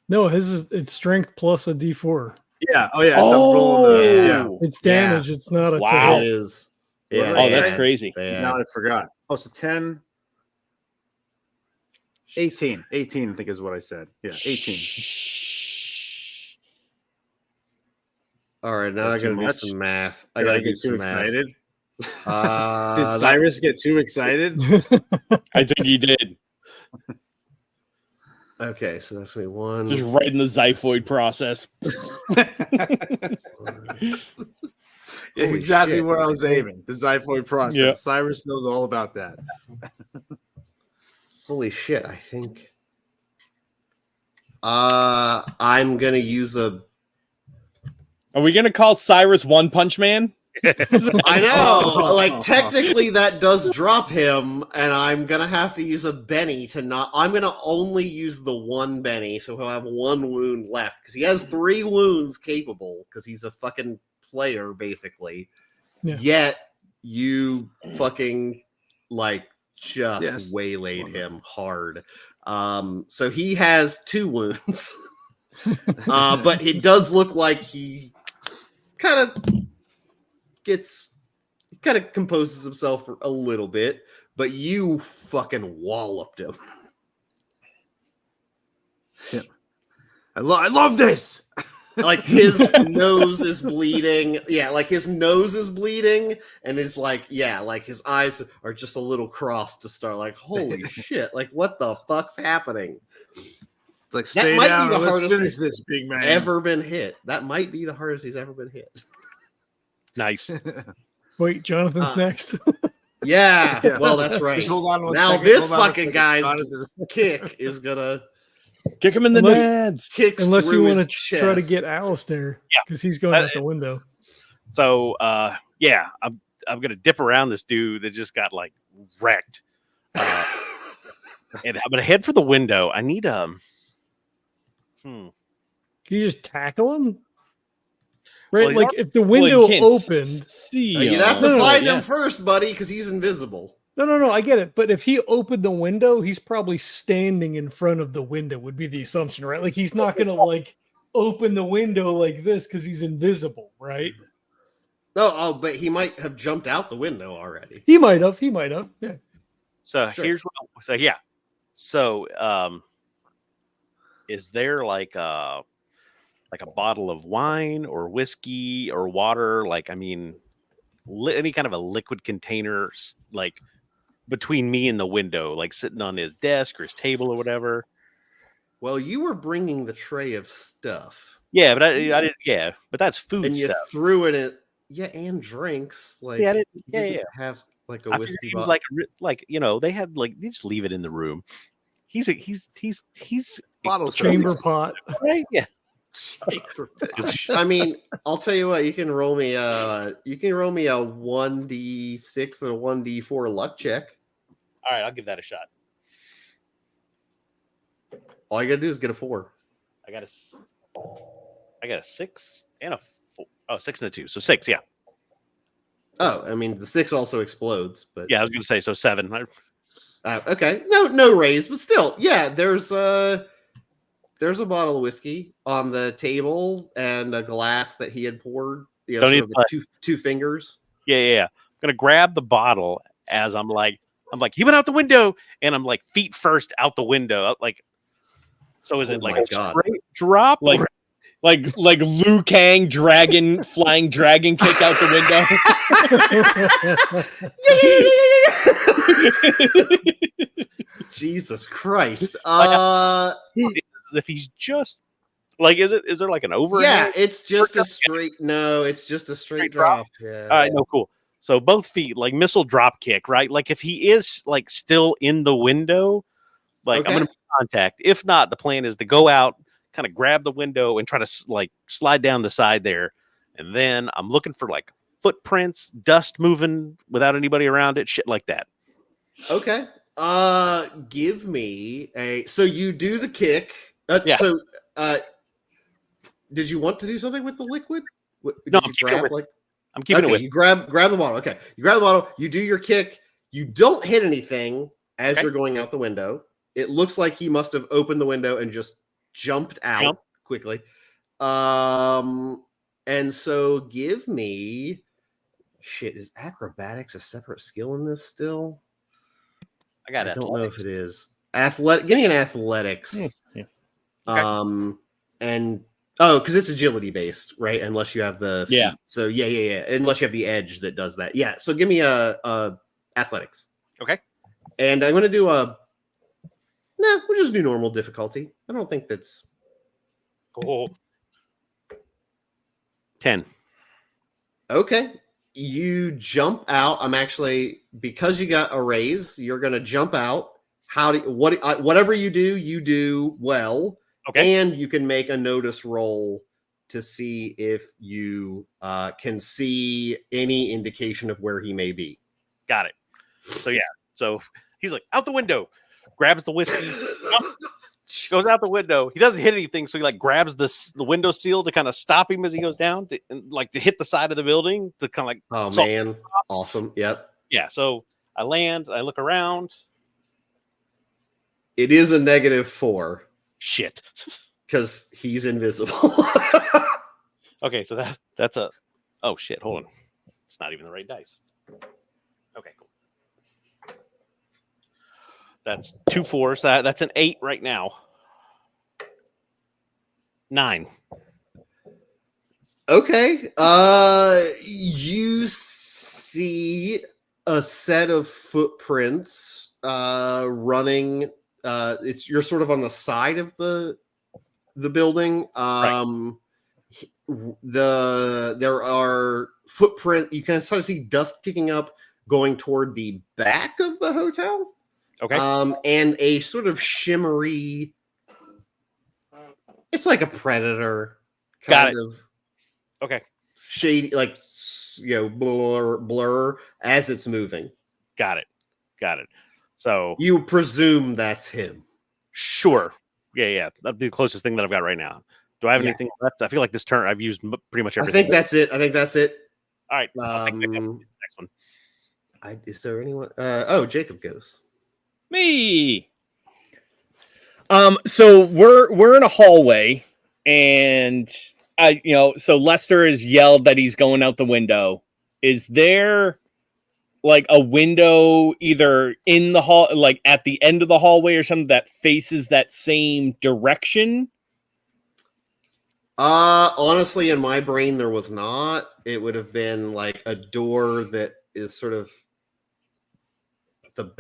[SPEAKER 1] No, it's strength plus a D4.
[SPEAKER 6] Yeah. Oh yeah. It's I'm rolling
[SPEAKER 3] yeah.
[SPEAKER 1] It's damage. It's not a
[SPEAKER 5] Wow.
[SPEAKER 3] It is. Yeah.
[SPEAKER 5] Oh, that's crazy.
[SPEAKER 6] Now I forgot. Oh, so 10. 18. 18, I think is what I said. Yeah, 18.
[SPEAKER 3] All right, now I
[SPEAKER 6] Is that
[SPEAKER 3] gotta
[SPEAKER 6] too
[SPEAKER 3] do
[SPEAKER 6] much?
[SPEAKER 3] some math. I
[SPEAKER 6] Did
[SPEAKER 3] gotta
[SPEAKER 6] I
[SPEAKER 3] do
[SPEAKER 6] get too
[SPEAKER 3] some math.
[SPEAKER 6] excited?
[SPEAKER 3] Uh,
[SPEAKER 6] Did Cyrus get too excited?
[SPEAKER 5] I think he did.
[SPEAKER 3] Okay, so that's me 1.
[SPEAKER 5] Just right in the xiphoid process.
[SPEAKER 6] Yeah,
[SPEAKER 3] Holy
[SPEAKER 6] exactly
[SPEAKER 3] shit.
[SPEAKER 6] where I was aiming. The xiphoid process.
[SPEAKER 5] Yeah.
[SPEAKER 6] Cyrus knows all about that.
[SPEAKER 3] Holy shit! I think. I'm gonna use a.
[SPEAKER 5] Are we gonna call Cyrus One Punch Man?
[SPEAKER 3] I know. Like technically, that does drop him, and I'm gonna have to use a Benny to not. I'm gonna only use the one Benny, so he'll have one wound left because he has 3 wounds capable because he's a fucking player basically.
[SPEAKER 1] Yeah.
[SPEAKER 3] Yet you fucking like just
[SPEAKER 6] Yes.
[SPEAKER 3] waylaid him hard. So he has 2 wounds, but it does look like he kind of composes himself for a little bit, but you fucking walloped him.
[SPEAKER 6] I love this.
[SPEAKER 3] Like his nose is bleeding. Yeah, like his nose is bleeding, and his like his eyes are just a little crossed to start. Like, holy shit! Like, what the fuck's happening?
[SPEAKER 6] It's like
[SPEAKER 3] That
[SPEAKER 6] stay
[SPEAKER 3] might
[SPEAKER 6] down.
[SPEAKER 3] be the
[SPEAKER 6] Let's
[SPEAKER 3] hardest
[SPEAKER 6] finish this, big man.
[SPEAKER 3] Ever been hit? That might be the hardest he's ever been hit.
[SPEAKER 4] Nice.
[SPEAKER 1] Wait, Jonathan's next.
[SPEAKER 3] Yeah,
[SPEAKER 6] Yeah.
[SPEAKER 3] well, that's right.
[SPEAKER 6] Just hold on one
[SPEAKER 3] Now
[SPEAKER 6] second,
[SPEAKER 3] this
[SPEAKER 6] hold on one
[SPEAKER 3] fucking
[SPEAKER 6] second.
[SPEAKER 3] guy's
[SPEAKER 6] Jonathan-
[SPEAKER 3] kick is gonna
[SPEAKER 5] Kick him in the
[SPEAKER 1] Unless-
[SPEAKER 5] nuts.
[SPEAKER 3] kick
[SPEAKER 1] Unless you
[SPEAKER 3] through
[SPEAKER 1] want to
[SPEAKER 3] his
[SPEAKER 1] try to
[SPEAKER 3] chest.
[SPEAKER 1] get Alistair,
[SPEAKER 4] Yeah.
[SPEAKER 1] because he's going out the window.
[SPEAKER 4] So yeah, I'm gonna dip around this dude that just got like wrecked, and I'm gonna head for the window. I need
[SPEAKER 1] Can you just tackle him?
[SPEAKER 4] Well,
[SPEAKER 1] Right,
[SPEAKER 4] he's
[SPEAKER 1] like if the window opened.
[SPEAKER 5] See
[SPEAKER 3] You'd have to
[SPEAKER 1] No, no,
[SPEAKER 3] find
[SPEAKER 5] yeah.
[SPEAKER 3] him first, buddy, because he's invisible.
[SPEAKER 1] No, I get it. But if he opened the window, he's probably standing in front of the window, would be the assumption, right? Like he's not gonna like open the window like this because he's invisible, right?
[SPEAKER 3] Oh, but he might have jumped out the window already.
[SPEAKER 1] He might have. Yeah.
[SPEAKER 4] So
[SPEAKER 3] Sure.
[SPEAKER 4] here's what. So yeah. So is there like a bottle of wine or whiskey or water? Like, I mean, any kind of a liquid container, like between me and the window, like sitting on his desk or his table or whatever.
[SPEAKER 3] Well, you were bringing the tray of stuff,
[SPEAKER 4] Yeah, but I didn't. Yeah, but that's food
[SPEAKER 3] and you
[SPEAKER 4] stuff.
[SPEAKER 3] threw it in. Yeah, and drinks. Like,
[SPEAKER 4] Yeah, I didn't-
[SPEAKER 3] you
[SPEAKER 4] yeah,
[SPEAKER 3] didn't
[SPEAKER 4] yeah.
[SPEAKER 3] have like a
[SPEAKER 4] I figured
[SPEAKER 3] whiskey
[SPEAKER 4] he was
[SPEAKER 3] bottle.
[SPEAKER 4] like you know, they had like they just leave it in the room. He's
[SPEAKER 6] Bottle
[SPEAKER 1] Chamber
[SPEAKER 6] service.
[SPEAKER 1] pot.
[SPEAKER 4] right. Yeah.
[SPEAKER 3] I mean, I'll tell you what. You can roll me a 1d6 or a 1d4 luck check.
[SPEAKER 4] All right, I'll give that a shot.
[SPEAKER 3] All you gotta do is get a 4.
[SPEAKER 4] I got a 6 and a 4. Oh, 6 and a 2. So 6, yeah.
[SPEAKER 3] Oh, I mean, the 6 also explodes, but
[SPEAKER 4] Yeah, I was gonna say so 7.
[SPEAKER 3] okay, no raise, but still, yeah. There's a bottle of whiskey on the table and a glass that he had poured. You know,
[SPEAKER 4] Don't
[SPEAKER 3] sort
[SPEAKER 4] need
[SPEAKER 3] of the two fingers.
[SPEAKER 4] Yeah. I'm gonna grab the bottle as I'm like, he went out the window, and I'm like feet first out the window. Like, so is
[SPEAKER 3] Oh
[SPEAKER 4] it like
[SPEAKER 3] my
[SPEAKER 4] a
[SPEAKER 3] God.
[SPEAKER 4] straight drop?
[SPEAKER 5] Like-
[SPEAKER 4] or-
[SPEAKER 5] Like Liu Kang flying dragon kick out the window.
[SPEAKER 3] Jesus Christ.
[SPEAKER 4] if he's just like, is there like an overhand?
[SPEAKER 3] Yeah, it's just a
[SPEAKER 4] drop?
[SPEAKER 3] straight. No, it's just a straight
[SPEAKER 4] Straight drop?
[SPEAKER 3] drop. Yeah.
[SPEAKER 4] All right, no, cool. So both feet, like missile drop kick, right? Like if he is like still in the window, like
[SPEAKER 3] Okay.
[SPEAKER 4] I'm gonna make contact. If not, the plan is to go out, kind of grab the window and try to like slide down the side there. And then I'm looking for like footprints, dust moving without anybody around it, shit like that.
[SPEAKER 3] Okay. Give me a. So you do the kick.
[SPEAKER 4] Yeah.
[SPEAKER 3] So, did you want to do something with the liquid? Did
[SPEAKER 4] No,
[SPEAKER 3] you
[SPEAKER 4] I'm keeping it with-
[SPEAKER 3] like?
[SPEAKER 4] I'm keeping
[SPEAKER 3] Okay,
[SPEAKER 4] it with
[SPEAKER 3] you grab the bottle. Okay, you grab the bottle. You do your kick. You don't hit anything as
[SPEAKER 4] Okay.
[SPEAKER 3] you're going out the window. It looks like he must have opened the window and just jumped out quickly. And so give me shit. Is acrobatics a separate skill in this still?
[SPEAKER 4] I got
[SPEAKER 3] I
[SPEAKER 4] it.
[SPEAKER 3] don't know if it is. Athletic. Give me an athletics.
[SPEAKER 5] Yeah.
[SPEAKER 3] And because it's agility based, right? Unless you have the feet.
[SPEAKER 5] Yeah.
[SPEAKER 3] So yeah. Unless you have the edge that does that. Yeah. So give me a athletics.
[SPEAKER 4] Okay.
[SPEAKER 3] And I'm gonna do we'll just do normal difficulty. I don't think that's
[SPEAKER 4] Cool. 10.
[SPEAKER 3] okay. You jump out. I'm actually, because you got a raise, you're gonna jump out. Whatever you do well.
[SPEAKER 4] Okay.
[SPEAKER 3] And you can make a notice roll to see if you can see any indication of where he may be.
[SPEAKER 4] Got it. So yeah, so he's like out the window, grabs the whiskey, goes out the window. He doesn't hit anything, so he like grabs the window sill to kind of stop him as he goes down, to hit the side of the building to kind of like.
[SPEAKER 3] Oh man, awesome! Yep.
[SPEAKER 4] Yeah. So I land. I look around.
[SPEAKER 3] It is a -4.
[SPEAKER 4] Shit.
[SPEAKER 3] Because he's invisible.
[SPEAKER 4] Okay, so that's a. Oh shit! Hold on. It's not even the right dice. Okay, cool. That's 2 4s. That's an 8 right now. 9.
[SPEAKER 3] Okay. You see a set of footprints running. You're sort of on the side of the building. There are footprint. You can sort of see dust kicking up going toward the back of the hotel.
[SPEAKER 4] Okay.
[SPEAKER 3] And a sort of shimmery. It's like a predator kind of.
[SPEAKER 4] Okay.
[SPEAKER 3] Shady, like blur as it's moving.
[SPEAKER 4] Got it. So
[SPEAKER 3] You presume that's him.
[SPEAKER 4] sure. Yeah. That'd be the closest thing that I've got right now. Do I have anything left? I feel like this turn I've used pretty much everything.
[SPEAKER 3] I think that's it.
[SPEAKER 4] All right. I'll take the next one.
[SPEAKER 3] Is there anyone? Jacob goes.
[SPEAKER 5] Me. So we're in a hallway, and so Lester has yelled that he's going out the window. Is there like a window either in the hall, like at the end of the hallway or something that faces that same direction?
[SPEAKER 3] Honestly, in my brain, there was not. It would have been like a door that is sort of the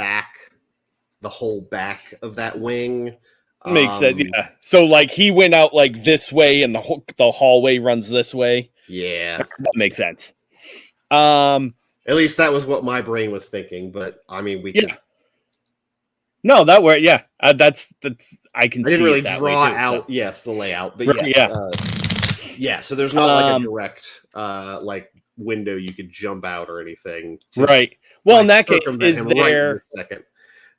[SPEAKER 3] whole back of that wing.
[SPEAKER 5] Makes sense. Yeah. So like he went out like this way, and the hallway runs this way.
[SPEAKER 3] Yeah,
[SPEAKER 5] that makes sense.
[SPEAKER 3] At least that was what my brain was thinking. But I mean, we can.
[SPEAKER 5] No, that were that's I can.
[SPEAKER 3] I didn't
[SPEAKER 5] see
[SPEAKER 3] really
[SPEAKER 5] it that
[SPEAKER 3] draw
[SPEAKER 5] way too,
[SPEAKER 3] out.
[SPEAKER 5] So.
[SPEAKER 3] Yes, the layout, but
[SPEAKER 5] yeah.
[SPEAKER 3] So there's not like a direct like window you could jump out or anything.
[SPEAKER 5] Right. Well, in that case, is there?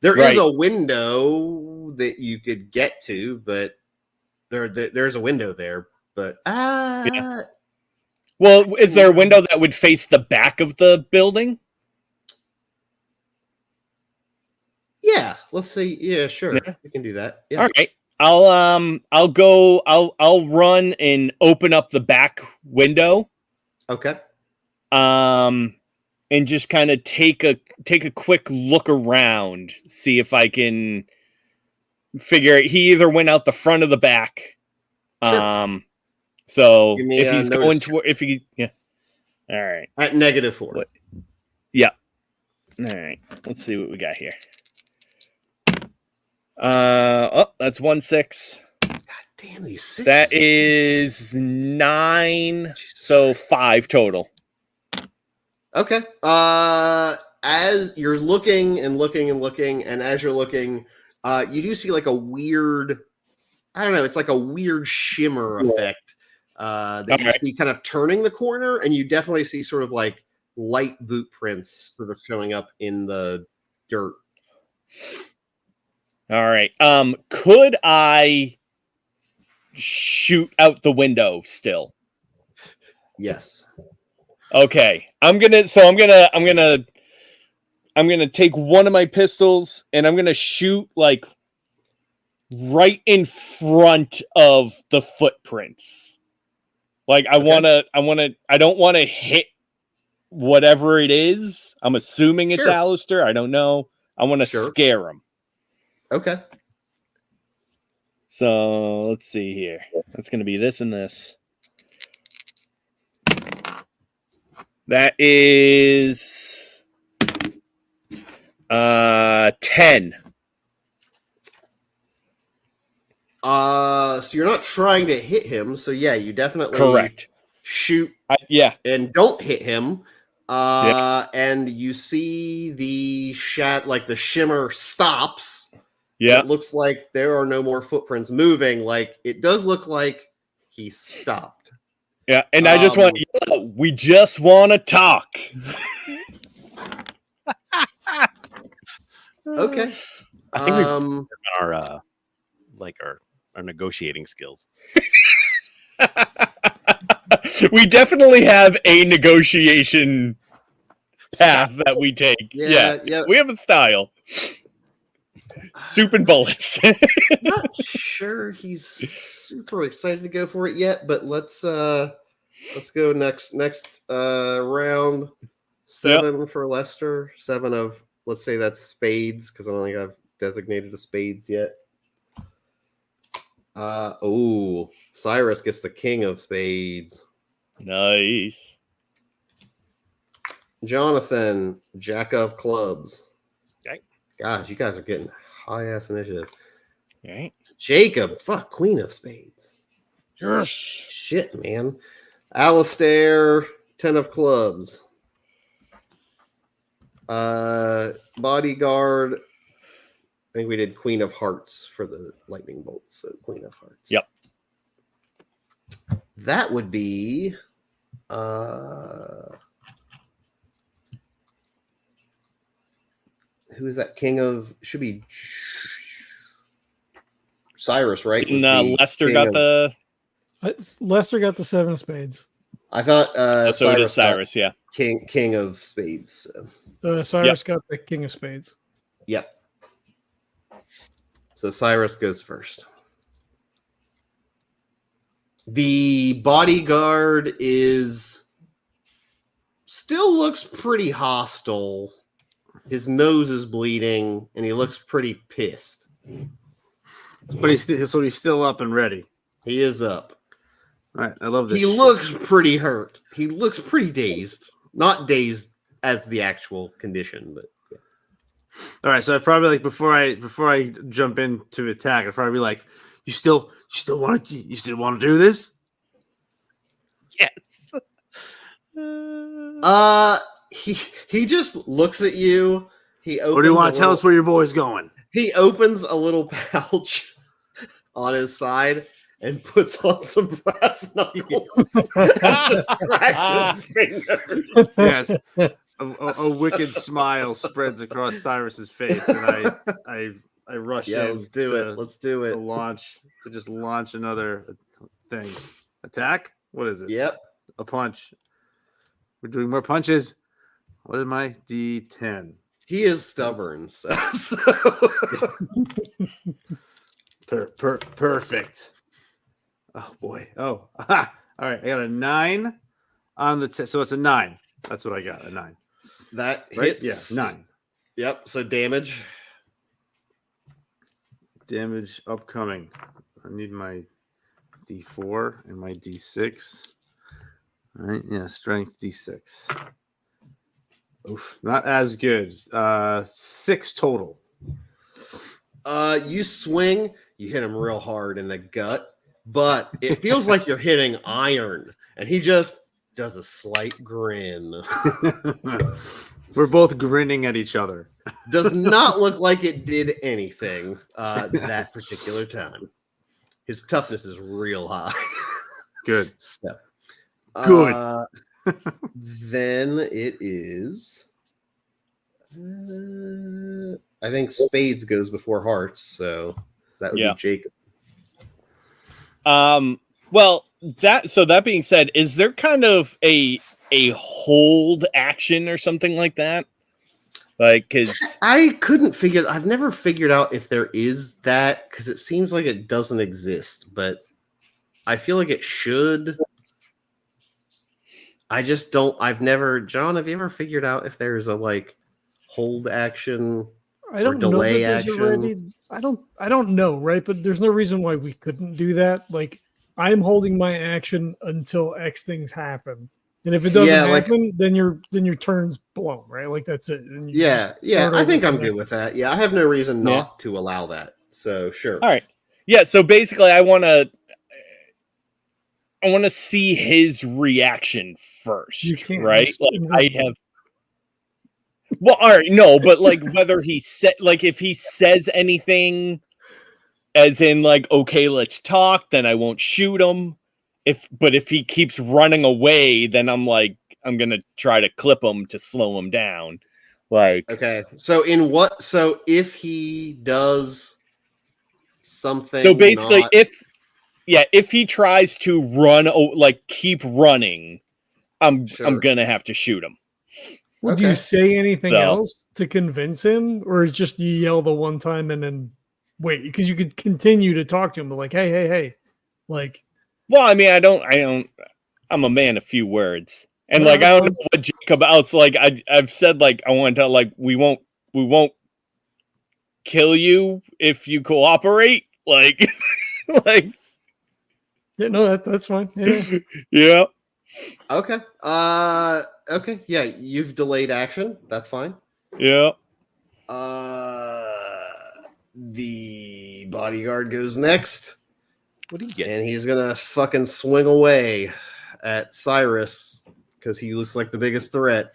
[SPEAKER 3] There is a window that you could get to, but there's a window there. But
[SPEAKER 5] Well, is there a window that would face the back of the building?
[SPEAKER 3] Yeah, let's see. Yeah, sure, we can do that. Yeah.
[SPEAKER 5] All right. I'll run and open up the back window.
[SPEAKER 3] Okay.
[SPEAKER 5] And just kind of take a quick look around, see if I can figure it. He either went out the front or the back.
[SPEAKER 3] Sure.
[SPEAKER 5] So if he's going to, all right.
[SPEAKER 3] At -4.
[SPEAKER 5] Yeah. All right. Let's see what we got here. That's 1 6.
[SPEAKER 3] God damn these 6s.
[SPEAKER 5] That is 9. So 5 total.
[SPEAKER 3] Okay. As you're looking and looking and looking, and as you're looking, you do see like a weird, I don't know, it's like a weird shimmer effect that you see kind of turning the corner, and you definitely see sort of like light boot prints sort of showing up in the dirt.
[SPEAKER 5] All right. Could I shoot out the window still?
[SPEAKER 3] Yes.
[SPEAKER 5] Okay. I'm gonna take one of my pistols and I'm gonna shoot like right in front of the footprints. Like I don't want to hit whatever it is. I'm assuming it's Alistair. I don't know. I want to scare him.
[SPEAKER 3] Okay.
[SPEAKER 5] So let's see here. That's going to be this and this. That is 10.
[SPEAKER 3] So you're not trying to hit him. So yeah, you definitely shoot. And don't hit him. And you see the the shimmer stops.
[SPEAKER 5] Yeah.
[SPEAKER 3] It looks like there are no more footprints moving. Like it does look like he stopped.
[SPEAKER 5] Yeah, and I just want to yell out, we just want to talk.
[SPEAKER 3] Okay.
[SPEAKER 4] I think we our negotiating skills.
[SPEAKER 5] We definitely have a negotiation path that we take. Yeah. We have a style. Soup and bullets.
[SPEAKER 3] Not sure he's super excited to go for it yet, but let's go next round. 7 for Lester. 7 of, let's say that's spades, because I don't think I've designated a spades yet. Cyrus gets the king of spades.
[SPEAKER 5] Nice.
[SPEAKER 3] Johnathan, jack of clubs.
[SPEAKER 4] Okay.
[SPEAKER 3] Gosh, you guys are getting high ass initiative.
[SPEAKER 5] Right.
[SPEAKER 3] Jacob, fuck, queen of spades.
[SPEAKER 5] Yes.
[SPEAKER 3] Shit, man. Alistair, 10 of clubs. Bodyguard, I think we did queen of hearts for the lightning bolts. So queen of hearts.
[SPEAKER 5] Yep.
[SPEAKER 3] That would be who is that? King of, should be Cyrus, right?
[SPEAKER 5] Lester got
[SPEAKER 1] Lester got the 7 of spades.
[SPEAKER 3] I thought
[SPEAKER 5] so did Cyrus, yeah.
[SPEAKER 3] King of spades. So.
[SPEAKER 1] Cyrus got the king of spades.
[SPEAKER 3] Yep. So Cyrus goes first. The bodyguard still looks pretty hostile. His nose is bleeding, and he looks pretty pissed.
[SPEAKER 6] But he's still up and ready.
[SPEAKER 3] He is up.
[SPEAKER 6] All right, I love this.
[SPEAKER 3] He looks pretty hurt. He looks pretty dazed. Not dazed as the actual condition, but yeah.
[SPEAKER 6] All right, so I probably like before I jump into attack, I'd probably be like, you still want to do this?
[SPEAKER 4] Yes.
[SPEAKER 3] He just looks at you.
[SPEAKER 6] Or do you want to tell us where your boy's going?
[SPEAKER 3] He opens a little pouch on his side and puts on some brass knuckles and just cracks his fingers.
[SPEAKER 6] Yes. A wicked smile spreads across Cyrus's face, and I rush in.
[SPEAKER 3] Let's do it. Let's do it.
[SPEAKER 6] To just launch another thing. Attack? What is it?
[SPEAKER 3] Yep.
[SPEAKER 6] A punch. We're doing more punches. What is my D10?
[SPEAKER 3] He is stubborn. So.
[SPEAKER 6] Perfect. Oh boy. Oh. All right. I got a 9 on the so it's a 9. That's what I got. A 9.
[SPEAKER 3] That
[SPEAKER 6] right?
[SPEAKER 3] hits.
[SPEAKER 6] Yeah. 9.
[SPEAKER 3] Yep. So damage.
[SPEAKER 6] Damage upcoming. I need my D4 and my D6. All right. Yeah. Strength D6. Oof. Not as good. 6 total.
[SPEAKER 3] You swing. You hit him real hard in the gut. But it feels like you're hitting iron, and he just does a slight grin.
[SPEAKER 6] We're both grinning at each other.
[SPEAKER 3] Does not look like it did anything that particular time. His toughness is real high.
[SPEAKER 6] Good.
[SPEAKER 3] So,
[SPEAKER 6] good.
[SPEAKER 3] Then it is. I think spades goes before hearts, so that would be Jacob.
[SPEAKER 5] Well, that being said, is there kind of a hold action or something like that? Like, because
[SPEAKER 3] I've never figured out if there is that, because it seems like it doesn't exist, but I feel like it should. I just don't. John, have you ever figured out if there's a hold action or delay action?
[SPEAKER 1] I don't know, right? But there's no reason why we couldn't do that. Like, I'm holding my action until X things happen, and if it doesn't happen, then your turn's blown, right? Like, that's it.
[SPEAKER 3] Yeah. I think I'm good with that. Yeah, I have no reason not to allow that. So sure.
[SPEAKER 5] All right. Yeah. So basically, I want to see his reaction first, right? Like, I have. Well, all right, no, but whether he said, if he says anything, as in okay, let's talk, then I won't shoot him. if he keeps running away, then I'm like, I'm gonna try to clip him to slow him down. Like,
[SPEAKER 3] Okay. So if he does something,
[SPEAKER 5] so basically,
[SPEAKER 3] not...
[SPEAKER 5] if he tries to run, like keep running, I'm
[SPEAKER 3] Sure.
[SPEAKER 5] gonna have to shoot him.
[SPEAKER 1] Would you
[SPEAKER 3] Okay.
[SPEAKER 1] say anything
[SPEAKER 5] So-
[SPEAKER 1] else to convince him, or is just you yell the one time and then wait? Because you could continue to talk to him, but like, hey, like,
[SPEAKER 5] Well, I mean, I don't. I'm a man of few words, and
[SPEAKER 1] No,
[SPEAKER 5] like I
[SPEAKER 1] that's
[SPEAKER 5] don't know what Jacob else. Like I've said, like I want to tell, like we won't kill you if you cooperate. Like, like
[SPEAKER 1] yeah, no, that's fine. Yeah.
[SPEAKER 5] yeah.
[SPEAKER 3] Okay. Okay. Yeah, you've delayed action. That's fine.
[SPEAKER 5] Yeah.
[SPEAKER 3] The bodyguard goes next,
[SPEAKER 4] What do you get?
[SPEAKER 3] and he's gonna fucking swing away at Cyrus because he looks like the biggest threat.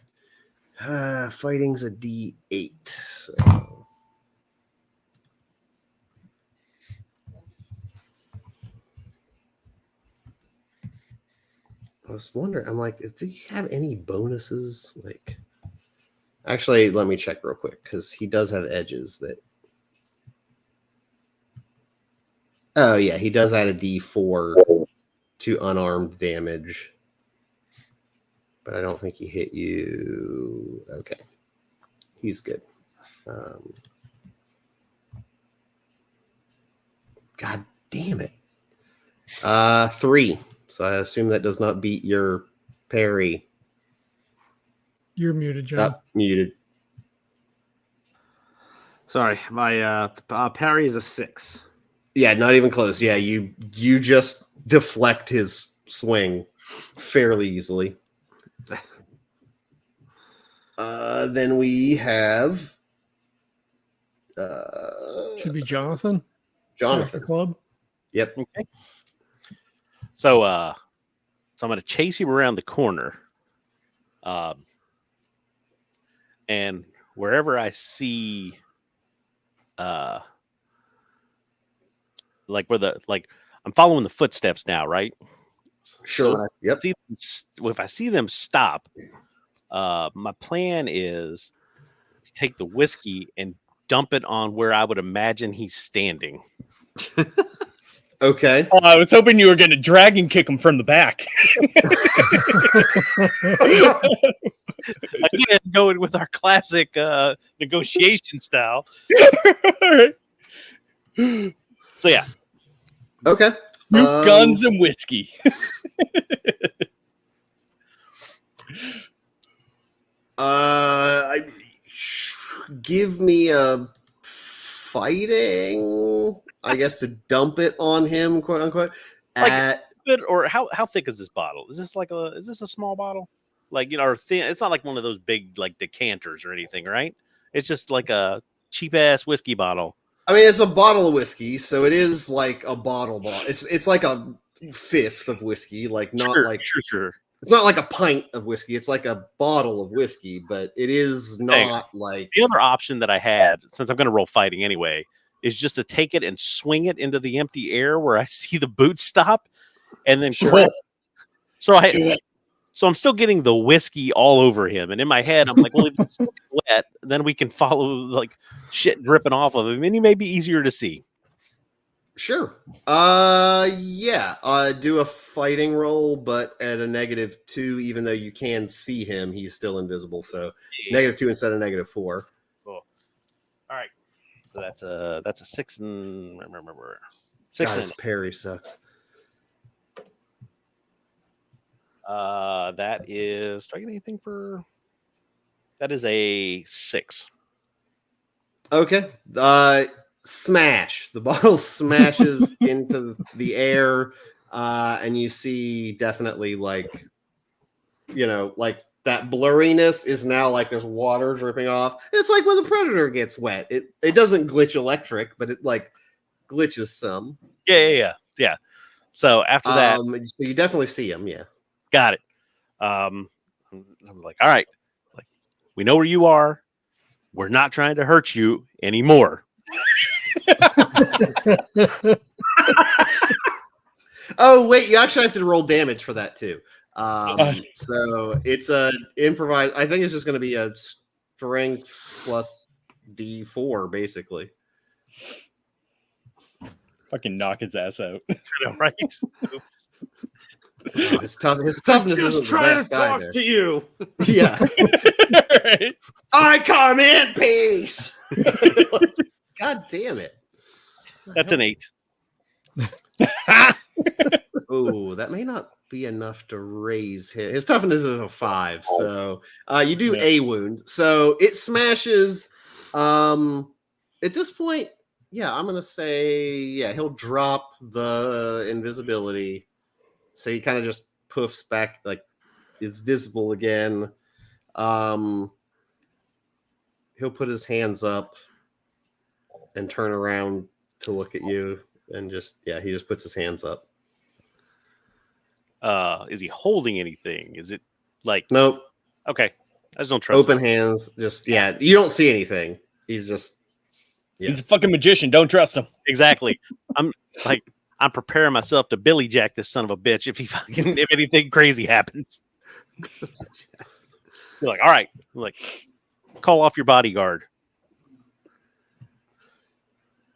[SPEAKER 3] Fighting's a D8. So. I was wondering, I'm like, does he have any bonuses? Like, actually, let me check real quick because he does have edges that. Oh, yeah, he does add a D4 to unarmed damage. But I don't think he hit you. Okay. He's good. God damn it. 3. So I assume that does not beat your parry.
[SPEAKER 1] You're muted, John.
[SPEAKER 3] Muted.
[SPEAKER 6] Sorry, my parry is a 6.
[SPEAKER 3] Yeah, not even close. Yeah, you just deflect his swing fairly easily. Then we have
[SPEAKER 1] Should be Johnathan.
[SPEAKER 3] Johnathan.
[SPEAKER 1] Club.
[SPEAKER 3] Yep.
[SPEAKER 4] Okay. So I'm going to chase him around the corner. And wherever I see, like I'm following the footsteps now, right?
[SPEAKER 3] Sure. Yep.
[SPEAKER 4] If I see them stop, my plan is to take the whiskey and dump it on where I would imagine he's standing.
[SPEAKER 3] Okay.
[SPEAKER 5] Oh, I was hoping you were going to dragon kick him from the back.
[SPEAKER 4] Again, going with our classic negotiation style. So yeah.
[SPEAKER 3] Okay.
[SPEAKER 5] Snoop guns and whiskey.
[SPEAKER 3] Give me a fighting, I guess, to dump it on him, quote unquote.
[SPEAKER 4] Or how thick is this bottle? Is this a small bottle? Like, or thin? It's not like one of those big like decanters or anything, right? It's just like a cheap ass whiskey bottle.
[SPEAKER 3] I mean, it's a bottle of whiskey, so it is like a bottle. It's like a fifth of whiskey, like not
[SPEAKER 4] sure.
[SPEAKER 3] It's not like a pint of whiskey. It's like a bottle of whiskey, but it is not like...
[SPEAKER 4] The other option that I had, since I'm going to roll fighting anyway, is just to take it and swing it into the empty air where I see the boot stop, and then
[SPEAKER 3] Sure.
[SPEAKER 4] So I'm still getting the whiskey all over him, and in my head I'm like, well, if it's wet, then we can follow like shit dripping off of him, and he may be easier to see.
[SPEAKER 3] Sure. Yeah. Do a fighting roll, but at a -2, even though you can see him, he's still invisible. So -2 instead of -4.
[SPEAKER 4] Cool. All right. So that's a 6 and remember
[SPEAKER 3] 6. God, his parry sucks.
[SPEAKER 4] That is. Do I get anything for? That is a 6.
[SPEAKER 3] Okay. Smash. The bottle smashes into the air, and you see definitely like that blurriness is now like there's water dripping off. It's like when the Predator gets wet. It doesn't glitch electric, but it like glitches some.
[SPEAKER 4] Yeah. So after that,
[SPEAKER 3] so you definitely see him. Yeah.
[SPEAKER 4] got it. I'm like, all right, like we know where you are. We're not trying to hurt you anymore.
[SPEAKER 3] Oh wait, you actually have to roll damage for that too. So it's a improvise. I think it's just going to be a strength plus D4 basically.
[SPEAKER 5] Fucking knock his ass out.
[SPEAKER 4] Right?
[SPEAKER 3] Oh, his toughness isn't the best either.
[SPEAKER 6] to you.
[SPEAKER 3] Yeah.
[SPEAKER 5] Right?
[SPEAKER 3] I come in peace. God damn it.
[SPEAKER 4] That's an 8.
[SPEAKER 3] Oh, that may not be enough to raise his toughness is a 5. So you do a wound. So it smashes. At this point, yeah, I'm gonna say, he'll drop the invisibility. So he kind of just poofs back, like is visible again. He'll put his hands up and turn around to look at you, and he just puts his hands up.
[SPEAKER 4] Is he holding anything? Is it like
[SPEAKER 3] Nope.
[SPEAKER 4] Okay. I just don't trust
[SPEAKER 3] Open
[SPEAKER 4] him.
[SPEAKER 3] hands, you don't see anything. He's just
[SPEAKER 5] He's a fucking magician. Don't trust him.
[SPEAKER 4] Exactly. I'm preparing myself to Billy Jack this son of a bitch if anything crazy happens. You're like, all right, call off your bodyguard.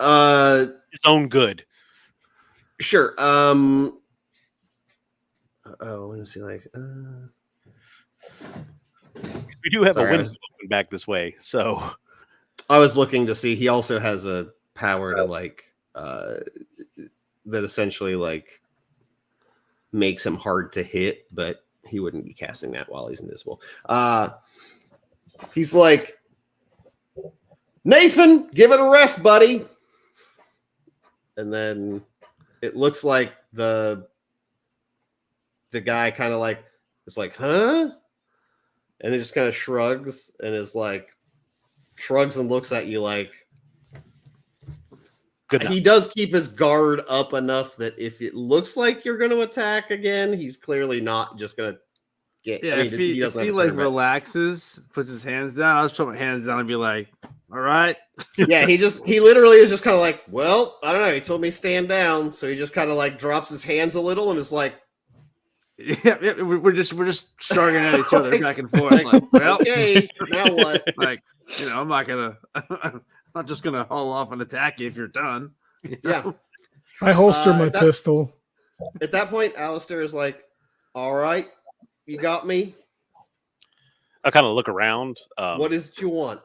[SPEAKER 4] His own good.
[SPEAKER 3] Sure. Let me see.
[SPEAKER 4] We do have
[SPEAKER 3] Sorry,
[SPEAKER 4] a window open back this way, so
[SPEAKER 3] I was looking to see. He also has a power to that essentially makes him hard to hit, but he wouldn't be casting that while he's invisible. He's like, Nathan, give it a rest, buddy. And then it looks like the guy kind of is like, huh? And he just kind of shrugs and shrugs and looks at you like,
[SPEAKER 4] good.
[SPEAKER 3] He does keep his guard up enough that if it looks like you're going to attack again, he's clearly not just going to get.
[SPEAKER 6] Yeah, if he relaxes, puts his hands down, I'll just put my hands down and be like, all right.
[SPEAKER 3] Yeah, he literally is just kind of like, well, I don't know. He told me stand down, so he just kind of drops his hands a little and is like,
[SPEAKER 6] yeah, we're just shrugging at each other back and forth. Well,
[SPEAKER 3] okay, now what?
[SPEAKER 6] I'm not just gonna haul off and attack you if you're done.
[SPEAKER 3] Yeah.
[SPEAKER 1] I holster my pistol.
[SPEAKER 3] At that point, Alistair is like, all right, you got me.
[SPEAKER 4] I kind of look around.
[SPEAKER 3] What is it you want?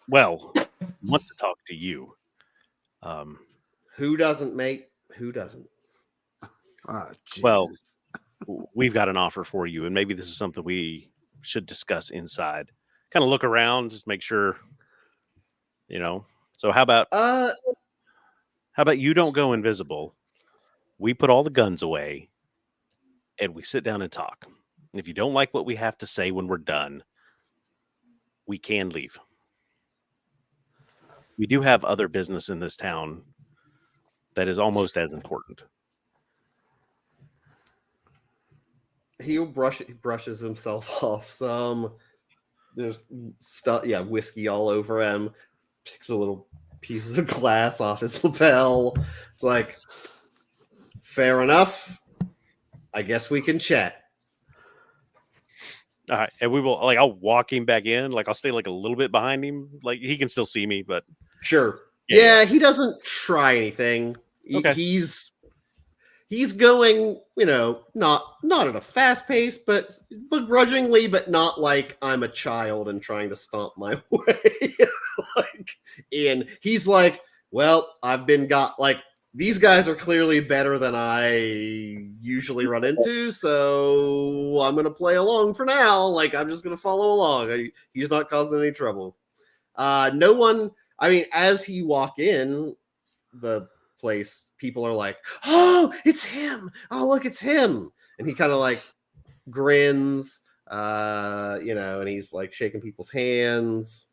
[SPEAKER 4] Well, I want to talk to you.
[SPEAKER 3] Who doesn't, mate? Who doesn't?
[SPEAKER 6] Oh, Jesus.
[SPEAKER 4] Well, we've got an offer for you, and maybe this is something we should discuss inside. Kind of look around, just make sure, So how about you don't go invisible? We put all the guns away, and we sit down and talk. And if you don't like what we have to say when we're done, we can leave. We do have other business in this town that is almost as important.
[SPEAKER 3] He brushes himself off some. There's stuff, whiskey all over him. Picks a little pieces of glass off his lapel. It's like, fair enough. I guess we can chat.
[SPEAKER 4] All right, and we will. I'll walk him back in. I'll stay a little bit behind him. He can still see me, but
[SPEAKER 3] sure. Yeah, he doesn't try anything.
[SPEAKER 4] Okay.
[SPEAKER 3] He's going, not at a fast pace, but begrudgingly, but not like I'm a child and trying to stomp my way. And he's like, well, these guys are clearly better than I usually run into, so I'm going to play along for now. I'm just going to follow along. He's not causing any trouble. No one, as he walk in the place, people are like, oh, it's him. Oh, look, it's him. And he kind of grins, and he's shaking people's hands.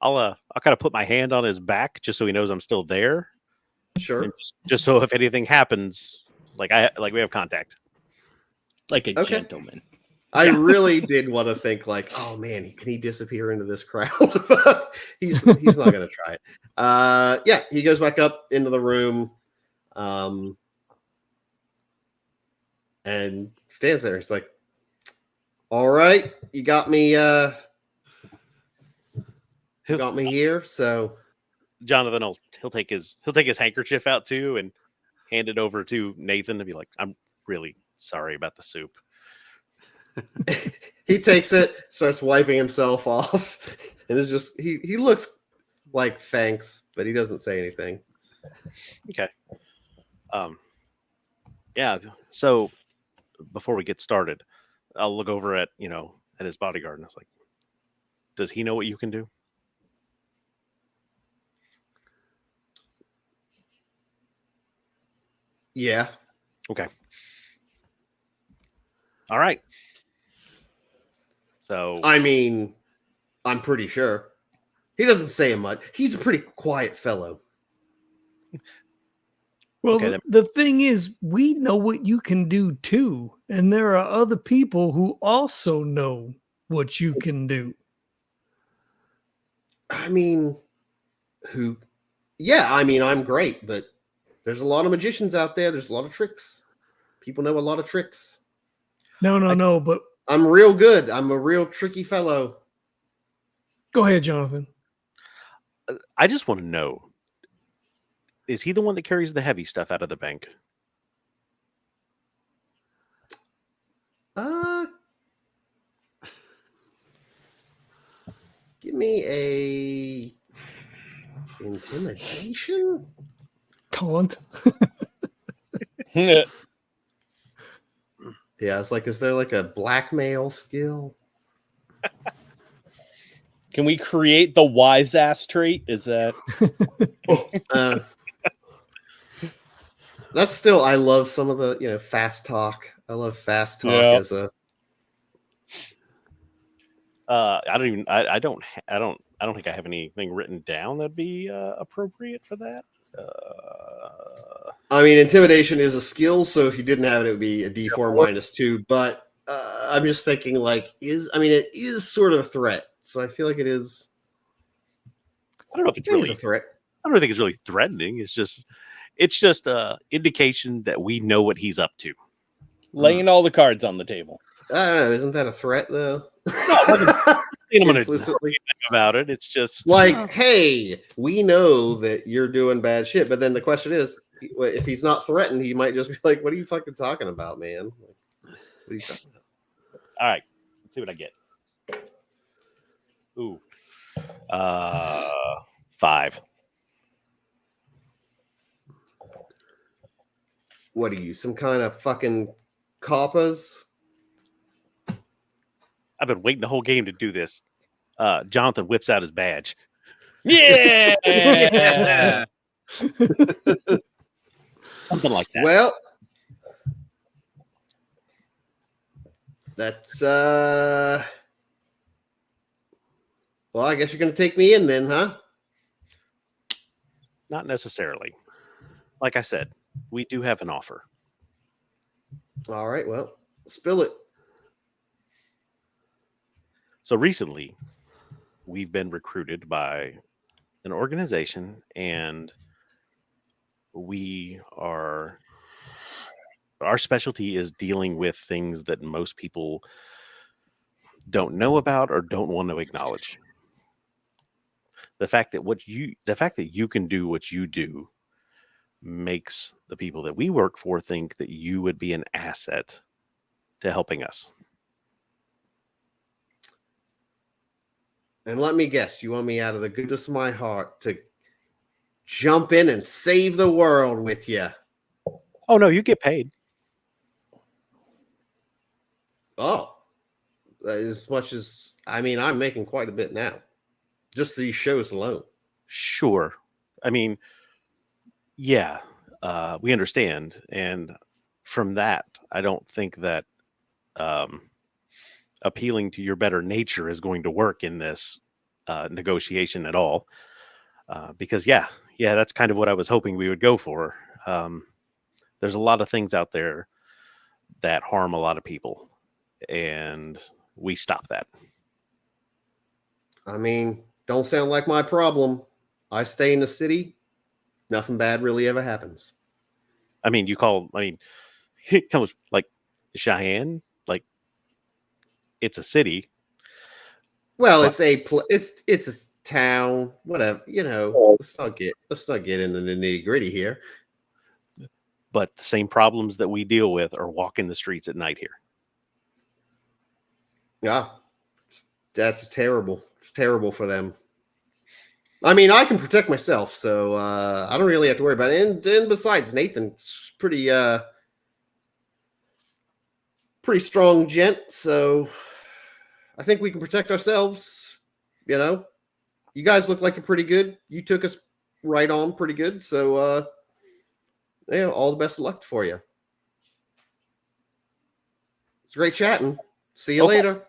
[SPEAKER 4] I'll kind of put my hand on his back just so he knows I'm still there.
[SPEAKER 3] Sure.
[SPEAKER 4] Just so if anything happens, we have contact.
[SPEAKER 5] Like a gentleman.
[SPEAKER 3] I really did want to think oh man, can he disappear into this crowd? But he's not going to try it. He goes back up into the room. And stands there. He's like, all right, you got me here. So
[SPEAKER 4] Johnathan he'll take his handkerchief out too and hand it over to Nathan to be like, I'm really sorry about the soup.
[SPEAKER 3] he takes it, starts wiping himself off, and is just he looks like thanks, but he doesn't say anything.
[SPEAKER 4] Okay. Yeah. So before we get started, I'll look over at at his bodyguard and I was like, does he know what you can do?
[SPEAKER 3] Yeah.
[SPEAKER 4] Okay. All right. So
[SPEAKER 3] I mean, I'm pretty sure. He doesn't say much. He's a pretty quiet fellow.
[SPEAKER 1] Well,
[SPEAKER 4] Okay,
[SPEAKER 1] the thing is, we know what you can do too. And there are other people who also know what you can do.
[SPEAKER 3] I mean, yeah, I mean, I'm great, but there's a lot of magicians out there. There's a lot of tricks. People know a lot of tricks.
[SPEAKER 1] No, but
[SPEAKER 3] I'm real good. I'm a real tricky fellow.
[SPEAKER 1] Go ahead, Johnathan.
[SPEAKER 4] I just want to know, is he the one that carries the heavy stuff out of the bank?
[SPEAKER 3] Give me a intimidation?
[SPEAKER 1] Taunt.
[SPEAKER 3] Yeah, it's like, is there like a blackmail skill?
[SPEAKER 5] Can we create the wise ass trait? Is that?
[SPEAKER 3] That's still. I love some of the fast talk. I love fast talk as a.
[SPEAKER 4] I don't think I have anything written down that'd be appropriate for that.
[SPEAKER 3] I mean, intimidation is a skill, so if you didn't have it, it would be a D4 -2. But I'm just thinking, like, it is sort of a threat, so I feel like it is.
[SPEAKER 4] I don't know if it's really
[SPEAKER 3] a threat.
[SPEAKER 4] I don't think it's really threatening. It's just indication that we know what he's up to.
[SPEAKER 5] Laying all the cards on the table.
[SPEAKER 3] I don't know. Isn't that a threat, though?
[SPEAKER 4] I'm going to do anything about it. It's just
[SPEAKER 3] like, hey, we know that you're doing bad shit, but then the question is, if he's not threatened, he might just be like, "What are you fucking talking about, man?" What are you talking about?
[SPEAKER 4] All right, let's see what I get. Ooh, 5.
[SPEAKER 3] What are you, some kind of fucking coppers?
[SPEAKER 4] I've been waiting the whole game to do this. Johnathan whips out his badge.
[SPEAKER 5] Yeah.
[SPEAKER 1] Yeah.
[SPEAKER 4] Something like that.
[SPEAKER 3] Well, that's well, I guess you're gonna take me in then, huh?
[SPEAKER 4] Not necessarily. Like I said, we do have an offer.
[SPEAKER 3] All right, well, spill it.
[SPEAKER 4] So recently, we've been recruited by an organization, and our specialty is dealing with things that most people don't know about or don't want to acknowledge. The fact that you can do what you do makes the people that we work for think that you would be an asset to helping us.
[SPEAKER 3] And let me guess, you want me out of the goodness of my heart to jump in and save the world with you?
[SPEAKER 4] Oh no, you get paid.
[SPEAKER 3] Oh, as much as I'm making quite a bit now, just these shows alone.
[SPEAKER 4] Sure. I mean, yeah, we understand, and from that, I don't think that appealing to your better nature is going to work in this negotiation at all. Because yeah, that's kind of what I was hoping we would go for. There's a lot of things out there that harm a lot of people, and we stop that.
[SPEAKER 3] I mean, don't sound like my problem. I stay in the city. Nothing bad really ever happens.
[SPEAKER 4] I mean, it comes like Cheyenne, like it's a city.
[SPEAKER 3] Well,
[SPEAKER 4] But-
[SPEAKER 3] it's a town, whatever. Let's not get into the nitty gritty here.
[SPEAKER 4] But the same problems that we deal with are walking the streets at night here.
[SPEAKER 3] Yeah, that's terrible. It's terrible for them. I mean, I can protect myself, so I don't really have to worry about it. And besides, Nathan's pretty strong gent, so I think we can protect ourselves. You guys look like you're pretty good. You took us right on pretty good, so all the best of luck for you. It's great chatting. See you later.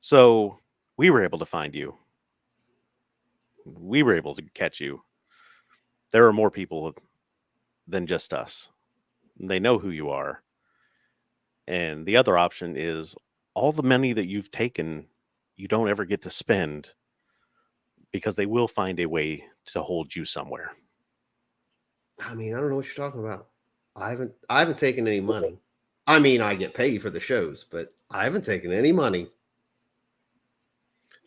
[SPEAKER 4] So we were able to find you. We were able to catch you. There are more people than just us. They know who you are. And the other option is all the money that you've taken, you don't ever get to spend because they will find a way to hold you somewhere.
[SPEAKER 3] I mean, I don't know what you're talking about. I haven't taken any money. I mean, I get paid for the shows, but I haven't taken any money.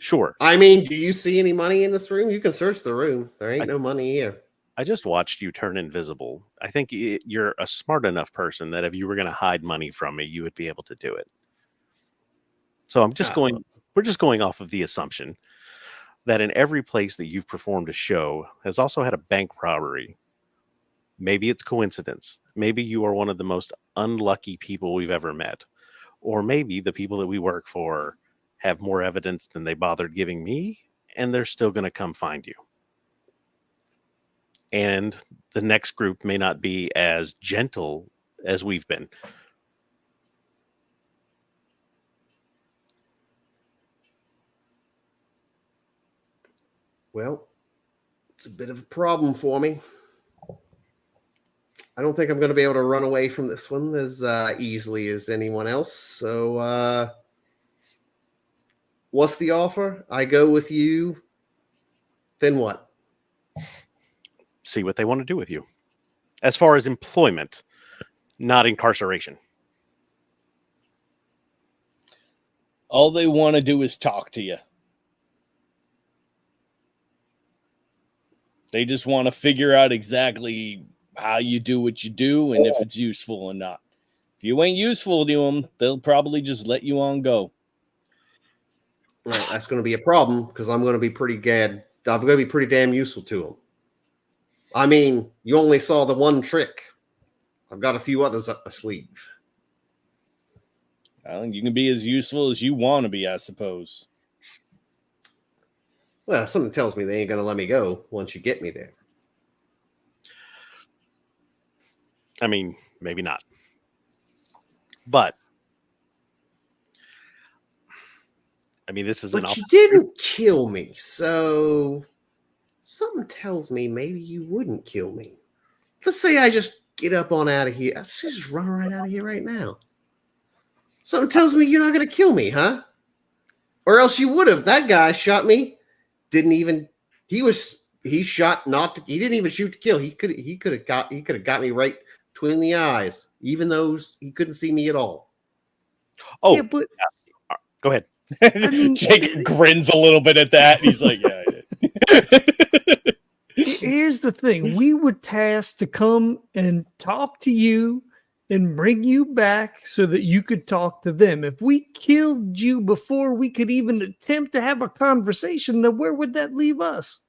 [SPEAKER 4] Sure.
[SPEAKER 3] I mean, do you see any money in this room? You can search the room. There ain't no money here.
[SPEAKER 4] I just watched you turn invisible. I think you're a smart enough person that if you were going to hide money from me, you would be able to do it. So we're just going off of the assumption that in every place that you've performed a show has also had a bank robbery. Maybe it's coincidence. Maybe you are one of the most unlucky people we've ever met. Or maybe the people that we work for have more evidence than they bothered giving me, and they're still going to come find you. And the next group may not be as gentle as we've been.
[SPEAKER 3] Well, it's a bit of a problem for me. I don't think I'm going to be able to run away from this one as easily as anyone else. So, what's the offer? I go with you. Then what?
[SPEAKER 4] See what they want to do with you. As far as employment, not incarceration.
[SPEAKER 5] All they want to do is talk to you. They just want to figure out exactly how you do what you do and if it's useful or not. If you ain't useful to them, they'll probably just let you on go.
[SPEAKER 3] Well, that's going to be a problem because I'm going to be pretty damn useful to them. I mean, you only saw the one trick. I've got a few others up my sleeve.
[SPEAKER 5] I think you can be as useful as you want to be, I suppose.
[SPEAKER 3] Well, something tells me they ain't going to let me go once you get me there.
[SPEAKER 4] I mean, maybe not. But, I mean, this is
[SPEAKER 3] But you didn't kill me, so something tells me maybe you wouldn't kill me. Let's say I just get up on out of here. I just run right out of here right now. Something tells me you're not going to kill me, huh? Or else you would have. That guy shot me. He didn't even shoot to kill. He could have got me right between the eyes, even though he couldn't see me at all.
[SPEAKER 4] Oh,
[SPEAKER 1] Yeah, but
[SPEAKER 4] go ahead.
[SPEAKER 1] I mean,
[SPEAKER 5] Jake grins a little bit at that. And he's like, yeah, I did.
[SPEAKER 1] here's the thing. We were tasked to come and talk to you and bring you back so that you could talk to them. If we killed you before we could even attempt to have a conversation, then where would that leave us?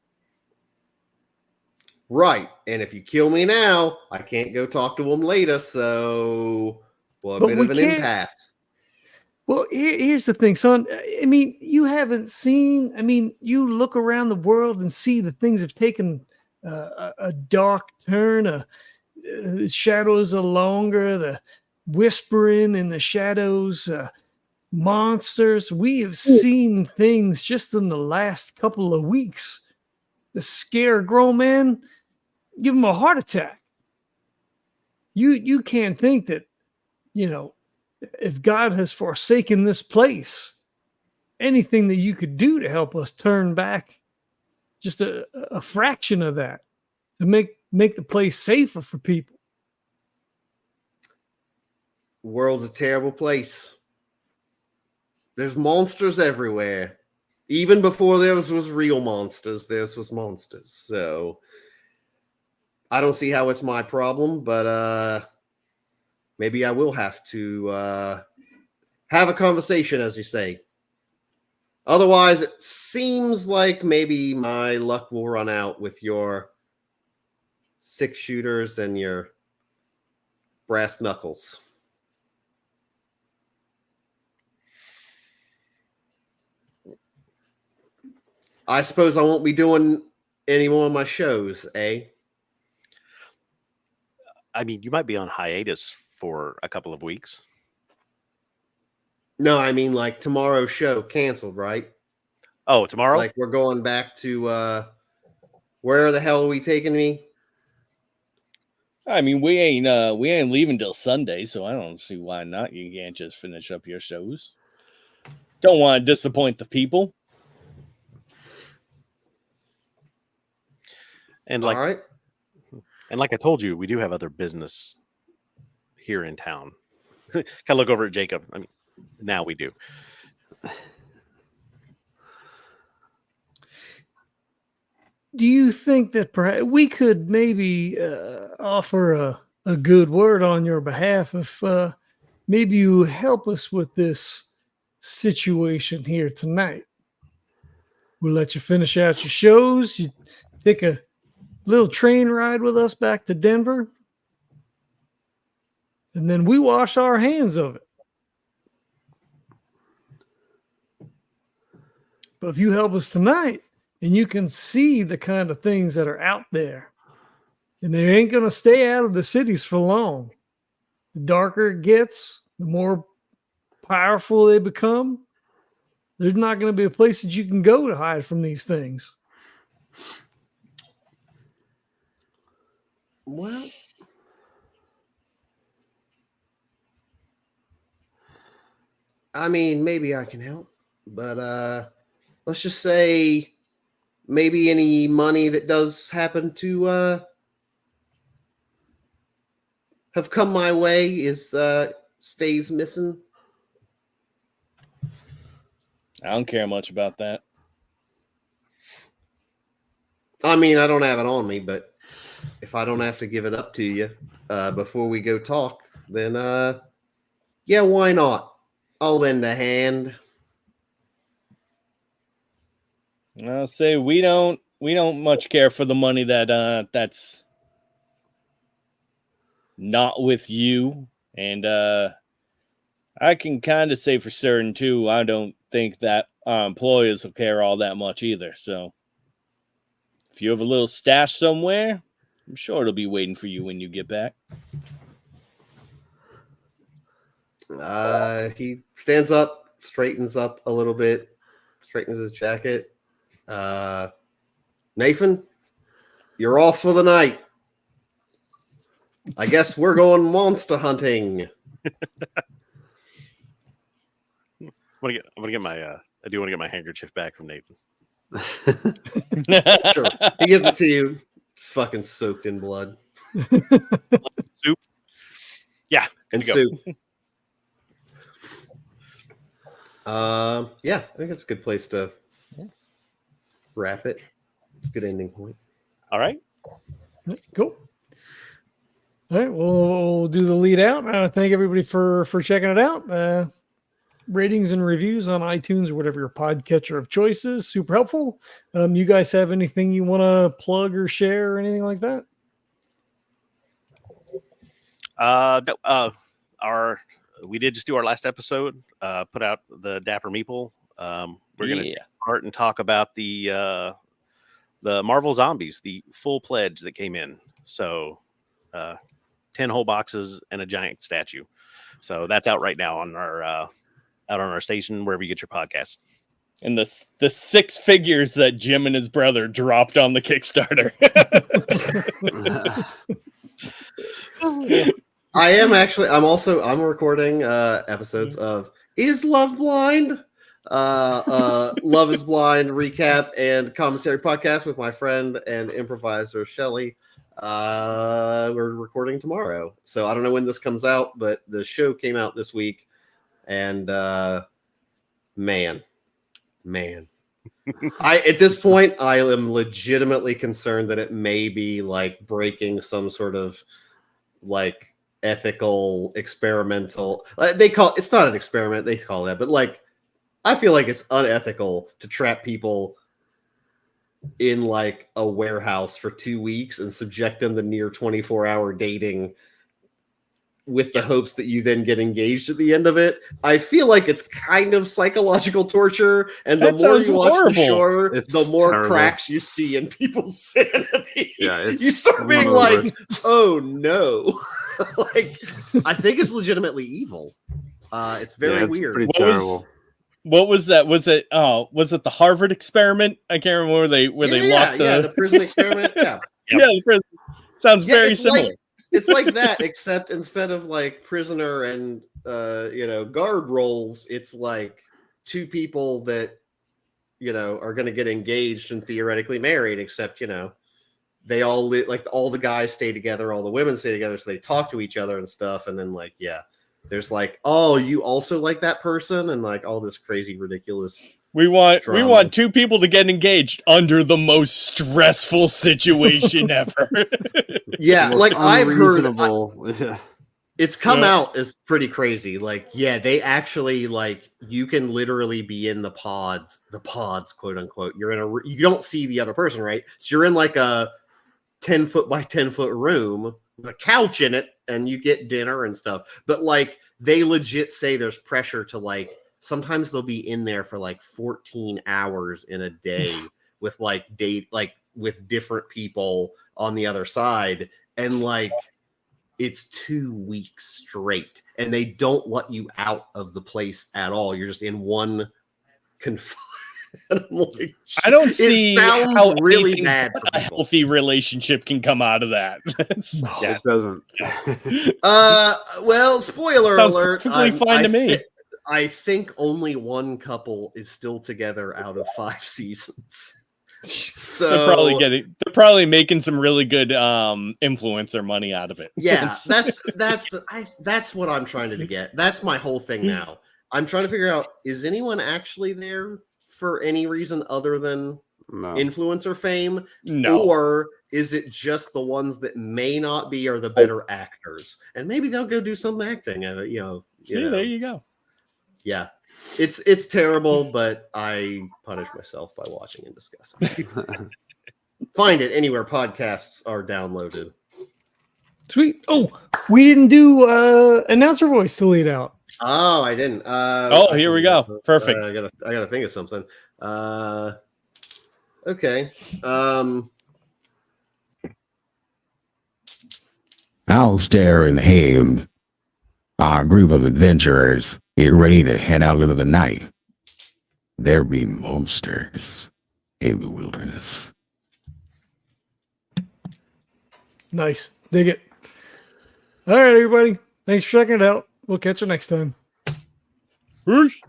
[SPEAKER 3] Right. And if you kill me now, I can't go talk to him later. So, a bit of an impasse.
[SPEAKER 1] Well, here's the thing, son. I mean, you haven't seen, you look around the world and see that things have taken a dark turn. Shadows are longer, the whispering in the shadows, monsters. We have seen things just in the last couple of weeks that scare a grown man, give him a heart attack. You can't think that, if God has forsaken this place, anything that you could do to help us turn back just a fraction of that. to make the place safer for people.
[SPEAKER 3] World's a terrible place. There's monsters everywhere. Even before there was real monsters, there was monsters. So I don't see how it's my problem, but maybe I will have to have a conversation, as you say. Otherwise, it seems like maybe my luck will run out with your 6-shooters and your brass knuckles. I suppose I won't be doing any more of my shows, eh?
[SPEAKER 4] I mean, you might be on hiatus for a couple of weeks.
[SPEAKER 3] No, I mean like tomorrow's show canceled, right?
[SPEAKER 4] Oh, tomorrow?
[SPEAKER 3] Like we're going back to where the hell are we taking me?
[SPEAKER 5] I mean, we ain't leaving till Sunday, so I don't see why not. You can't just finish up your shows. Don't want to disappoint the people.
[SPEAKER 4] And like,
[SPEAKER 3] all right.
[SPEAKER 4] And like I told you, we do have other business here in town. Kind of look over at Jacob. I mean, now we do.
[SPEAKER 1] Do you think that perhaps we could maybe offer a good word on your behalf if maybe you help us with this situation here tonight? We'll let you finish out your shows. You take a little train ride with us back to Denver, and then we wash our hands of it. But if you help us tonight, and you can see the kind of things that are out there, and they ain't going to stay out of the cities for long. The darker it gets, the more powerful they become. There's not going to be a place that you can go to hide from these things.
[SPEAKER 3] Well, I mean, maybe I can help, but let's just say maybe any money that does happen to have come my way is stays missing.
[SPEAKER 5] I don't care much about that.
[SPEAKER 3] I mean, I don't have it on me, but if I don't have to give it up to you before we go talk, then yeah, why not? I'll lend a hand.
[SPEAKER 5] I'll say we don't much care for the money that's not with you, and I can kind of say for certain too, I don't think that our employers will care all that much either. So if you have a little stash somewhere, I'm sure it'll be waiting for you when you get back.
[SPEAKER 3] He stands up, straightens up a little bit, straightens his jacket. Nathan, you're off for the night. I guess we're going monster hunting.
[SPEAKER 4] I do want to get my handkerchief back from Nathan.
[SPEAKER 3] Sure. He gives it to you. It's fucking soaked in blood.
[SPEAKER 4] Soup? Yeah.
[SPEAKER 3] And soup. Yeah, I think it's a good place to wrap it. It's a good ending point.
[SPEAKER 4] All right.
[SPEAKER 1] Cool. All right, we'll do the lead out. Thank everybody for checking it out. Ratings and reviews on iTunes or whatever your podcatcher of choice is. Super helpful. You guys have anything you want to plug or share or anything like that?
[SPEAKER 4] No. We did just do our last episode. Put out the Dapper Meeple. We're gonna start and talk about the Marvel Zombies, the full pledge that came in. So 10 whole boxes and a giant statue. So that's out right now on our station, wherever you get your podcasts.
[SPEAKER 5] And the 6 figures that Jim and his brother dropped on the Kickstarter.
[SPEAKER 3] I'm recording episodes of Is Love Blind? Love is Blind recap and commentary podcast with my friend and improviser Shelly. We're recording tomorrow, so I don't know when this comes out, but the show came out this week, and man, at this point I am legitimately concerned that it may be like breaking some sort of like ethical experimental. It's not an experiment, they call that, but like I feel like it's unethical to trap people in like a warehouse for 2 weeks and subject them to near 24-hour dating with the hopes that you then get engaged at the end of it. I feel like it's kind of psychological torture, and the more you watch the show, the more
[SPEAKER 6] terrible.
[SPEAKER 3] Cracks you see in people's sanity.
[SPEAKER 6] Yeah,
[SPEAKER 3] you start being like, oh no. Like, I think it's legitimately evil. It's very weird.
[SPEAKER 6] Pretty terrible.
[SPEAKER 5] What was that? Was it the Harvard experiment? I can't remember where they locked
[SPEAKER 3] the prison experiment. Yeah.
[SPEAKER 5] Yeah, the prison. Sounds very similar.
[SPEAKER 3] It's like that, except instead of like prisoner and guard roles, it's like two people that are going to get engaged and theoretically married, except they all like all the guys stay together, all the women stay together, so they talk to each other and stuff, and then like there's like, oh, you also like that person, and like all this crazy ridiculous.
[SPEAKER 5] We want two people to get engaged under the most stressful situation ever.
[SPEAKER 3] Yeah, like I've heard it's come
[SPEAKER 5] Yeah.
[SPEAKER 3] out as pretty crazy. Like, they actually like you can literally be in the pods, quote unquote. You don't see the other person, right? So you're in like a 10-foot by 10-foot room with a couch in it, and you get dinner and stuff. But like they legit say there's pressure to like sometimes they'll be in there for like 14 hours in a day with like with different people on the other side, and like it's 2 weeks straight, and they don't let you out of the place at all. You're just in one confined. Like,
[SPEAKER 5] I don't see
[SPEAKER 3] sounds
[SPEAKER 5] how
[SPEAKER 3] really
[SPEAKER 5] anything
[SPEAKER 3] bad
[SPEAKER 5] but
[SPEAKER 3] for
[SPEAKER 5] a
[SPEAKER 3] people.
[SPEAKER 5] healthy relationship can come out of that.
[SPEAKER 6] It doesn't.
[SPEAKER 3] Well, spoiler
[SPEAKER 5] Sounds
[SPEAKER 3] alert.
[SPEAKER 5] perfectly fine to me.
[SPEAKER 3] I think only one couple is still together out of 5 seasons. So
[SPEAKER 5] they're probably making some really good influencer money out of it.
[SPEAKER 3] Yeah, that's what I'm trying to get. That's my whole thing now. I'm trying to figure out, is anyone actually there for any reason other than influencer fame?
[SPEAKER 5] No.
[SPEAKER 3] Or is it just the ones that may not be are the better actors? And maybe they'll go do some acting. There
[SPEAKER 5] you go.
[SPEAKER 3] Yeah. It's terrible, but I punish myself by watching and discussing. Find it anywhere podcasts are downloaded.
[SPEAKER 1] Sweet. Oh, we didn't do announcer voice to lead out.
[SPEAKER 3] Oh, I didn't.
[SPEAKER 5] Here we go. Perfect.
[SPEAKER 3] I gotta think of something. Okay.
[SPEAKER 2] Alistair and Haim, our group of adventurers, get ready to head out into the night. There be monsters in the wilderness.
[SPEAKER 1] Nice. Dig it. All right, everybody. Thanks for checking it out. We'll catch you next time.
[SPEAKER 5] Peace.